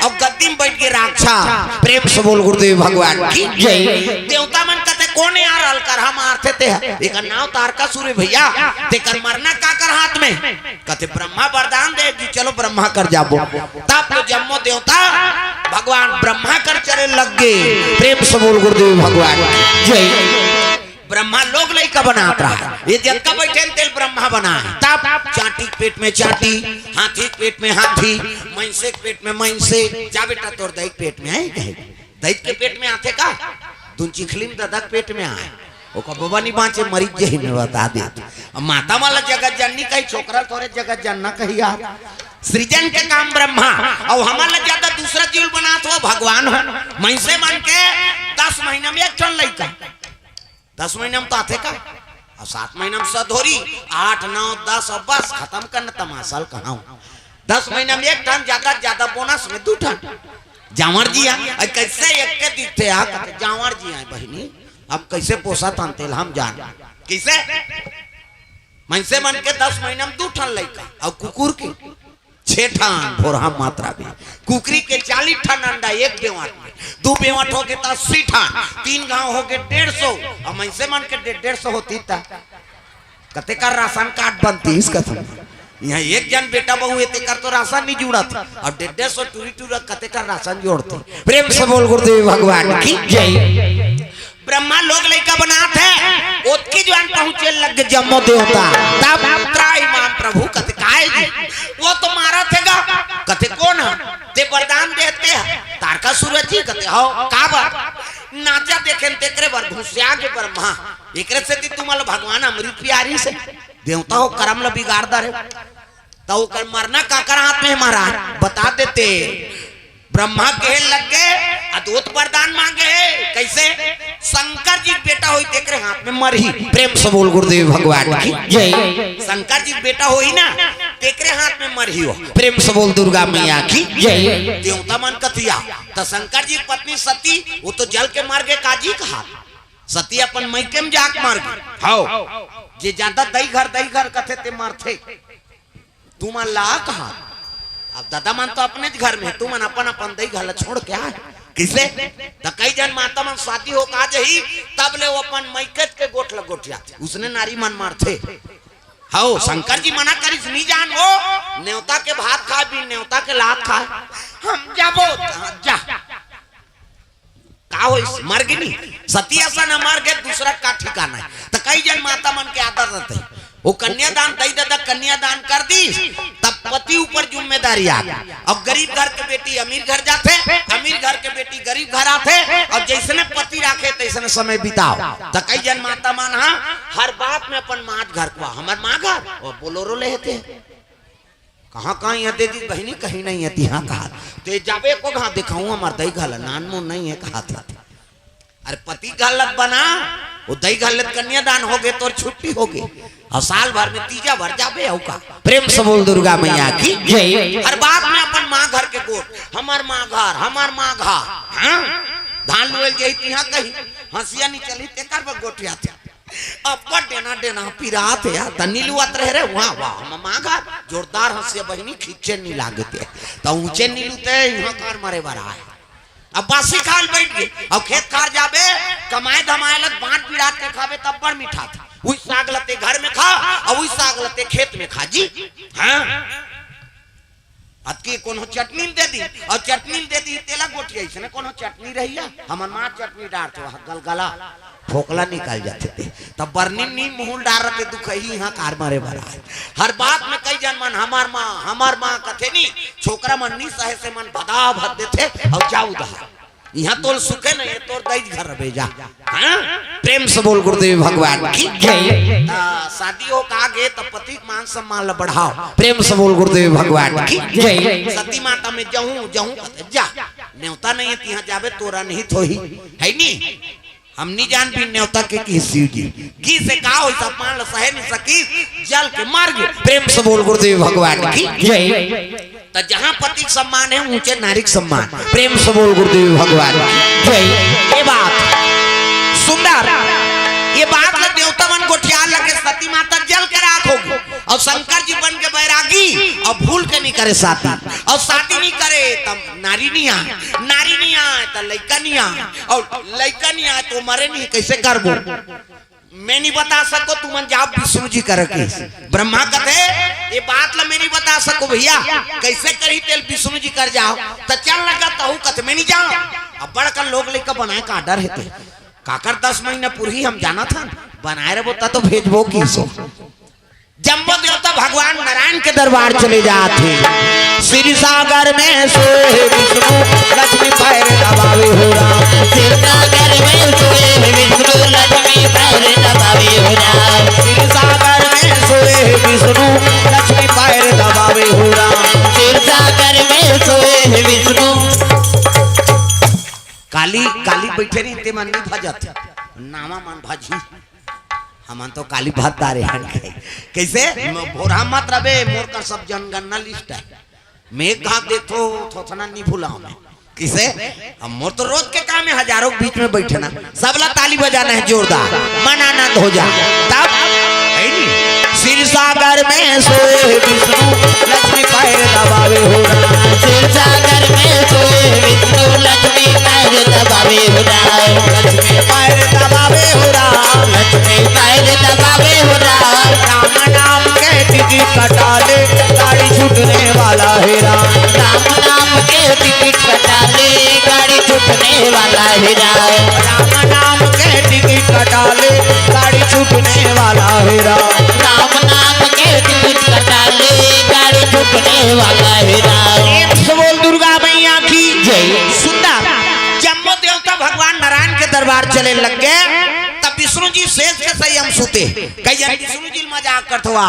और गद्दी में बैठ के राक्षा। प्रेम से बोल गुरुदेव भगवान की जय। देवता मन कहते कौन यार अलकर हम मारते थे एक नाव तारकासुर भैया तेकर मरना का कर हाथ में कहते ब्रह्मा वरदान दे दी चलो ब्रह्मा कर जाबो तब तो जम्मो देवता भगवान ब्रह्मा कर चले लग गए। प्रेम से बोल गुरुदेव भगवान जय। ब्रह्मा लोग लड़का बनाता है ये जब तक बैठे तेल ब्रह्मा बना तब चाटी पेट में चाटी हाथी पेट में हाथी महिषे पेट में महिषे जा बेटा तोर दैत पेट में है दैत के पेट में आते का तुम चिखली में दादा पेट में आए ओका बाबा नहीं बाँचे मरीज जही में बता दे माता वाला जगत जननी कही छोकरा तोरे जगत जनना कही यार सृजन के काम ब्रह्मा और हमारा ज्यादा दूसरा जीव बना तो भगवान हो महिषे मन के 10 महीना में एक टन लड़का 10 महीना में तो आते का और 7 महीना में सधोरी 8 9 10 और बस खत्म करना तमाशा कहाँ 10 महीना में 1 टन ज्यादा बोनस में 2 टन जावर जी आए कैसे एक के दिखते जावर जी आए बहनी अब कैसे पोसा तानते हम जान कैसे मनसे मन के 10 महीना में 2 टन लड़का और कुकुर के 6 टन भोरहा मात्रा में कुकरी के 40 टन अंडा एक बेवाट में 2 बेवाट हो गए 80 टन 3 गांव हो गए 150 और मनसे मन के 150 होती था कते का राशन कार्ड बनती इसका यहाँ एक जन बेटा बहू है तेकर तो राशन नहीं जुड़ा था और 150 टूरी कते का राशन जोड़ते। प्रेम से बोल गुरुदेव भगवान की जय। ब्रह्मा लोग लड़का बनाते हैं उसकी जान पहुंचे लग जम्मो देवता तब त्राईमान प्रभु कते काहे जी वो तो मारा थेगा कते कौन है ते वरदान देते हैं तारकासुर जी कते हो का बात नाचा देखे तेकरे बर घुसिया के ब्रह्मा एकरे से ती तुम्हारा भगवान अमृत प्यारी से देवता हो कर्म ल बिगाड़दा रे तो ओकर मरना काकर हाथ में महाराज बता देते। ब्रह्मा के लग गए अद्भुत वरदान मांगे कैसे शंकर जी बेटा होई तेकरे हाथ में मरही। प्रेम से बोल गुरुदेव भगवान की जय। शंकर जी बेटा होई ना तेकरे हाथ में मरही हो। प्रेम से बोल दुर्गा मैया की जय। देवता मन कथिया तो शंकर जी पत्नी सती वो तो जल के मार गए काजी कहा सती अपन मैके में जाक मार गई। हां जे ज्यादा दई घर कथे ते मारथे तू मन ला कहा। अब दादा मन तो अपने घर में तू मन अपन अपन दई घर छोड़ क्या है किसे तो कई जन माता मन शादी हो का जही तब ले वो अपन मैकत के गोठ लगोटिया उसने नारी मन मारथे। हाओ शंकर जी मना करिस नहीं जान हो न्योता के भात खा भी न्योता के लात खा हम जाबो जा का हो मर गई सती ऐसा न मर गए दूसरा का ठिकाना है तो कई जन माता मन के आदत रहते वो कन्यादान दई दादा कन्यादान कर दी तब पति ऊपर जिम्मेदारी आ गई। अब गरीब घर के बेटी अमीर घर जाते अमीर घर के बेटी गरीब घर आते और जैसने पति राखे तैसने समय बिताओ तो कई जन माता मान हाँ हर बात में अपन माँ घर को हमार माँ घर और बोलोरो लेते कहाँ कहाँ यहाँ दे दी बहनी कहीं नहीं है यहाँ कहा तो जाबे को कहाँ दिखाऊं हमार दही घाला नान मुन नहीं है कहा था। अरे पति गलत बना वो दही गलत कन्यादान हो गए तो छुट्टी हो गई और साल भर में तीजा भर जाबे हो का। प्रेम से बोल दुर्गा मैया की जय। हर बात में अपन माँ घर के गोट हमार माँ घर हाँ धान लुएल जही यहाँ कहीं हंसिया नहीं चली तेकर पर गोटिया थे अब देना पिरात है तनी लुआत रहे वहाँ वाह माँ घर जोरदार हंसिया बहनी खींचे नहीं लागते तो ऊंचे नहीं लुते यहाँ कार मारे बरा है। अब बासी खाल बैठ गए अब खेत खार जाबे कमाए धमाए लग बांट बिरात के खाबे तब बड़ मीठा था वही साग लते घर में खा और वही साग लते खेत में खा जी। हाँ अतकी कोनो चटनी दे दी और चटनी दे दी तेला गोटिया इसने कोनो चटनी रही है हमर मां चटनी डालते गलगला फोकला निकाल जाते थे तब बर्नी नी मुंह डाल रहे दुख ही यहाँ कार मारे भरा है। हर बात में कई जन मन हमार माँ कथे नी छोकरा मन नी सहे से मन भदा भद देते और जाऊ दहा यहाँ तो सुखे नहीं तो दई घर भेजा। हाँ? प्रेम से बोल गुरुदेव भगवान की जय। शादी हो का गे तो पति मान सम्मान ला बढ़ाओ। प्रेम से बोल गुरुदेव भगवान की जय। सती माता में जाऊं जा न्योता नहीं है यहाँ जावे तोरा नहीं थोही है नी हम नहीं जान भी न्योता के शिव जी घी से का हो सम्मान ला सहे नहीं सकी जल के मार गए। प्रेम से बोल गुरुदेव भगवान की जय। तो जहाँ पति सम्मान है ऊंचे नारिक सम्मान। प्रेम से बोल गुरुदेव भगवान की जय। ये बात सुंदर ये बात लग देवता मन गोठियार लगे सती माता जल के राख होगी और शंकर जी बन के बैरागी और भूल के नहीं करे शादी और शादी नहीं करे तब नारी नहीं आए तो लड़का नहीं आए और लड़का नहीं आए तो मरे नहीं कैसे करबो मैं नहीं बता सको तुम जाओ विष्णु जी कर ब्रह्मा कथे ये बात ला मैं नहीं बता सको भैया कैसे करी तेल विष्णु जी कर जाओ तो चल लगा तो कथे मैं नहीं जाओ अब बड़कर लोग लेकर बनाए का डर है काकर 10 महीना पूरी हम जाना था बनाए रहे तो भेजबो किसो जम्बो देवता भगवान नारायण के दरबार चले जाते श्री सागर में सोए विष्णु लक्ष्मी पैर दबावे हो राम श्री सागर में सोए विष्णु लक्ष्मी पैर दबावे हो राम श्री सागर में सोए विष्णु लक्ष्मी पैर दबावे हो राम श्री सागर में सोए विष्णु काली बैठे नहीं ते मन नहीं भजत नामा मन भजी हमन तो काली भात दारे कैसे भोरा मत रबे मोर कर सब जनगणना लिस्ट है मैं कहा देखो थोथना नहीं भूला मैं किसे अब मोर तो रोज के काम है हजारों के बीच में बैठे ना सबला ताली बजाना है जोरदार मन आनंद हो जा तब है नहीं श्री सागर में सोए विष्णु लक्ष्मी पैर दबावे हो राम श्री सागर में सोए विष्णु लक्ष्मी पैर दबावे हो राम लक्ष्मी पैर दबावे हो राम लक्ष्मी पैर दबावे हो राम राम नाम के टिकट कटा ले गाड़ी छूटने वाला है राम राम नाम के टिकट कटा ले गाड़ी छूटने वाला है राम नाम के टिकट कटा ले गाड़ी छूटने वाला है राम नाम के टिकट कटा ले गाड़ी छूटने वाला है बोल दुर्गा मैया की जय। सुंदर जम्बो देवता भगवान नारायण के दरबार चले लग गए तब विष्णु जी शेष के सही हम सुते कहीं विष्णु जी मजाक करते हुआ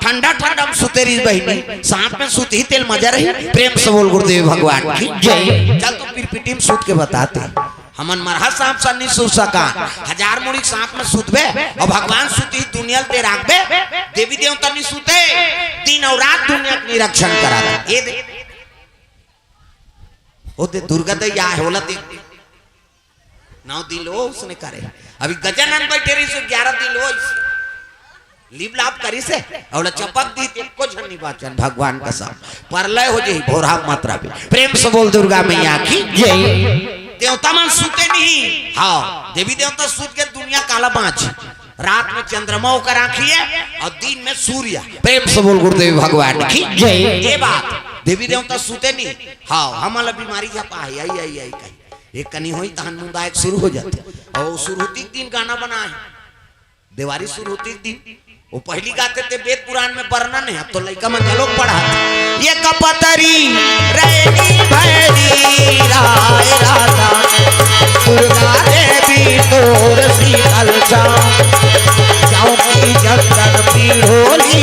ठंडा ठंडा हम सुते रही बहनी साथ में सुत ही तेल मजा रही प्रेम से बोल गुरुदेव भगवान की जय। चल तो फिर पिटी में सूत के बताते हमन मरहा सांप सन्नी सुत सका हजार मुड़ी सांप में सुतबे और भगवान सुत ही दुनिया ते राखबे देवी देवता नहीं सुते दिन और रात दुनिया के निरीक्षण करा ये दे ओ दे दुर्गा दे या होला दे 9 दिन लो उसने करे अभी गजानन बैठे रही से 11 दिन लो लीप लाप करी से और चपक दी एको झन्नी बाचन भगवान का सब परलय हो जाई भोरा मात्रा पे प्रेम से बोल दुर्गा मैया की जय। देवता मन सुते नहीं हाँ देवी देवता सुत के दुनिया काला बाँच रात में चंद्रमा होकर आंखी है और दिन में सूर्य प्रेम से बोल गुरुदेव भगवान की जय। ये बात देवी देवता सुते नहीं हाँ हमारा बीमारी झपा है आई आई आई कहीं एक कनी हुई तहन मुंदा एक शुरू हो जाते और शुरू होती दिन गाना बना है देवारी शुरू होती दिन वो पहली गाते थे वेद पुराण में वर्णन है अब तो लड़का में लोग पढ़ा ये कपतरी रैनी भैरी राय राधा दुर्गा देवी तोर शीतल जाऊं की जगन पीढ़ोली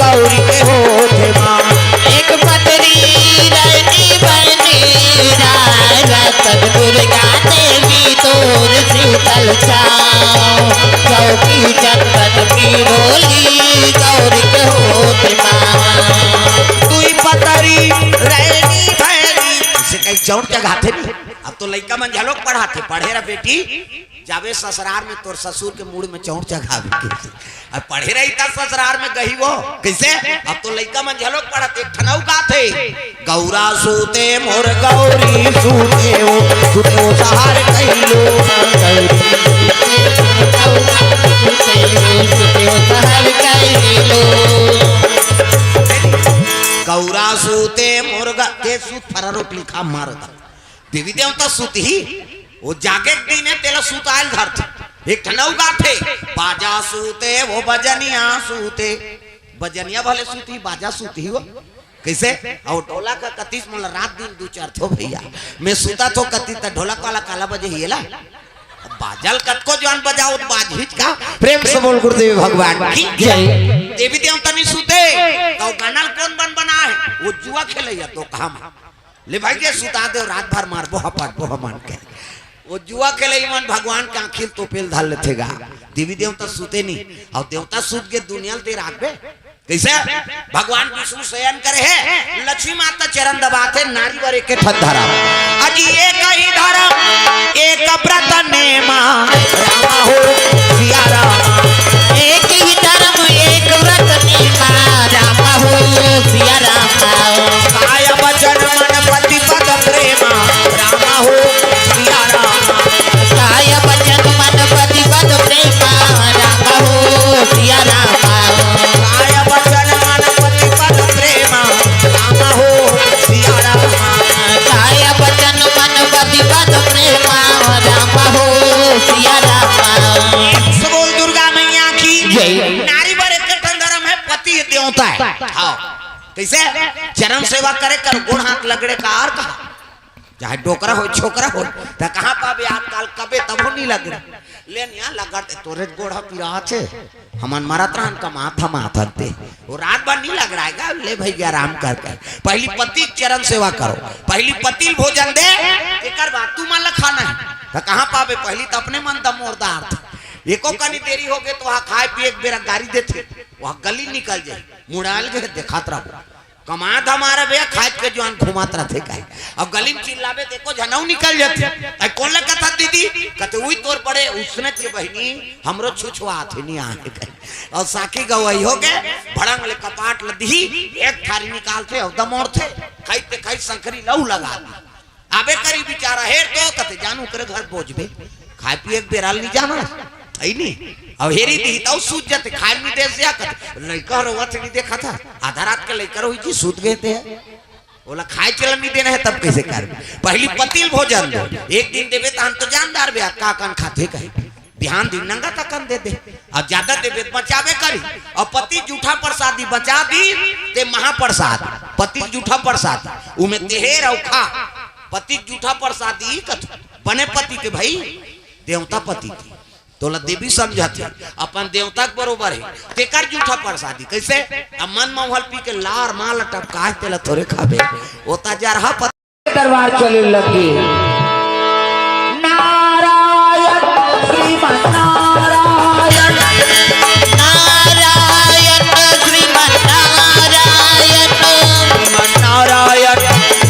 गौरी के होठे मां एक पतरी रैनी बनी राय रतन दुर्गा देवी तोर शीतल छाँव चौकी जगन पीढ़ोली गौरी के होठे मां तुई पतरी रैनी भैरी इसे कहीं चौड़ जगाते नहीं अब तो लड़का मन झलोक पढ़ाते पढ़े रहा बेटी जावे ससुराल में तोर ससुर के मुड़ में चौड़ जगावे अब पढ़े रही था ससुराल में गही वो कैसे अब तो लड़का मन झलोक पढ़ाते ठनऊ गाते गौरा सूते मोर गौरी सूते वो सहार कहिलो गौरा सूते मुर्गा के सूत फरारोट लिखा मारता देवी देवता सूत ही वो जागे दिन है तेला सूत आयल धरते एक ठनऊ गाथे बाजा सूते वो बजनिया सूते बजनिया भले सूती बाजा सूती हो कैसे और ढोला का कतीस मतलब रात दिन 2-4 थो भैया मैं सूता तो कती त ढोलक वाला काला बजे हिला बाजल कतको जान बजाओ बाजहिच का प्रेम से बोल गुरुदेव भगवान की जय। देवी देवता नहीं सुते तो गाना कौन बना है वो जुआ खेले तो कहा ले भाई के सुता दे रात भर मार बोहा पाट बोहा मान के वो जुआ खेले मन भगवान का आखिर तो पेल धाल लेथेगा देवी देवता सुते नहीं और देवता सूत के दुनिया ते राखबे कैसे भगवान विष्णु शयन करे है लक्ष्मी माता चरण दबाते नारी वर के ठत धरा अजी एक ही धर्म एक व्रत नेमा रामा हो सिया रामा एक ही धर्म एक व्रत नेमा रामा हो सिया रामा काय वचन मन पति पद प्रेमा रामा हो सिया रामा काय वचन मन पति पद प्रेमा रामा हो सिया रामा काय वचन मन पति पद प्रेमा रामा हो सिया रामा काय वचन मन पति पद प्रेमा रामा हो सिया रामा बोल दुर्गा मैया की जय। नारी वर एक धर्म है पति देवता है हाँ कैसे चरण सेवा करे कर गुण हाथ लगड़े का आर कहा चाहे डोकरा हो छोकरा हो तो कहाँ पाबे आजकल कबे तब नहीं लग रहा लेन यहाँ लगते तोरे गोड़ा पिरा छे हमन मारत रहन का माथा ते वो रात भर नहीं लग रहा है ले भैया आराम करके पहली पति चरण सेवा करो पहली पति भोजन दे एकर बात तू मन खाना है तो कहाँ पाबे पहली तो अपने मन दम मोरदार एको कनी देरी हो गए तो वहाँ खाए पिए एक बेरा गाड़ी देते वहाँ गली निकल जाए मुड़ाल के देखात रहो कमात हमारा भैया खाए के जवान घुमात रहते कहे अब गली में चिल्लावे देखो जनऊ निकल जाते कौन लगा था दीदी कहते वही तोर पड़े उसने के बहनी हमरो छुछुआ थे नहीं आए कहे और साकी गवाही हो गए भड़ंग ले कपाट लदी एक थारी निकालते और दमोड़ थे खाई संकरी लहू लगा दी आबे करी बेचारा हेर तो कहते जानू करे घर पहुंचबे खाए पिए बेराल नहीं जाना आई नहीं अब हेरी दी तो सूझ जाते खाए नहीं दे से आकर लड़का रोवत नहीं देखा था आधा रात के लड़का हुई जी सूत गए थे बोला खाए चलन नहीं देना है तब कैसे कर पहली पतिल भोजन दो एक दिन देवे तो हम तो जानदार बे का कन खाते कहे ध्यान दिन नंगा तकन दे दे अब ज्यादा देवे बचावे करी और पति जूठा प्रसादी बचा दी ते महाप्रसाद पति जूठा प्रसाद उमे तेहेर और खा पति जूठा प्रसादी बने पति के भाई देवता पति थी तोला देवी समझती अपन देवता के बरोबर है तेकर जूठा प्रसादी कैसे अब मन मोहल पी के लार माल टपका तेला थोड़े खाबे ओता जरहा दरबार चले लगी नारायण श्रीमन नारायण नारायण श्रीमन नारायण नारायण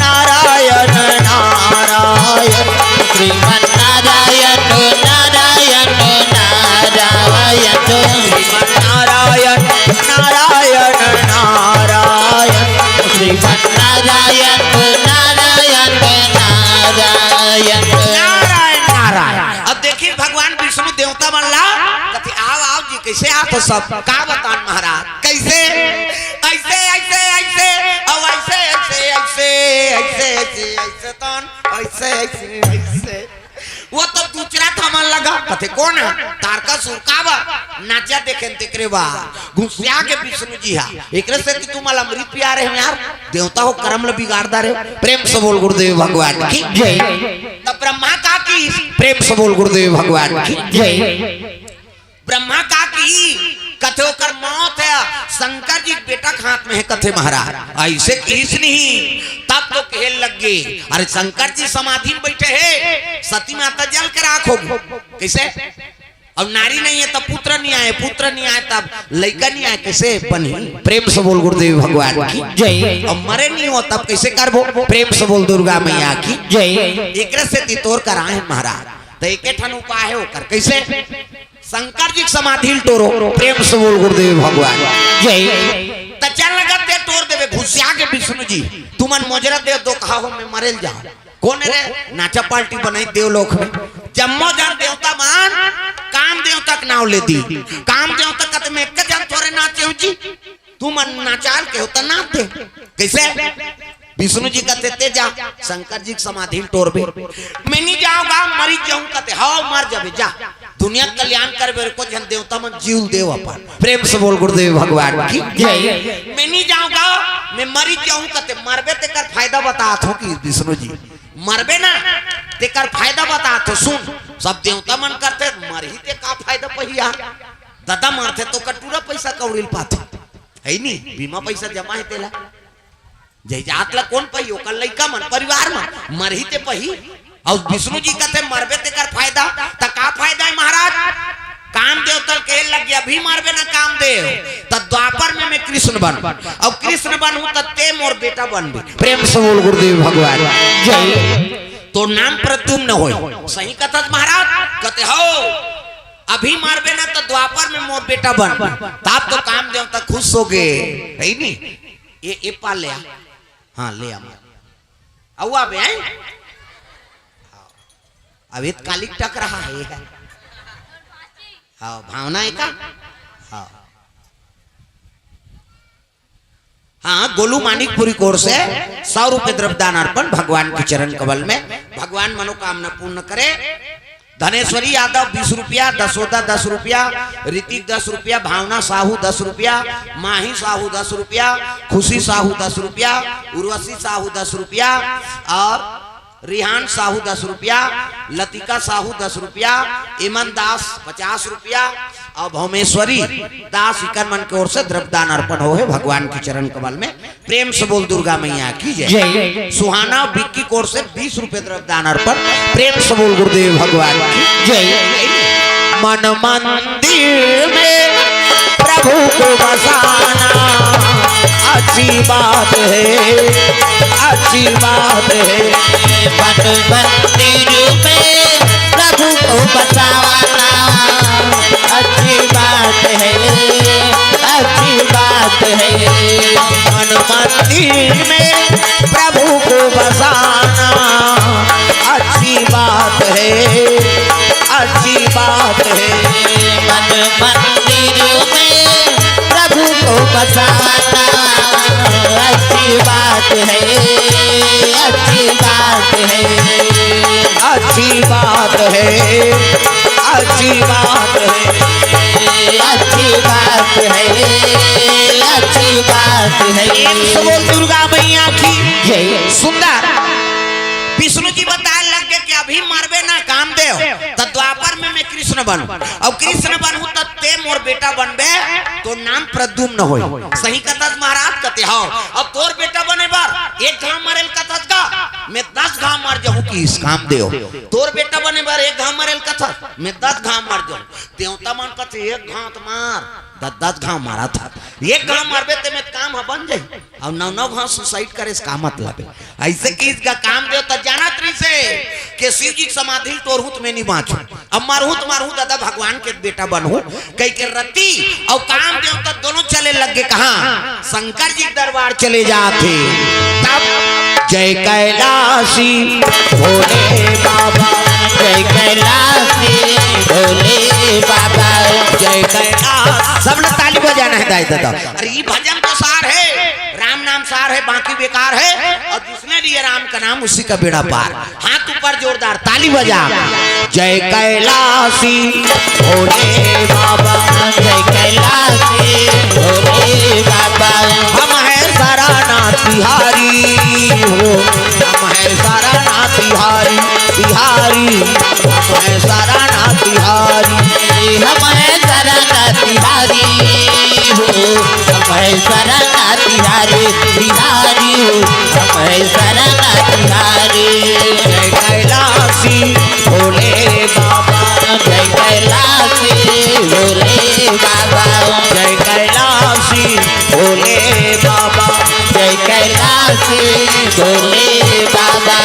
नारायण नारायण श्रीमन नारायण नारायण नारायण नारायण नारायण नारायण श्रीमन नारायण नारायण नारायण नारायण नारायण। अब देखिए भगवान विष्णु देवता बनला कहते आओ आओ जी कैसे आ तो सब का बतान महाराज कैसे ऐसे ऐसे ऐसे और ऐसे ऐसे ऐसे ऐसे ऐसे ऐसे तन ऐसे ऐसे ऐसे वो तो दूसरा थमन लगा कहते कौन है तारका सुरकावा नाचा देखें तेकरे बा घुसिया के विष्णु जी हा एकरे से कि तुम अमृत पिया रहे हो यार देवता हो कर्म ल बिगाड़दा रे प्रेम से बोल गुरुदेव भगवान की जय तब ब्रह्मा का की प्रेम से बोल गुरुदेव भगवान की जय ब्रह्मा का की कथे कर मौत है शंकर जी बेटा के हाथ में है कथे महाराज ऐसे किस नहीं तब तो खेल लग गए अरे शंकर जी समाधि में बैठे हैं सती माता जल के राखो कैसे अब नारी नहीं है तब पुत्र नहीं आए पुत्र नहीं आए तब लड़का नहीं आए कैसे बनी प्रेम से बोल गुरुदेव भगवान की जय अब मरे नहीं हो तब कैसे करबो प्रेम से बोल दुर्गा मैया की जय एक से तितोर कराए महाराज तो एक ठन उपाय होकर कैसे शंकर जी समाधि टोरो प्रेम से बोल गुरुदेव भगवान जय त चल लगते तोड़ देवे घुसिया के विष्णु जी तुमन मोजरा दे दो कहा में मरेल जाओ कौन रे नाचा पार्टी बनाई देवलोक में जम्मो जन देवता मान काम देवता के नाव ले दी काम देवता कत में एक जन थोड़े नाचे हो जी तुमन नाचाल के होता नाच दे कैसे विष्णु जी कहते ते जा शंकर जी समाधि तोड़बे मैं नहीं जाऊंगा मरी जाऊं कहते हाँ मर जाबे जा दुनिया कल्याण करबे को जन देवता मन जीव देव अपन प्रेम से बोल गुरुदेव भगवान की जय मैं नहीं जाऊंगा मैं मरी जाऊं कहते मरबे ते कर फायदा बतात हो कि विष्णु जी मरबे ना ते कर फायदा बतात हो सुन सब देवता मन करते मर ही ते का फायदा पहिया दादा मरते तो कटूरा पैसा कौड़िल पाते है नहीं बीमा पैसा जमा है तेला जय जात ला कौन पही ओकर लइका मन परिवार मन मर ही ते पही और विष्णु जी कहते मरबे ते कर फायदा त का फायदा है महाराज काम देव तल के लग गया भी मरबे ना काम देव त द्वापर में मैं कृष्ण बन और कृष्ण बनूं त ते मोर बेटा बनबे प्रेम से बोल गुरुदेव भगवान जय तो नाम प्रद्युम्न होय सही कथत महाराज कहते हो अभी मरबे ना तो द्वापर में मोर बेटा बन तब तो काम देव तक खुश हो गए है नी ये पाल ले हाँ ले आ बे अभी कालिक टक रहा है हाँ भावना है का हाँ हाँ गोलू मानिकपुरी कोर से 100 रुपए द्रव्यदान अर्पण भगवान के चरण कमल में भगवान मनोकामना पूर्ण करे धनेश्वरी यादव 20 रुपया दसोदा 10 रुपया ऋतिक 10 रुपया भावना साहू 10 रुपया माही साहू 10 रुपया खुशी साहू 10 रुपया उर्वशी साहू 10 रुपया और रिहान साहू 10 रुपया लतिका साहू 10 रुपया इमन दास 50 रुपया और भौमेश्वरी दास इकर मन की ओर से द्रव्यदान अर्पण हो है भगवान के चरण कमल में प्रेम से बोल दुर्गा मैया की जय सुहाना बिक्की कोर से 20 रुपए द्रव्यदान अर्पण प्रेम से बोल गुरुदेव भगवान की जय मन मंदिर में प्रभु को बसाना अच्छी बात है अच्छी बात है मन मंदिर में प्रभु को बसाना अच्छी बात है अच्छी बात है मन मंदिर में प्रभु को बसाना अच्छी बात है अच्छी बात है मन मंदिर में प्रभु को बसाना अच्छी बात है अच्छी बात है अच्छी बात है अच्छी बात है अच्छी बात है अच्छी बात है बोल दुर्गा मैया की जय सुंदर विष्णु जी बताए लग गए कि अभी मरबे ना काम देव तो द्वापर कृष्ण बनू और कृष्ण बनू तो ते मोर बेटा बनबे तो नाम प्रद्युम्न होई सही कथस महाराज कते हो अब तोर बेटा बने बार एक घाव मरेल कथस का मैं 10 घाव मर जाऊं कि इस काम देओ तोर बेटा बने बार एक घाव मरेल कथस मैं 10 घाव मर जाऊं देवता मन कथे एक घाव तो मार 10 घाव मारा था एक घाव मारबे ते में काम बन जाई और 9 घाव सुसाइड करे इसका मतलब है ऐसे कि इसका काम दे तो जाना तरी से कि शिव जी समाधि तोड़ हूं मैं नहीं बाँचू अब मारू दादा भगवान के बेटा बनू कई के रति और काम दे तो दोनों चले लग गए कहा शंकर जी दरबार चले जाते तब जय कैलाशी भोले बाबा जय कैलाशी भोले बाबा जय कैलाश सब लोग ताली बजाना है दाई दादा अरे ये भजन तो सार है राम नाम सार है बाकी बेकार है और जिसने लिए राम का नाम उसी का बेड़ा पार हाथ ऊपर जोरदार ताली बजा जय कैलाशी भोले बाबा जय कैलाशी भोले बाबा हम है सारा नाथ बिहारी हो हम है सारा नाथ बिहारी बिहारी हम है सारा नाथ बिहारी हम है शरणनाथ बिहारी हो हम है शरणनाथ बिहारी बिहारी हो हम है शरणनाथ बिहारी जय कैलाशी भोले बाबा जय कैलाशी भोले बाबा जय कैलाशी भोले बाबा जय कैलाशी भोले बाबा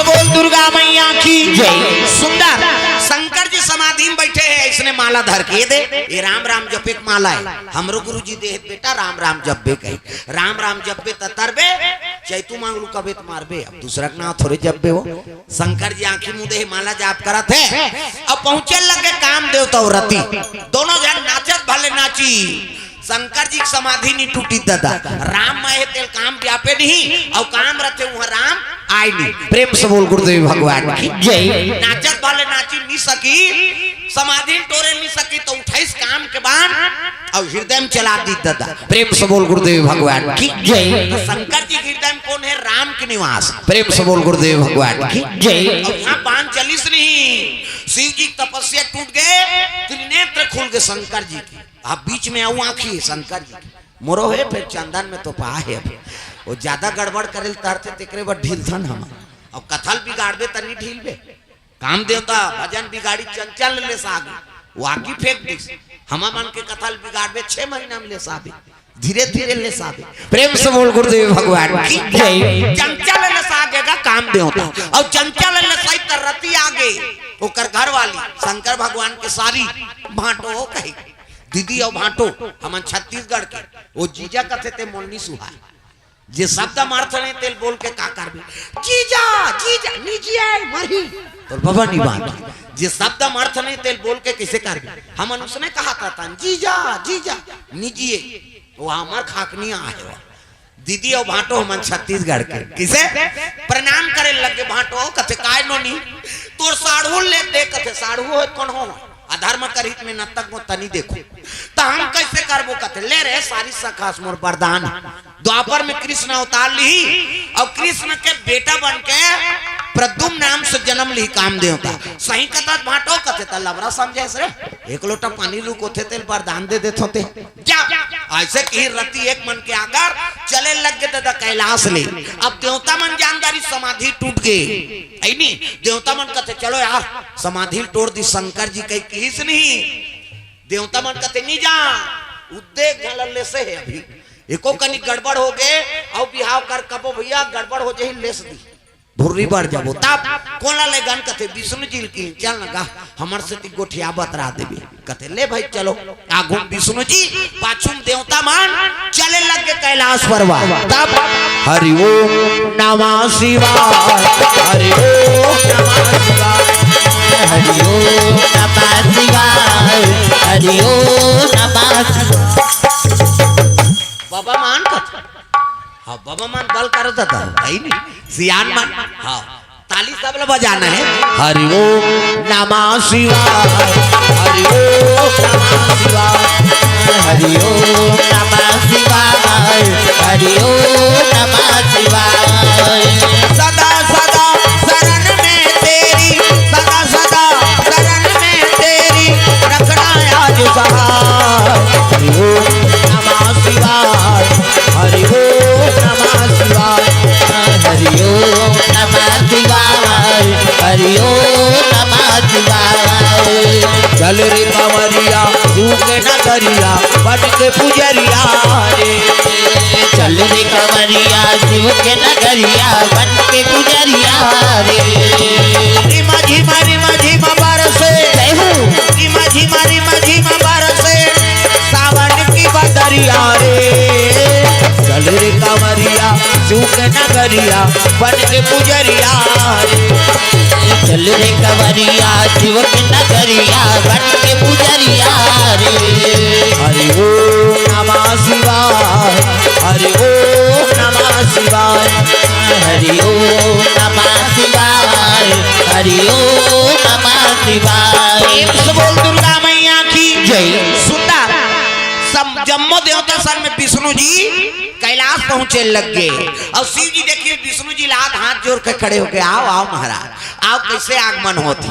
बोल दुर्गा मैया की जय। सुंदर शंकर जी समाधि में बैठे हैं इसने माला धर के दे ये राम राम जपे के माला है हमरो गुरु जी दे बेटा राम राम जपबे कही राम राम जपबे तरबे चैतू मांगलू कबे तो मारबे अब दूसरा का नाम थोड़े जपबे हो शंकर जी आंखी मुदे माला जाप करत है अब पहुंचे लगे काम देवता और रति दोनों जन नाचत भले नाची शंकर जी की समाधि नहीं टूटी दादा राम में तेल काम व्यापे नहीं और काम रखे वह राम आए नहीं प्रेम से बोल गुरुदेव भगवान की जय। नाचत वाले नाची नहीं सकी समाधि तोड़े नहीं सकी तो 28 काम के बाद और हृदय में चला दी दादा प्रेम से बोल गुरुदेव भगवान की जय। तो शंकर जी हृदय में कौन है राम के निवास प्रेम से बोल गुरुदेव भगवान की जय। और यहाँ 540 नहीं शिव जी की तपस्या टूट गए त्रिनेत्र खुल गए शंकर जी की आप बीच में आऊ आखी शंकर जी मोरो है फिर चंदन में तो पा है वो ज्यादा गड़बड़ करे तरते तेकरे बड़ ढील थन हम और कथल बिगाड़बे तनी ढीलबे काम देवता भजन बिगाड़ी चंचल ले सागे वाकी फेंक दिस हम मन के कथल बिगाड़बे 6 महीना में ले साबे धीरे धीरे ले साबे प्रेम से बोल गुरुदेव भगवान की जय। चंचल ले सागेगा काम देवता और चंचल ले सही तरती आगे ओकर घर वाली शंकर भगवान के सारी भांटो हो कही दीदी और भांटो हम छत्तीसगढ़ के वो जीजा कथे ते मोलनी सुहा जे शब्द मार्थ ने तेल बोल के का करबे जीजा जीजा निजिए मरी तो बाबा नहीं बात जे शब्द मार्थ ने तेल बोल के कैसे करबे हमन उसने कहा था जीजा जीजा निजिए वो हमार खाकनी आए दीदी और भांटो हम छत्तीसगढ़ के किसे प्रणाम करे लगे भांटो कथे काय नोनी तोर साढ़ू ले दे कथे साढ़ू हो कौन हो अधर्म करित में नतक को तनी देखो तो हम कैसे करबो कथे ले रे सारी सखास मोर वरदान द्वापर में कृष्ण अवतार ली और कृष्ण के बेटा बन के प्रद्युम्न नाम से जन्म ली काम देवता सही कथा भाटो कथे त लवरा समझे रे एक लोटा पानी रुको थे तेल वरदान दे देते होते जा ऐसे की रति एक मन के आगर चले लग गए दादा कैलाश ले अब देवता मन जानदारी समाधि टूट गए ऐ नहीं देवता मन कहते चलो यार समाधि तोड़ दी शंकर जी कहीं किस नहीं देवता मन कहते नहीं जा उद्देक गलल से है अभी एको कनी गड़बड़ हो गए और बिहाव कर कबो भैया गड़बड़ हो जाए लेस दी भुर्री बढ़ जाबो तब कोला ले गन कथे विष्णु जी की चल ना गा हमर से ती गोठिया बतरा देबे कथे ले भाई चलो आगु विष्णु जी पाछुम देवता मान चले लग के कैलाश परवा तब हरि ओम नमः शिवाय हरि ओम नमः शिवाय हरि ओम नमः शिवाय हरि ओम नमः बाबा मान कथा हाँ बाबा मान बल कर देता है नहीं सियान मान हाँ ताली सब लोग बजाना है हरि ओम नमः शिवाय हरि ओम नमः शिवाय हरि ओम नमः शिवाय हरि ओम नमः शिवाय सदा सदा शरण में तेरी सदा सदा शरण में तेरी चल रे कंवरिया तू के नगरिया बन के पुजरिया रे चल रे कंवरिया शिव के नगरिया बन के पुजरिया रे रिमा झिमा बरसे रिमा झिमा बरसे सावन की बदरिया रे चल रे कंवरिया तू के नगरिया बन के पुजरिया रे चल रे कंवरिया शिव के नगरिया बन के पुजरिया रे हरि ओम नमः शिवाय हरि ओम नमः शिवाय हरि ओम नमः शिवाय हरि ओम नमः शिवाय बोल दुर्गा मैया की जय। सुंदर सब जम्मो देवता सर में विष्णु जी कैलाश पहुंचे लग गए और शिव जी देखिए विष्णु जी हाथ जोड़ के खड़े होके आओ आओ महाराज आओ कैसे आगमन होती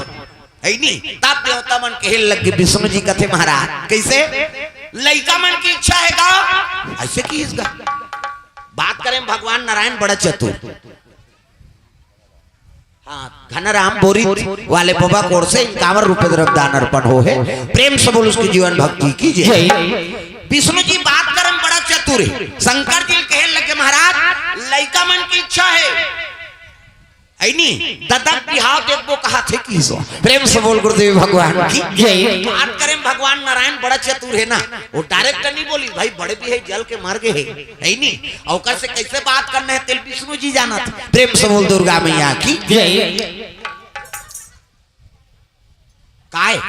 है नहीं तब देवता मन कहे लग गए विष्णु जी कथे महाराज कैसे लड़का मन की इच्छा है का ऐसे की इसका बात करें भगवान नारायण बड़ा चतुर हाँ घनराम बोरी वाले बाबा कोर से 51 रुपए द्रव्य दान अर्पण हो है प्रेम से बोल उसकी जीवन भक्ति कीजिए विष्णु जी बात करम बड़ा चतुर है शंकर जी कहे लगे महाराज लड़का मन की इच्छा है ऐनी ददक बिहाव देखो कहा थे कि सो प्रेम से बोल गुरुदेव भगवान की जय। बात करें भगवान नारायण बड़ा चतुर है ना वो डायरेक्ट नहीं बोली भाई बड़े भी है जल के मार गए है नहीं अवकर से कैसे बात करना है तेल विष्णु जी जाना था प्रेम से बोल दुर्गा मैया की जय। काय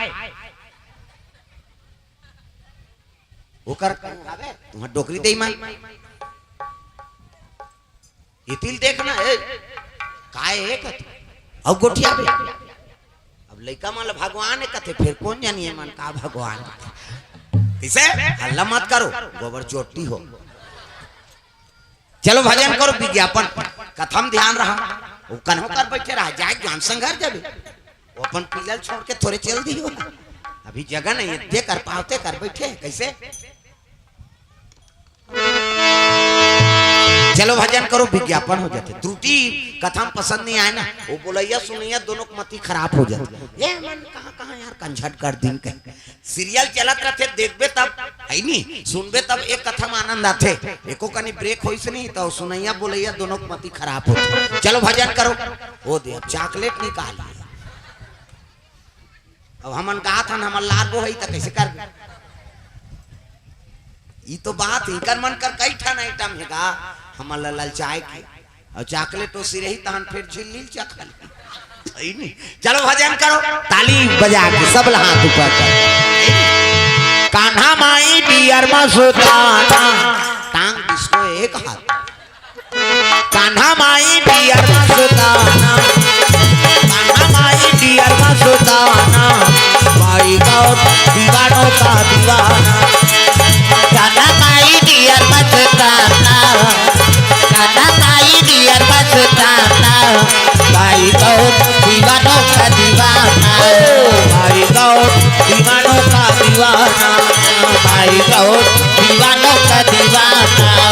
ओकर तुम्हार डोकरी दे मां इतिल देखना है काय है कत अब गोठिया बे अब लइका मान भगवान है कथे फिर कौन जानिए मन का भगवान कैसे हल्ला मत करो गोबर चोटी हो चलो भजन करो विज्ञापन कथम ध्यान रहा वो कन्हो कर बैठे रहा जाए ज्ञान संघर जब वो अपन पिलल छोड़ के थोड़े चल दियो अभी जगह नहीं है दे कर पावते कर बैठे कैसे चलो भजन करो विज्ञापन हो जाते त्रुटि कथम पसंद नहीं आए ना वो बोलैया सुनैया दोनों की मती खराब हो जाती ये मन कहाँ यार कंझट कर दिन कहीं सीरियल चलत रहते देखबे तब है नहीं सुनबे तब एक कथम आनंद आते एको कनी ब्रेक होई से नहीं तो सुनैया बोलैया दोनों की मती खराब होती चलो भजन करो वो दे चॉकलेट निकाल अब हमन कहा था हमार लाडो है तो कैसे कर ये तो बात इनकर मन कर कई ठन आइटम है का हमर ललचाए के और चॉकलेट तो सिर ही तहन फिर झिल्ली चखल सही नहीं चलो भजन करो ताली बजा के सब हाथ ऊपर कर कान्हा माई डियर मस्ताना टांग डिस्को एक हाथ कान्हा माई डियर मस्ताना कान्हा माई डियर मस्ताना माई गौर दीवानों का दीवाना कान्हा माई डियर मस्ताना कान्हा माई डियर मस्ताना भाई गौर दीवानों का दीवाना भाई गौर दीवानों का दीवाना भाई गौर दीवानों का दीवाना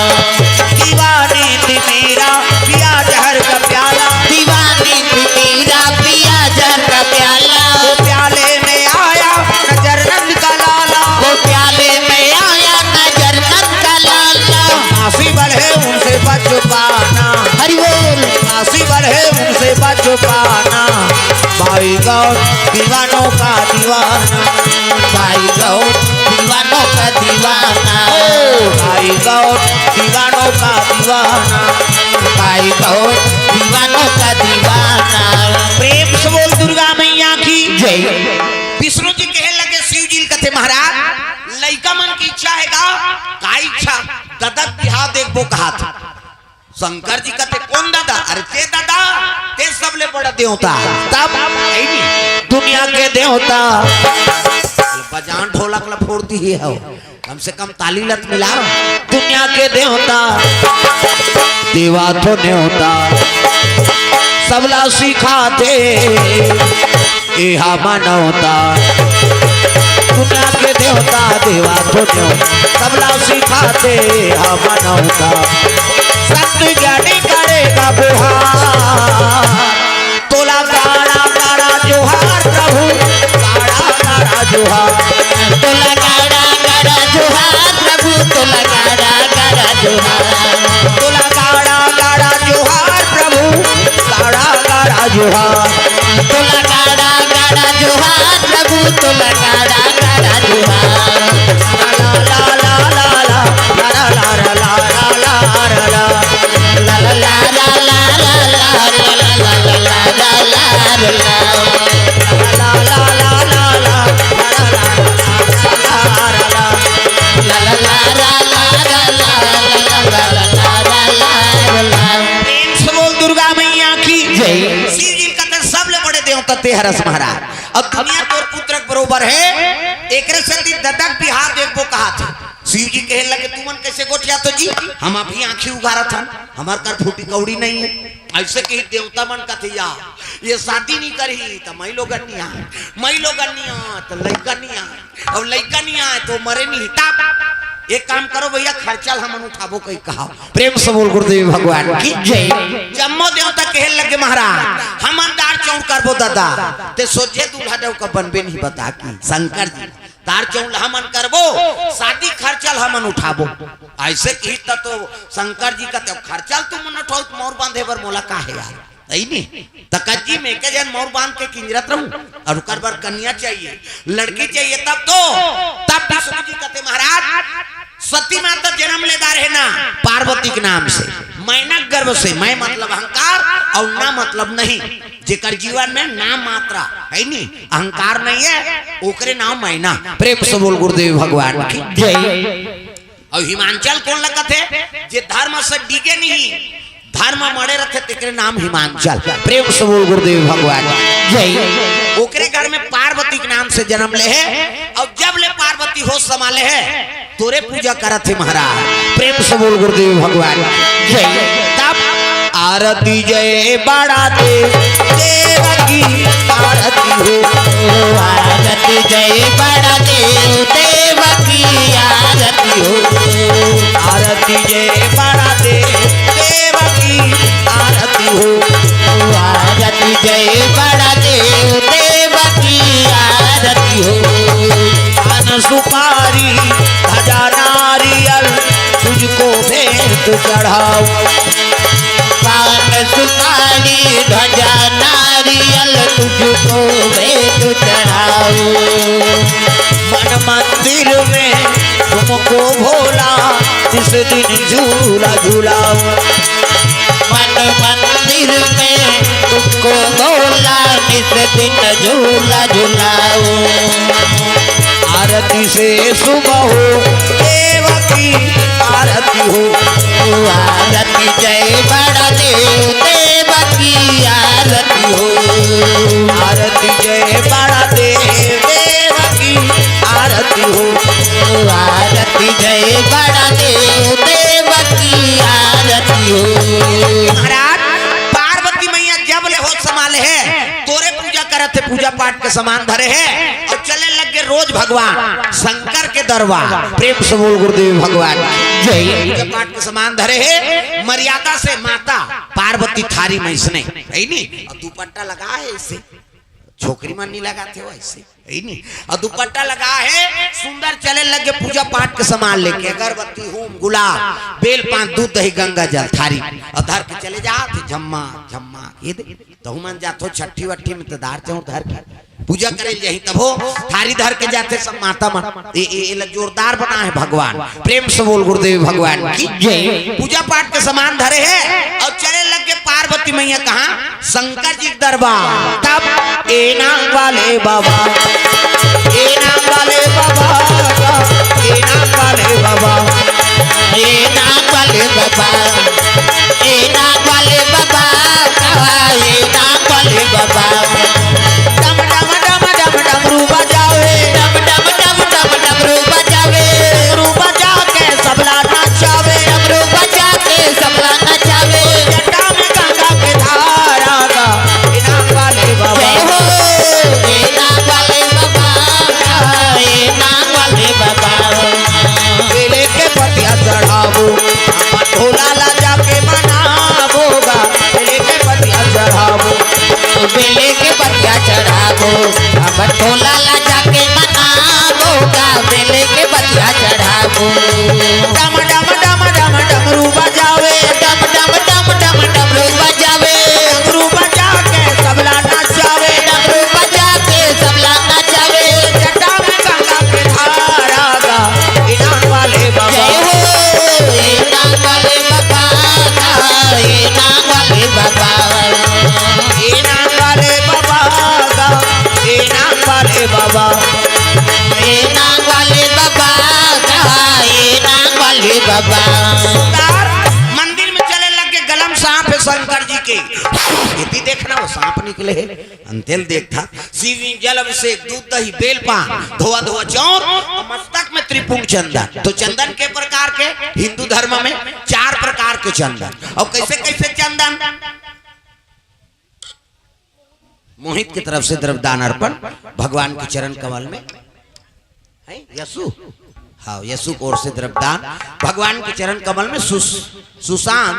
दीवानी थी मेरा पिया जहर का प्याला दीवानी थी मेरा पिया जहर का प्याला वो प्याले में आया नजर नंद का लाला वो प्याले में आया नजर नंद का लाला फांसी बढ़े उनसे बच पाना हरि बोल फांसी बढ़े उनसे बच पाना भाई गौर दीवानों का दीवाना भाई गौर दीवानों का दीवाना भाई गौर दीवानों का दीवाना भाई गौर दीवानों का दीवाना प्रेम से बोल दुर्गा मैया की जय। विष्णु जी कहे लगे शिव जी कथे महाराज लइका मन की इच्छा है का इच्छा ददक बिहाव देखबो कहा था शंकर जी कहते कौन दादा अरे ते दादा ते सबले बड़ा देवता तब दुनिया के देवता बजान ढोलक ला फोड़ती ही है कम से कम ताली लत मिला दुनिया के देवता देवा तो न्योता सबला सिखाते मनौता दुनिया के देवता देवा तो सबला सिखाते मनौता सत्य ज्ञानी करेगा बुहार तोला गाड़ा गाड़ा जोहार प्रभु गाड़ा गाड़ा जोहार तोला गाड़ा गाड़ा जोहार प्रभु तोला गाड़ा गाड़ा जोहार तोला गाड़ा गाड़ा जोहार प्रभु गाड़ा गाड़ा जोहार तोला गाड़ा गाड़ा जोहार प्रभु तोला गाड़ा गाड़ा जोहार ला ला ला ला ला ला ला ला ला ला ला ला ला ला ला ला दुर्गा मैया की जय। शिव जी का सब ले बड़े देवता ते हरस महाराज अब दुनिया तोर पुत्र के बरोबर है एक सती ददक भी हाथ देखो कहा था शिव जी कहे लगे तुमन कैसे गोठिया तो जी हम अभी आंखें उगारा था हमार कर फूटी कौड़ी नहीं है ऐसे कही देवता मन का थे या ये शादी नहीं करी तो मई लोग तो लड़का नहीं आए और लड़का नहीं आए तो मरे नहीं टाप एक काम करो भैया खर्चा हम उठाबो कहीं कहा प्रेम से बोल गुरुदेव भगवान की जय। जम्मो देवता कहे लगे महाराज हम दार चौड़ करबो दादा ते सोचे दूल्हा देव का बनबे नहीं बता की शंकर जी दार चौड़ हमन करबो शादी खर्चल हमन उठाबो ऐसे की तो शंकर जी का तो खर्चल तुम न उठाओ मोर बांधे बर मोला का है यार नहीं तकज्जी में के जन मोर बांध के किंजरत रहूं और कर बार कन्या चाहिए लड़की चाहिए तब विष्णु जी कहते महाराज सती माता जन्म लेदार है ना पार्वती के नाम से मैना गर्भ से मैं मतलब अहंकार और ना मतलब नहीं जेकर जीवन में नाम मात्रा है नहीं अहंकार नहीं है ओकरे नाम मैना प्रेम से बोल गुरुदेव भगवान की जय। और हिमांचल कौन लगत है जे धर्म से डिगे नहीं धर्म मरे रखे तेरे नाम हिमांचल प्रेम से बोल गुरुदेव भगवान जय। ओकरे घर में पार्वती के नाम से जन्म ले है और जब ले पार्वती हो संभाले है तोरे पूजा करत है महाराज प्रेम से बोल गुरुदेव भगवान जय। तब आरती जय बड़ा दे देव की आरती हो आरती जय बड़ा देव देव की आरती हो आरती जय बड़ा दे देव की आरती हो आरती जय बड़ा देव देव की आरती हो पान सुपारी धजा नारियल तुझको भेंट चढ़ाओ पान सुपारी ध्वजा नारियल तुझको भेंट चढ़ाओ मन मंदिर में तुमको भोला इस दिन झूला झूलाओ मन मंदिर में तुमको भोला इस दिन झूला झूलाओ आरती से सुबह हो देव की आरती हो आरती जय बड़ा देव देव की आरती हो आरती जय बड़ा देव देव की आरती हो आरती जय बड़ा देव देव की आरती हो महाराज पार्वती मैया जब ले हो संभाले है तोरे पूजा करत है पूजा पाठ के समान धरे है और चले लगे रोज भगवान शंकर के दरबार प्रेम से बोल गुरुदेव भगवान जय। पूजा पाठ के समान धरे है मर्यादा से माता पार्वती थारी में इसने है नहीं और दुपट्टा लगा है इसे छोकरी मन नहीं लगाते हो ऐसे है नहीं और दुपट्टा लगा है सुंदर चले लगे पूजा पाठ के सामान लेके अगरबत्ती होम गुलाब बेल पान दूध दही गंगा जल थारी और धर के चले जाते झम्मा झम्मा ये दे तो मन जातो छठी वट्ठी में तो दार चौर धर के पूजा करे यही तब हो थारी धर के जाते सब माता मन ये जोरदार बना है भगवान प्रेम से बोल गुरुदेव भगवान की जय। पूजा पाठ के सामान धरे है और चले लगे पार्वती मैया कहा शंकर जी दरबार तब ए नाम वाले बाबा ए नाम वाले बाबा ए नाम वाले बाबा ए नाम वाले बाबा ए नाम वाले बाबा ए नाम वाले बाबा डम डम डम डम डमरू बजावे डम डम डम डम डमरू बजावे डमरू बजा के सबला नाचावे डमरू बजा के सबला नचावे जटा में गंगा के धारा का इनाम वाले बाबा जय हो ए नाम वाले बाबा ए नाम वाले बाबा बेले के पतिया चढ़ावो ढोला ला जाके मनावोगा बेले के पतिया चढ़ावो बेले बाबा ए नाग वाले बाबा ए नाग वाले बाबा। मंदिर में चले लग के गलम सांप है शंकर जी के, यदि देखना वो सांप निकले है अंतेल देखता शिव जल अभिषेक दूध दही बेल पान धोआ धोआ चौर और मस्तक में त्रिपुंग चंदन। तो चंदन के प्रकार के हिंदू धर्म में 4 प्रकार के चंदन। और कैसे कैसे चंदन? मोहित की तरफ से द्रव्यदान अर्पण भगवान के चरण कमल में है यशु, हाँ यशु की ओर से द्रव्यदान भगवान के चरण कमल में सुशांत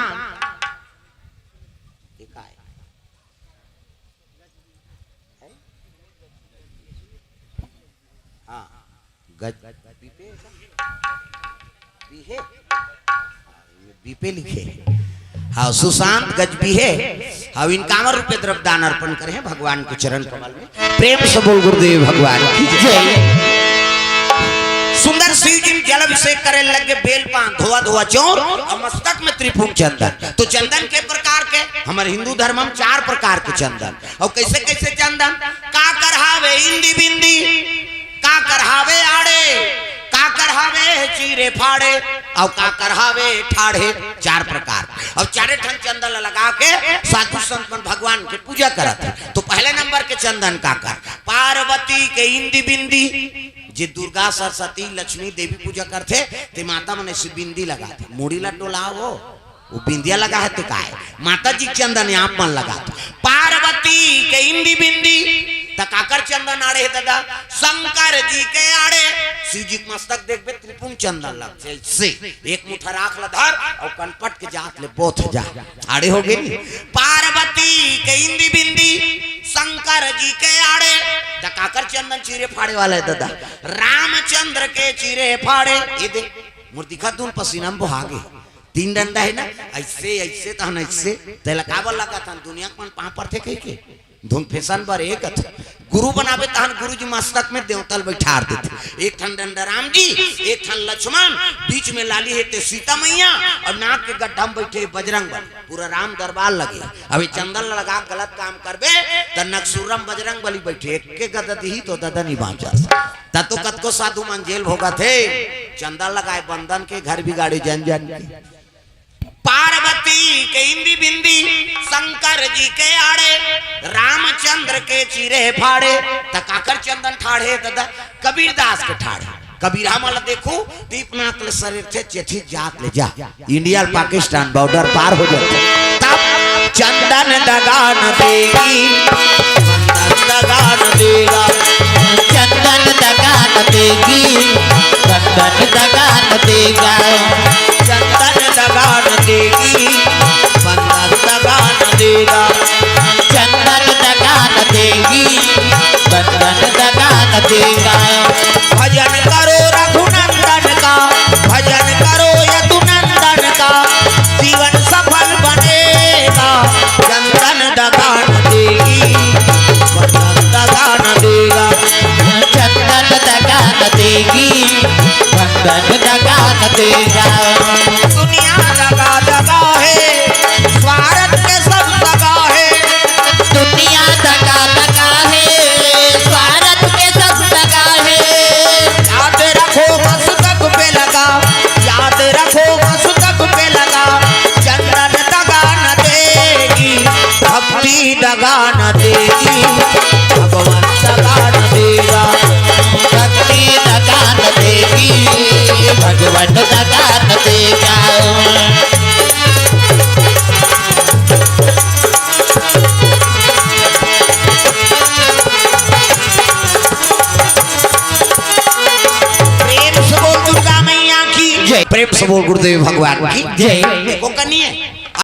बीपे लिखे, हाँ सुशांत गजबीहे, हाँ इनकावर रूपे द्रव्यदान अर्पण करें भगवान के चरण कमल में। प्रेम से बोल गुरुदेव भगवान की जय। सुंदर शिव जी जल अभिषेक करे लगे बेल पान धोआ धोआ चौर और मस्तक में त्रिपुंग चंदन। तो चंदन के प्रकार के हमारे हिंदू धर्म में 4 प्रकार के चंदन। और कैसे कैसे चंदन? का करहावे इंदी बिंदी, का करहावे आड़े, का करहावे चीरे फाड़े और का करहावे ठाड़े। 4 प्रकार। और 4 ठन चंदन लगा के साधु संत भगवान के पूजा करते। तो पहले नंबर के चंदन का कर पार्वती के इंदी बिंदी, जे दुर्गा सरस्वती लक्ष्मी देवी पूजा करते ते माता मन से बिंदी लगाते, मुड़ी ला टोला वो बिंदिया लगा है तो का है माता जी चंदन आप मन लगा। पार्वती के इंदी बिंदी तकाकर चंदन आड़े दादा शंकर जी के आड़े शिव जी मस्तक देखबे त्रिपुंग चंदन लग से एक मुठा राख ला धर और कनपट के जात ले बोथ जा आड़े हो गई। पार्वती के इंदी बिंदी शंकर जी के आड़े तकाकर चंदन चीरे फाड़े वाला है दादा रामचंद्र के चीरे फाड़े। ये दे मूर्तिका दून पसीना में बहागे 3 डंडा है ना ऐसे ऐसे तहन ऐसे तेला काबल लगा था दुनिया में पा पर थे कह के धुन फैशन पर एक गुरु बनावे तहन गुरु जी मस्तक में देवतल बैठार देते। एक ठन डंडा राम जी, एक ठन लक्ष्मण, बीच में लाली है सीता मैया और नाक के गड्ढा में बैठे बजरंग बली। पूरा राम दरबार लगे। अभी चंदन लगा गलत काम करबे तो नक्सूरम बजरंग बली बैठे एक के गदत ही तो ददा नहीं बाँचा तो कत को साधु मन जेल भोगा थे। चंदन लगाए बंधन के घर बिगाड़े जन जन के। पार्वती के इंदी बिंदी शंकर जी के आड़े रामचंद्र के चीरे फाड़े तकाकर चंदन ठाड़े दादा कबीरदास के ठाड़े। कबीर हमला देखो दीपनाथ शरीर थे चेठी जात ले जा इंडिया और पाकिस्तान बॉर्डर पार हो जाते तब चंदन दगान देगी दगान देगा चंदन दगान देगी चंदन दगान देगा चंदन दगान देगी बंधन दगान देगा चंदन दगान देगी बंधन दगान देगा। भजन करो रघुनंदन का भजन करो यदुनंदन का जीवन सफल बनेगा। चंदन दगान देगी बंधन दगान देगा चंदन दगान देगी बंधन दगान देगा। दुनिया दगा दगा है स्वार्थ के सब दगा है दुनिया दगा दगा है स्वार्थ के सब दगा है। याद रखो मस्तक पे लगा याद रखो मस्तक पे लगा चंदन दगा न देगी भक्ति दगा न देगी भगवान दगा न देगा भक्ति दगा न देगी भगवान दगा न देगा। प्रेम से बोल दुर्गा मैया की जय। प्रेम से बोल गुरुदेव भगवान की जय। देखो कनिए